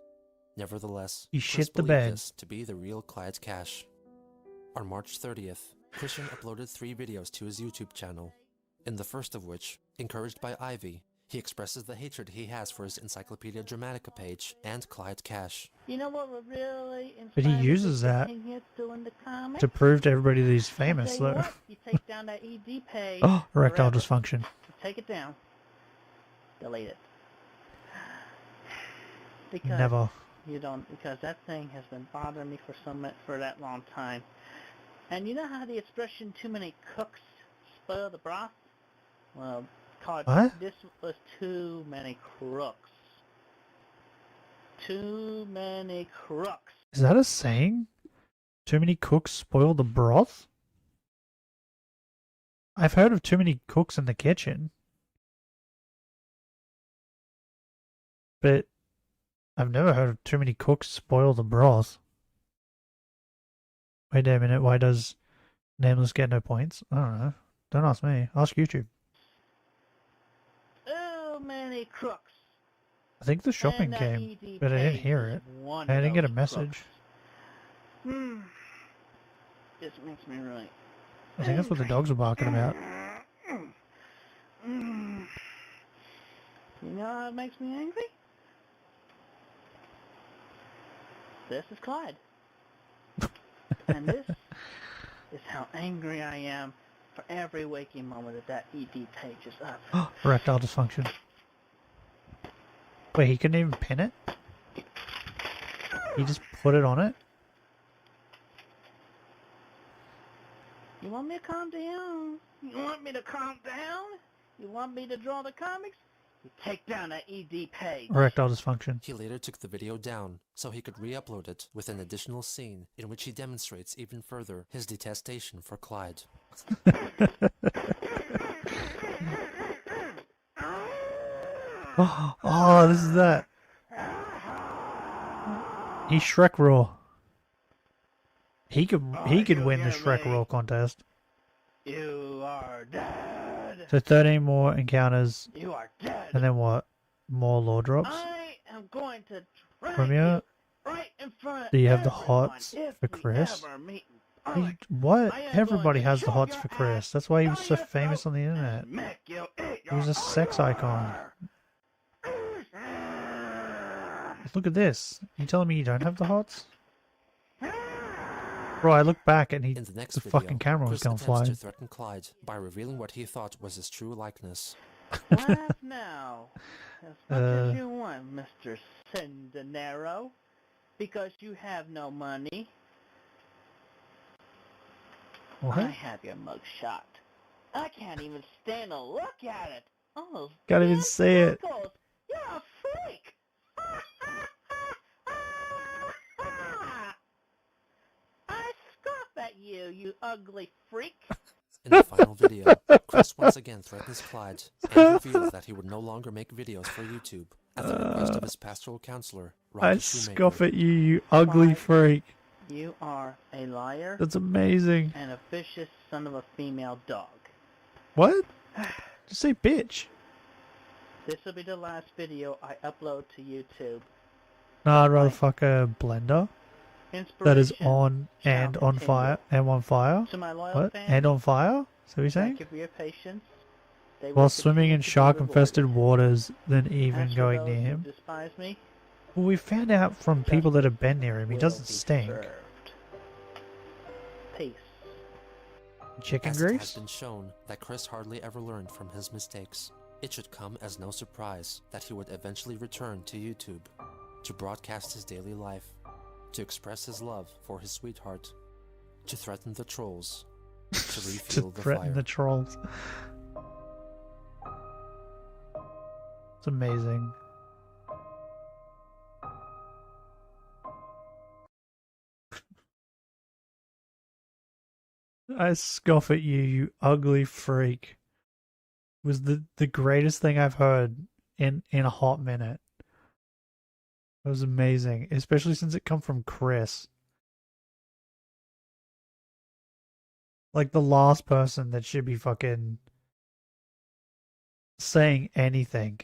Nevertheless, He Chris shit the believed bed. this to be the real Clyde Cash. On March 30th, Christian uploaded 3 videos to his YouTube channel. In the first of which, encouraged by Ivy, he expresses the hatred he has for his Encyclopedia Dramatica page and Clyde Cash. You know what would really But he inspire uses me that continue doing the comics? to prove to everybody that he's I'll famous, tell you though. what, you take down that ED page. Oh, erectile forever. dysfunction. Take it down. Delete it. Because Never. you don't, because that thing has been bothering me for that long time. And you know how the expression "too many cooks spoil the broth"? Well, What? this was too many crooks. Too many crooks. Is that a saying? Too many cooks spoil the broth? I've heard of too many cooks in the kitchen. But I've never heard of too many cooks spoil the broth. Wait a minute, why does Nameless get no points? I don't know. Don't ask me. Ask YouTube. Too many crooks. I think the shopping And that came, ED but I didn't page hear is it. one I of didn't get a those message. This makes me really. I think that's what the dogs were barking about. You know how it makes me angry? This is Clyde. And this is how angry I am for every waking moment that ED page is up. Erectile dysfunction. Wait, he couldn't even pin it? He just put it on it? You want me to calm down? You want me to calm down? You want me to draw the comics? You take down that ED page. Erectile dysfunction. He later took the video down so he could re-upload it with an additional scene in which he demonstrates even further his detestation for Clyde. Oh, this is that. He's Shrek Raw. He could win the Shrek Raw contest. You are dead. So 13 more encounters. You are dead. And then what? More lore drops. I am going to drag From you. you right in front of Do you have the everyone hots if for we Chris? ever meet in He- public. What? I am Everybody going to has the shove hots your for Chris. That's why he was so famous on the internet. Make you eat He was a sex icon. Look at this. You telling me you don't have the hots? Bro, I looked back and In the next the video, fucking camera was Chris going attempts flying. to threaten Clyde by revealing what he thought was his true likeness. Laugh now, as much as you want, Mr. Cindanero, because you have no money. What? I have your mugshot. I can't even stand to look at it. Oh, Can't even see it. freckles. You're a freak. I scoff at you, you ugly freak. In the final video, Chris once again threatens Clyde and reveals that he would no longer make videos for YouTube at the request of his pastoral counselor, I Rocky scoff Shoemaker. at you, you ugly freak. You are a liar. That's amazing. And a vicious son of a female dog. What? Just say bitch. This will be the last video I upload to YouTube. No, I'd rather fuck a blender that is Inspiration on and on fire and on fire. To my loyal What? fans, And on fire? So you're saying? thank you for your patience. They will While swimming continue in to be shark-infested waters, then rewarded. even As for going those near who him. despise me, Well, we found out from people that have been near him, he will doesn't be stink. served. Peace. Chicken As it has grease? been shown that Chris hardly ever learned from his mistakes, it should come as no surprise that he would eventually return to YouTube to broadcast his daily life, to express his love for his sweetheart, to threaten the trolls, to To refuel the threaten fire. the trolls. It's amazing. I scoff at you, you ugly freak. Was the greatest thing I've heard in a hot minute. It was amazing, especially since it come from Chris. Like the last person that should be fucking saying anything.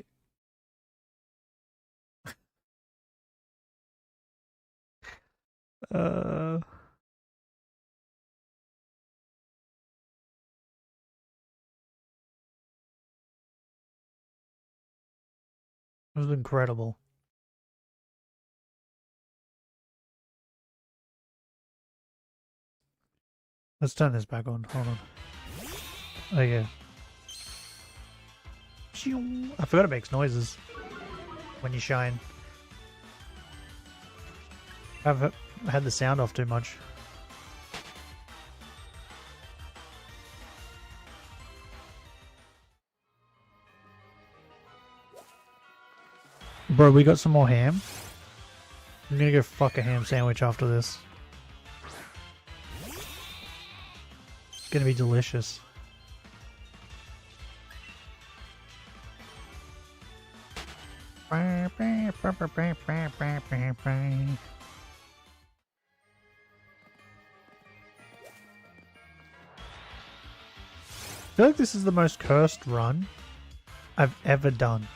It was incredible. Let's turn this back on. Hold on. Oh yeah. I forgot it makes noises when you shine. I've had the sound off too much. Bro, we got some more ham. I'm gonna go fuck a ham sandwich after this. It's gonna be delicious. I feel like this is the most cursed run I've ever done.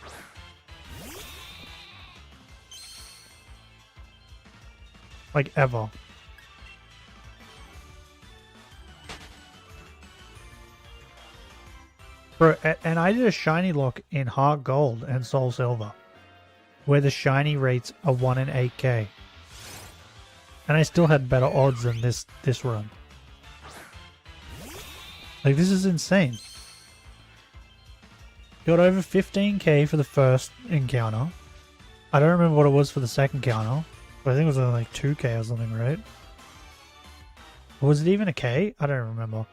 Like, ever. Bro, and I did a Shinyloque in Heart Gold and Soul Silver, where the shiny rates are 1 in 8k. And I still had better odds than this run. Like, this is insane. Got over 15k for the first encounter. I don't remember what it was for the second encounter. But I think it was like 2k or something, right? Or was it even a k? I don't remember.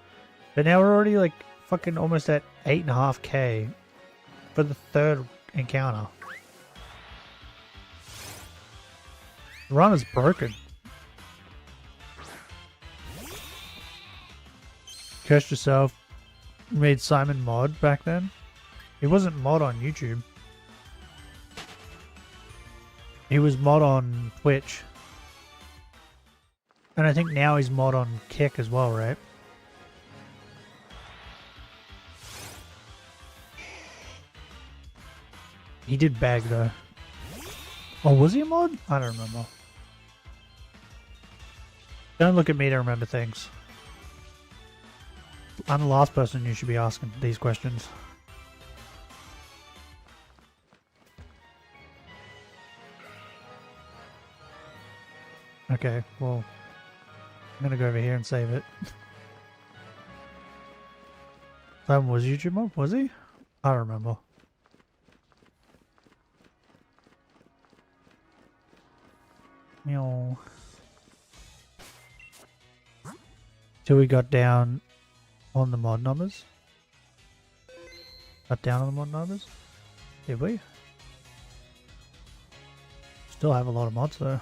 But now we're already like fucking almost at 8.5k for the third encounter. The run is broken. Cursed yourself. Made Simon mod back then. He wasn't mod on YouTube. He was mod on Twitch. And I think now he's mod on Kick as well, right? He did bag though. Oh, was he a mod? I don't remember. Don't look at me to remember things. I'm the last person you should be asking these questions. Okay, well, I'm gonna go over here and save it. That was YouTube mod, was he? I don't remember. Meow. Till we got down on the mod numbers. Got down on the mod numbers? Did we? Still have a lot of mods though.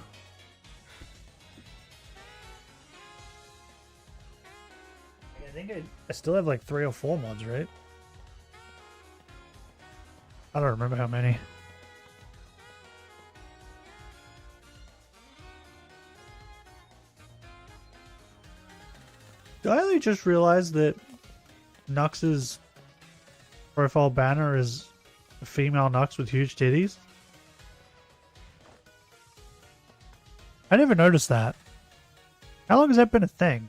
I think I still have like 3 or 4 mods, right? I don't remember how many. Did I only just realize that Nux's profile banner is a female Nux with huge titties? I never noticed that. How long has that been a thing?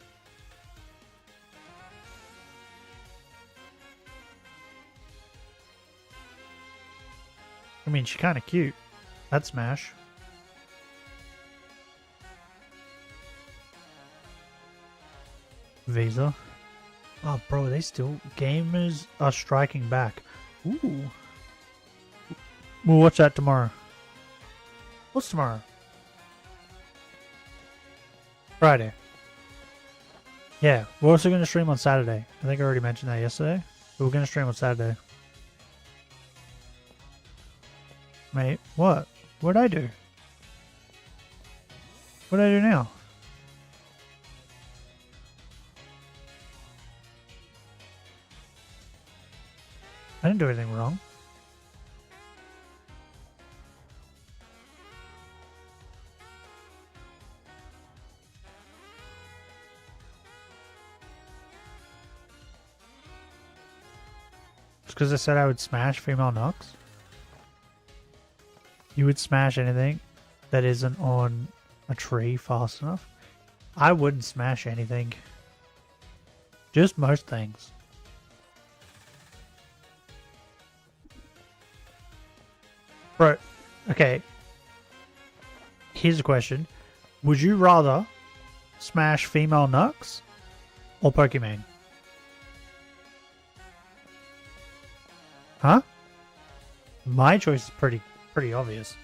I mean, she's kind of cute. That's Smash. Visa. Oh, bro, they still... Gamers are striking back. Ooh. We'll watch that tomorrow. What's tomorrow? Friday. Yeah, we're also going to stream on Saturday. I think I already mentioned that yesterday. But we're going to stream on Saturday. Mate, what? What'd I do? What'd I do now? I didn't do anything wrong. Just because I said I would smash female Nux? You would smash anything that isn't on a tree fast enough? I wouldn't smash anything. Just most things. Bro, okay. Here's a question. Would you rather smash female Nux or Pokemon? Huh? My choice is pretty obvious.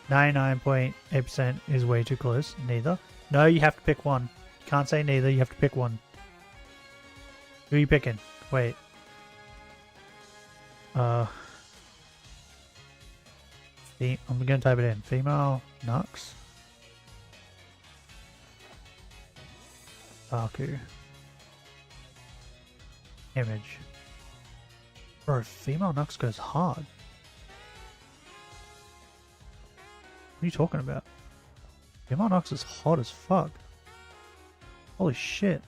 99.8% is way too close. Neither. No, you have to pick one. You can't say neither, you have to pick one. Who are you picking? Wait. I'm gonna type it in. Female Nux. Baku. Image. Bro, female Nux goes hard. What are you talking about? Female Nux is hot as fuck. Holy shit.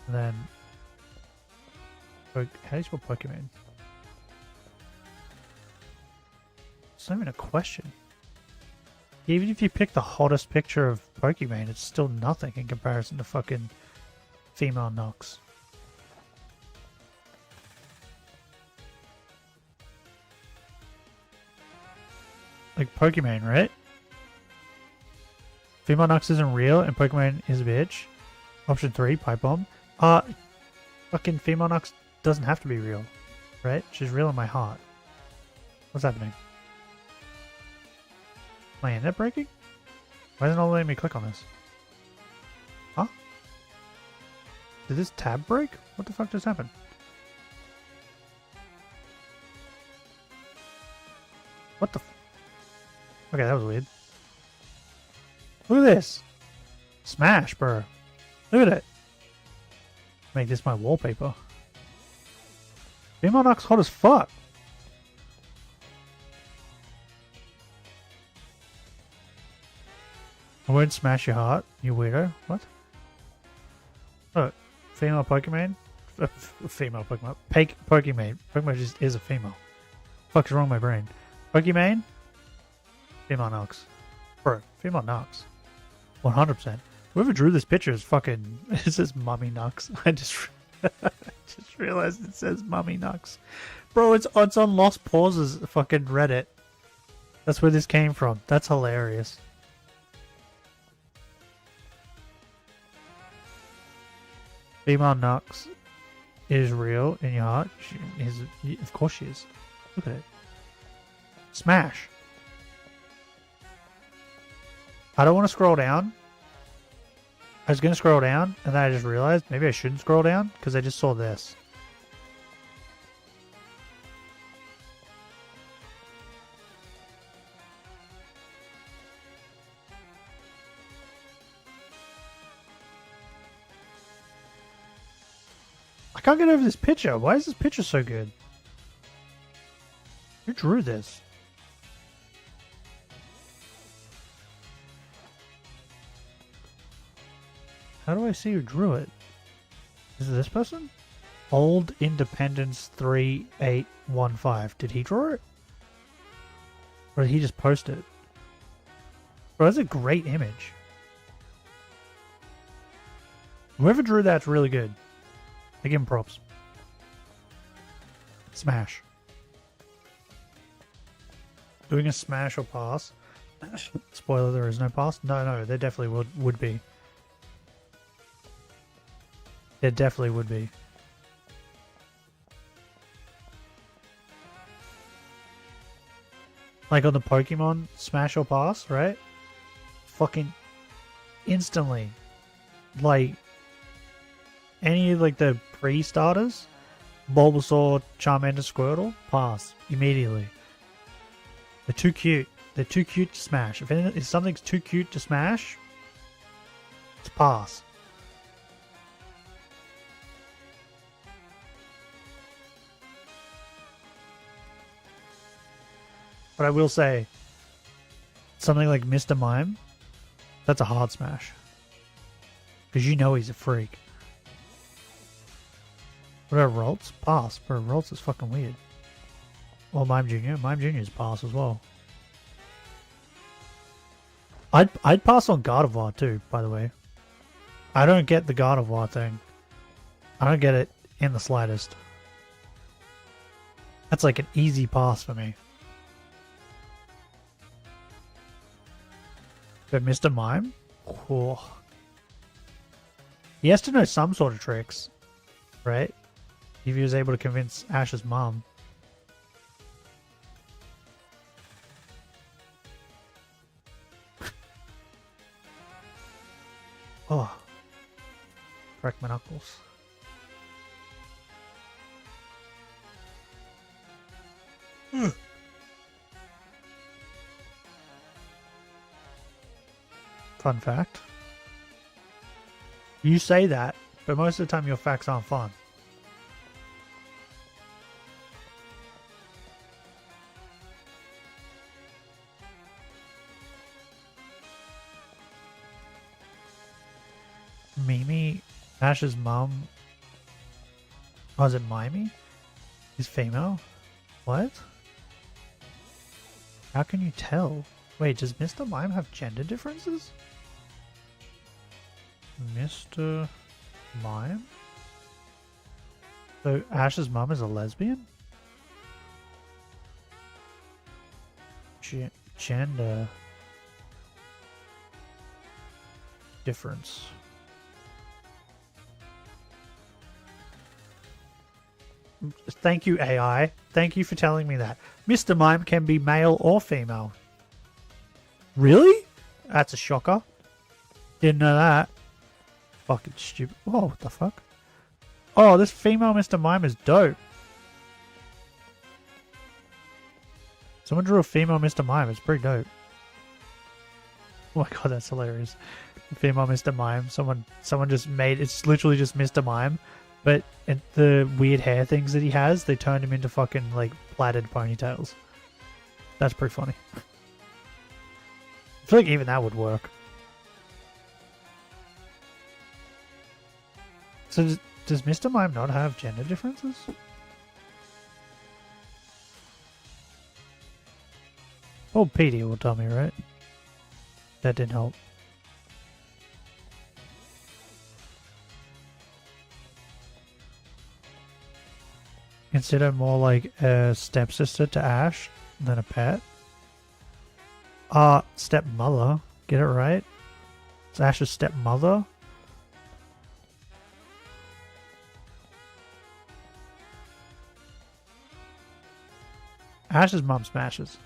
And then... How do you spell Pokemon? It's not even a question. Even if you pick the hottest picture of Pokemon, it's still nothing in comparison to fucking female Nux. Like Pokemon, right? Female Nux isn't real and Pokemon is a bitch. Option 3, Pipe Bomb. Fucking female Nux doesn't have to be real, right? She's real in my heart. What's happening? My internet breaking? Why isn't it letting me click on this? Huh? Did this tab break? What the fuck just happened? What the okay, that was weird. Look at this. Smash, bro. Look at it. Make this my wallpaper. Shiylocke's hot as fuck. I won't smash your heart, you weirdo. What? Oh, female Pokemon? Female Pokemon. Pokemon. Pokemon just is a female. Fuck's wrong with my brain? Pokemon? Female Nox. Bro, female Nox. 100%. Whoever drew this picture is fucking... It says Mummy Nox. I just realized it says Mummy Nox. Bro, it's on Lost Pauses fucking Reddit. That's where this came from. That's hilarious. Female Nox is real in your heart. She is, of course she is. Look at it. Smash. I don't want to scroll down. I was going to scroll down, and then I just realized maybe I shouldn't scroll down, because I just saw this. I can't get over this picture. Why is this picture so good? Who drew this? How do I see who drew it? Is it this person? Old Independence 3815. Did he draw it? Or did he just post it? Bro, that's a great image. Whoever drew that's really good. I give him props. Smash. Doing a smash or pass. Spoiler, there is no pass. No, there definitely would be. There definitely would be. Like on the Pokemon smash or pass, right? Fucking instantly. Like any of like the pre-starters, Bulbasaur, Charmander, Squirtle, pass immediately. They're too cute. They're too cute to smash. If something's too cute to smash, it's pass. But I will say, something like Mr. Mime, that's a hard smash. Because you know he's a freak. What about Ralts? Pass. Bro, Ralts is fucking weird. Well, Mime Jr. Mime Jr. is pass as well. I'd pass on Gardevoir too, by the way. I don't get the Gardevoir thing. I don't get it in the slightest. That's like an easy pass for me. But Mr. Mime? Oh. He has to know some sort of tricks, right? If he was able to convince Ash's mom. Oh. Crack my knuckles. Fun fact. You say that, but most of the time your facts aren't fun. Mimi, Ash's mom. Oh, is it Mimey? Is female? What? How can you tell? Wait, does Mr. Mime have gender differences? Mr. Mime? So Ash's mom is a lesbian? Gender difference. Thank you, AI. Thank you for telling me that. Mr. Mime can be male or female. Really? That's a shocker. Didn't know that. Fucking stupid. Whoa, what the fuck? Oh, this female Mr. Mime is dope. Someone drew a female Mr. Mime. It's pretty dope. Oh my god, that's hilarious. Female Mr. Mime. Someone just made, it's literally just Mr. Mime, but the weird hair things that he has, they turned him into fucking like plaited ponytails. That's pretty funny. I feel like even that would work. So does Mr. Mime not have gender differences? Oh, Petey will tell me, right? That didn't help. Consider more like a stepsister to Ash than a pet. Stepmother. Get it right? It's Ash's stepmother? Ash's mom smashes.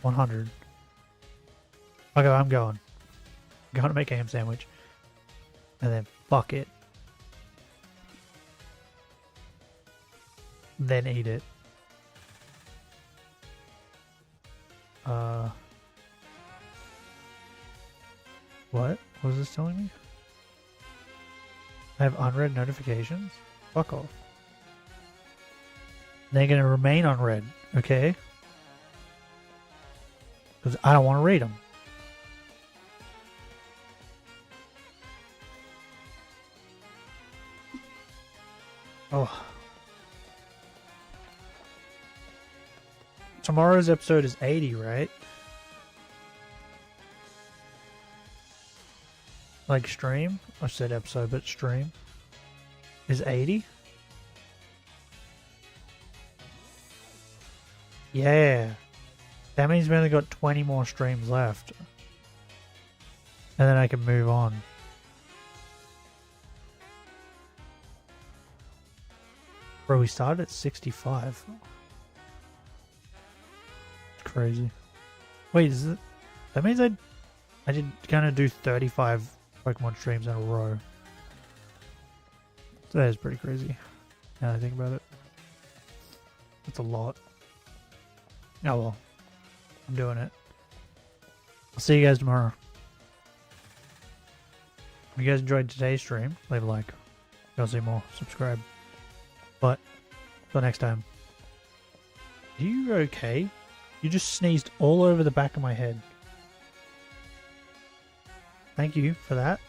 100. Okay, I'm going. I'm going to make a ham sandwich. And then fuck it. Then eat it. What? What is this telling me? I have unread notifications? Fuck off. They're gonna remain unread, okay? Because I don't want to read them. Oh. Tomorrow's episode is 80, right? Like stream? I said episode, but stream is 80? Yeah. That means we only got 20 more streams left. And then I can move on. Bro, we started at 65. It's crazy. Wait, is it? That means I did kind of do 35 Pokemon streams in a row. So that is pretty crazy. Now that I think about it. That's a lot. Oh well. I'm doing it. I'll see you guys tomorrow. If you guys enjoyed today's stream, leave a like. If you want to see more, subscribe. But, until next time. Are you okay? You just sneezed all over the back of my head. Thank you for that.